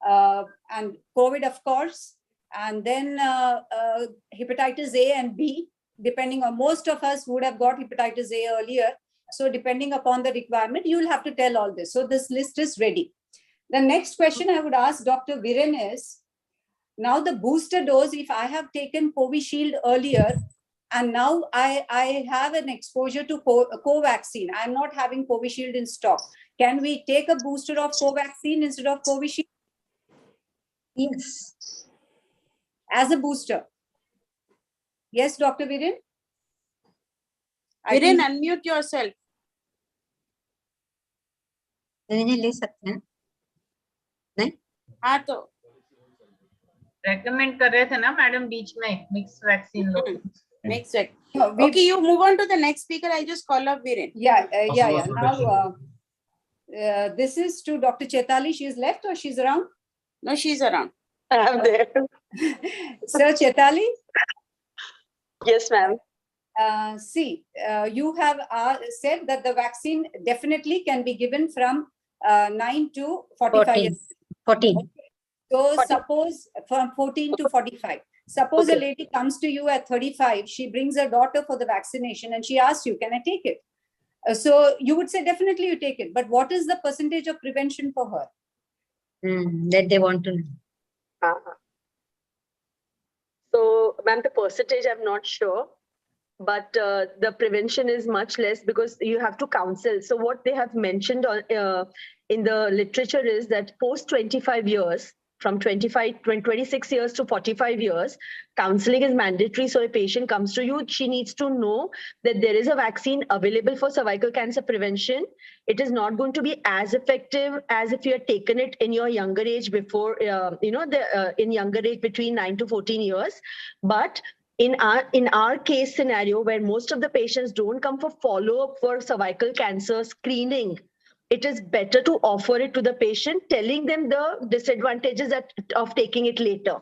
Speaker 21: and COVID, of course, and then hepatitis A and B, depending on, most of us would have got hepatitis A earlier. So depending upon the requirement, you will have to tell all this. So this list is ready. The next question I would ask Dr. Viren is, now the booster dose, if I have taken Covishield earlier, and now I have an exposure to Covaxin, I'm not having Covishield in stock. Can we take a booster of Covaxin instead of Covishield?
Speaker 4: Yes.
Speaker 21: As a booster. Yes, Dr. Viren?
Speaker 3: Viren, unmute yourself.
Speaker 4: ले सकते हैं नहीं?
Speaker 3: हाँ तो
Speaker 15: recommend कर रहे थे ना मैडम बीच में mixed vaccine low.
Speaker 3: Mixed vaccine. Okay, you move on to the next speaker. I just call up Viren.
Speaker 21: Yeah. Now this is to Dr. Chaitali. She is left or she's around?
Speaker 3: No, she's around.
Speaker 22: I'm there.
Speaker 21: Sir Chaitali?
Speaker 22: Yes, ma'am.
Speaker 21: See, you have said that the vaccine definitely can be given from 9 to 45 years.
Speaker 4: 14.
Speaker 21: Okay. So suppose from 14 to 45. Suppose a lady comes to you at 35, she brings her daughter for the vaccination and she asks you, can I take it? So you would say, definitely you take it. But what is the percentage of prevention for her?
Speaker 4: That they want to know.
Speaker 22: So, ma'am, the percentage I'm not sure, but the prevention is much less because you have to counsel. So what they have mentioned on, in the literature is that post 25 years, from 26 years to 45 years, counseling is mandatory. So if a patient comes to you, she needs to know that there is a vaccine available for cervical cancer prevention. It is not going to be as effective as if you had taken it in your younger age before, in younger age between 9 to 14 years. But in our case scenario, where most of the patients don't come for follow-up for cervical cancer screening, it is better to offer it to the patient, telling them the disadvantages of taking it later.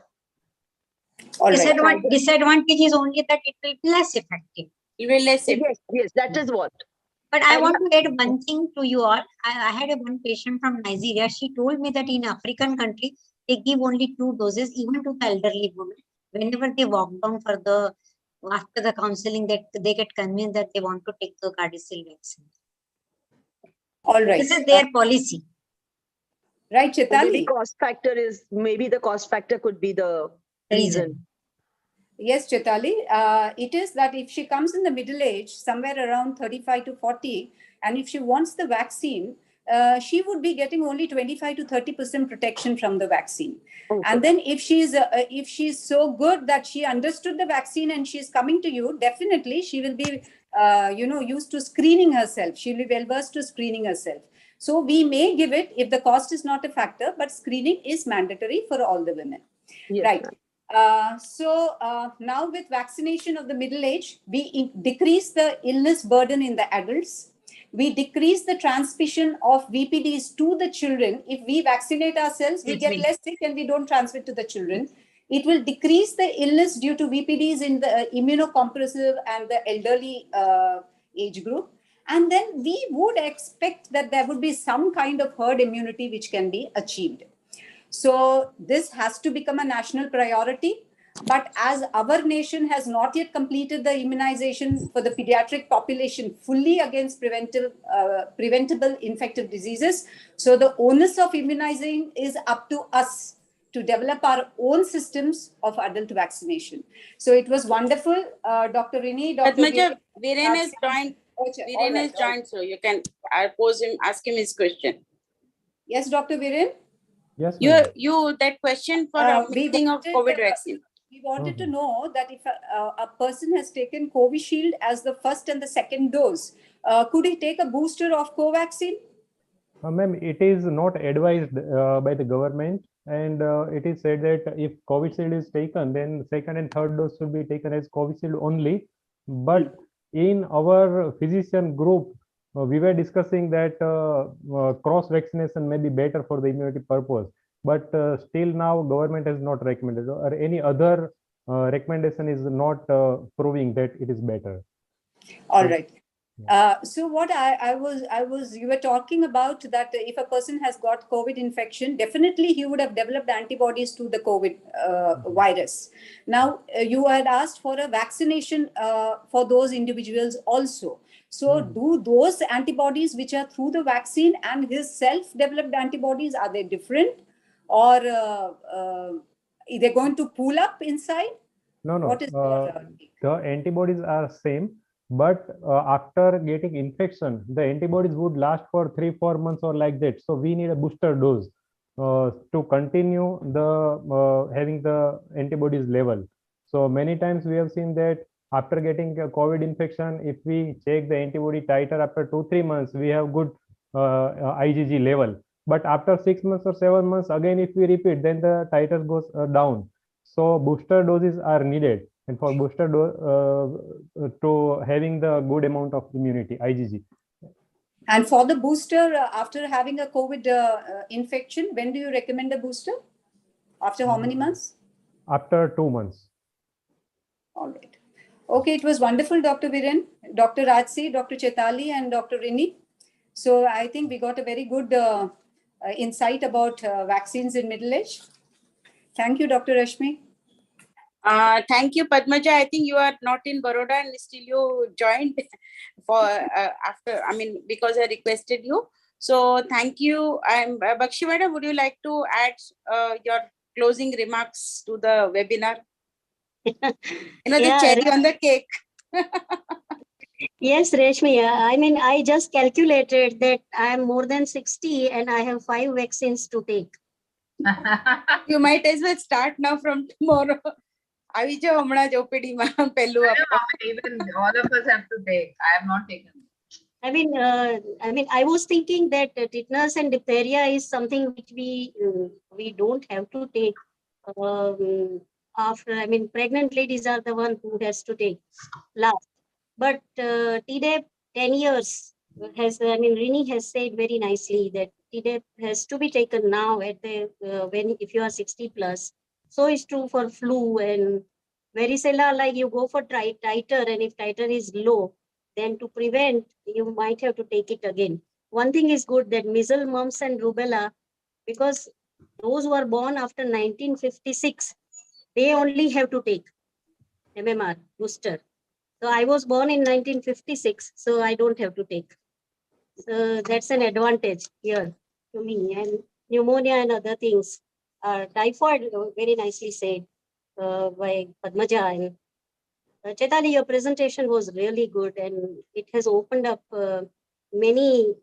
Speaker 4: Disadvantage is only that it will be less effective.
Speaker 22: It will less effective. Yes, that is what.
Speaker 4: But I want to add one thing to you all. I had one patient from Nigeria. She told me that in African country, they give only 2 doses, even to the elderly women. Whenever they walk down after the counseling, that they get convinced that they want to take the Gardasil vaccine.
Speaker 21: All right.
Speaker 4: This is their policy.
Speaker 21: Right, Chitali.
Speaker 22: Maybe the cost factor could be the reason.
Speaker 21: Yes, Chitali. It is that if she comes in the middle age, somewhere around 35 to 40, and if she wants the vaccine, she would be getting only 25 to 30% protection from the vaccine. Okay. And then if she's so good that she understood the vaccine and she's coming to you, definitely she will be used to screening herself. She'll be well versed to screening herself. So we may give it if the cost is not a factor, but screening is mandatory for all the women. Yes, right. Now with vaccination of the middle age, we decrease the illness burden in the adults. We decrease the transmission of VPDs to the children. If we vaccinate ourselves, we get less sick and we don't transmit to the children. It will decrease the illness due to VPDs in the immunocompressive and the elderly age group. And then we would expect that there would be some kind of herd immunity which can be achieved. So this has to become a national priority. But as our nation has not yet completed the immunization for the pediatric population fully against preventable infective diseases, so the onus of immunizing is up to us to develop our own systems of adult vaccination. So it was wonderful, Dr. Rini. Dr.
Speaker 3: Viren has joined. Viren has joined, so you can ask him his question.
Speaker 21: Yes, Dr. Viren.
Speaker 17: Yes.
Speaker 21: You that question for mixing of COVID vaccine. We wanted to know that if a person has taken Covishield as the first and the second dose, could he take a booster of Covaxin?
Speaker 17: Ma'am, it is not advised by the government, and it is said that if Covishield is taken, then second and third dose should be taken as Covishield only. But in our physician group, we were discussing that cross vaccination may be better for the immunity purpose. But still now government has not recommended, or any other recommendation is not proving that it is better.
Speaker 21: All right. So what you were talking about that if a person has got COVID infection, definitely he would have developed antibodies to the COVID virus. Now you had asked for a vaccination for those individuals also. So do those antibodies which are through the vaccine and his self-developed antibodies, are they different? Or are they going to pool up inside?
Speaker 17: No.
Speaker 21: What is
Speaker 17: the antibodies are same, but after getting infection, the antibodies would last for 3-4 months or like that. So we need a booster dose to continue the having the antibodies level. So many times we have seen that after getting a COVID infection, if we check the antibody titer after 2-3 months, we have good IgG level. But after 6 months or 7 months, again, if we repeat, then the titers goes down. So booster doses are needed, and for booster dose to having the good amount of immunity, IgG.
Speaker 21: And for the booster, after having a COVID infection, when do you recommend a booster? After how many months?
Speaker 17: After 2 months.
Speaker 21: All right. Okay, it was wonderful, Dr. Viren, Dr. Rajsi, Dr. Chetali, and Dr. Rini. So I think we got a very good insight about vaccines in middle age. Thank you, Dr. Rashmi.
Speaker 3: Thank you, Padmaja. I think you are not in Baroda and still you joined for because I requested you. So thank you. Bakshi Madam, would you like to add your closing remarks to the webinar? The cherry on the cake.
Speaker 5: Yes, Reshmi. I just calculated that I am more than 60 and I have 5 vaccines to take.
Speaker 3: You might as well start now from tomorrow. Even
Speaker 15: all of us have to take. I have not taken.
Speaker 5: I mean, I was thinking that tetanus and diphtheria is something which we don't have to take. Pregnant ladies are the one who has to take last. But Tdap 10 years has, Rini has said very nicely that Tdap has to be taken now at the if you are 60 plus. So it's true for flu and varicella. Like you go for titer, and if titer is low, then to prevent, you might have to take it again. One thing is good that measles, mumps, and rubella, because those who are born after 1956, they only have to take MMR booster. So I was born in 1956, so I don't have to take. So that's an advantage here to me. And pneumonia and other things. Typhoid, very nicely said by Padmaja. And Chaitali, your presentation was really good, and it has opened up many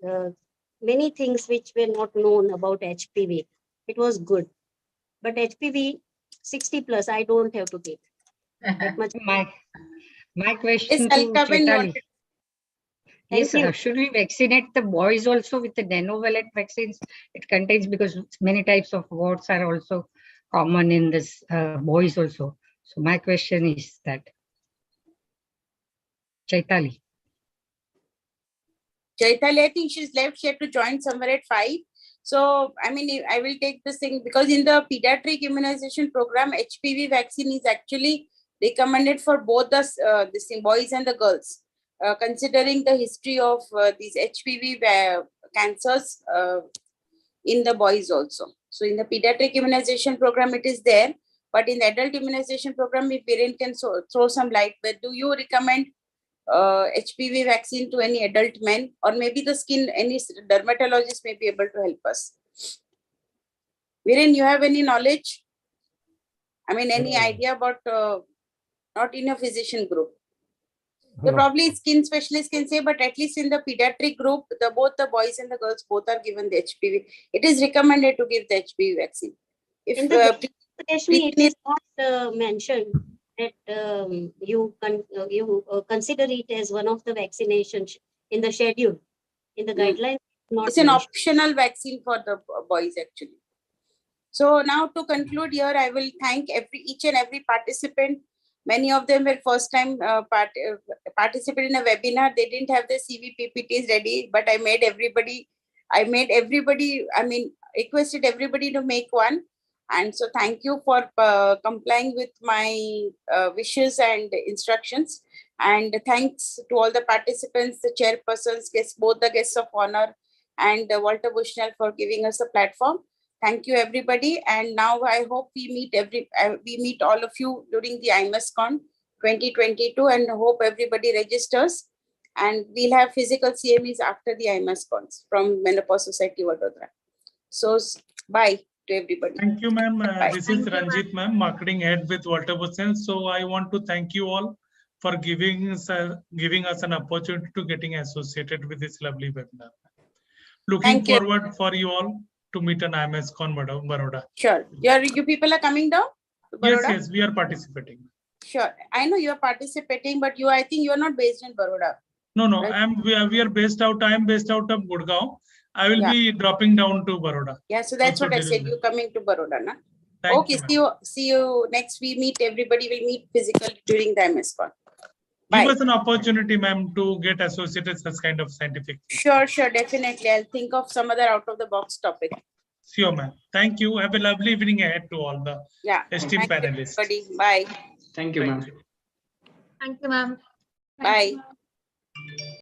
Speaker 5: things which were not known about HPV. It was good. But HPV 60 plus, I don't have to take that much.
Speaker 11: My question to Chaitali is, should we vaccinate the boys also with the nanovalent vaccines it contains, because many types of warts are also common in this boys also. So my question is that. Chaitali.
Speaker 3: I think she's left. She had to join somewhere at 5. So, I will take this thing because in the pediatric immunization program, HPV vaccine is actually recommended for both the boys and the girls, considering the history of these HPV cancers in the boys also. So, in the pediatric immunization program, it is there. But in the adult immunization program, if parent can throw some light, but do you recommend HPV vaccine to any adult men, or maybe the skin, any dermatologist may be able to help us? Viren, you have any knowledge? Any idea about, not in a physician group? So probably skin specialist can say, but at least in the pediatric group, both the boys and the girls both are given the HPV. It is recommended to give the HPV vaccine. If
Speaker 5: in the it is not mentioned that you consider it as one of the vaccinations in the schedule, in the guidelines.
Speaker 3: It's an optional vaccine for the boys actually. So now to conclude here, I will thank each and every participant. Many of them were first time participate in a webinar. They didn't have the CV PPTs ready, but I made everybody, requested everybody to make one. And so thank you for complying with my wishes and instructions. And thanks to all the participants, the chairpersons, both the guests of honor, and Walter Bushnell for giving us a platform. Thank you, everybody. And now I hope we meet all of you during the IMSCon 2022, and hope everybody registers. And we'll have physical CMEs after the IMSCons from Menopause Society Vadodara. So bye to everybody.
Speaker 1: Thank you, ma'am. This is Ranjit, ma'am, marketing head with Walter Bushnell. So I want to thank you all for giving us an opportunity to getting associated with this lovely webinar. Looking forward for you all to meet an IMSCon Baroda.
Speaker 3: Sure. You people are coming down to Baroda?
Speaker 1: Yes, we are participating.
Speaker 3: Sure. I know you are participating, but I think you are not based in Baroda.
Speaker 1: No,
Speaker 3: right?
Speaker 1: we are based out. I am based out of Gurgaon. I will be dropping down to Baroda.
Speaker 3: Yeah, so that's what I said. You're coming to Baroda, na?
Speaker 1: Okay,
Speaker 3: see you next. We meet. Everybody will meet physically during the IMSCon.
Speaker 1: Give us an opportunity, ma'am, to get associated such kind of scientific.
Speaker 3: Sure, definitely. I'll think of some other out of the box topic.
Speaker 1: Sure, ma'am. Thank you. Have a lovely evening ahead to all the esteemed panelists.
Speaker 3: Bye.
Speaker 6: Thank you, ma'am.
Speaker 16: Thank you, ma'am.
Speaker 3: Bye.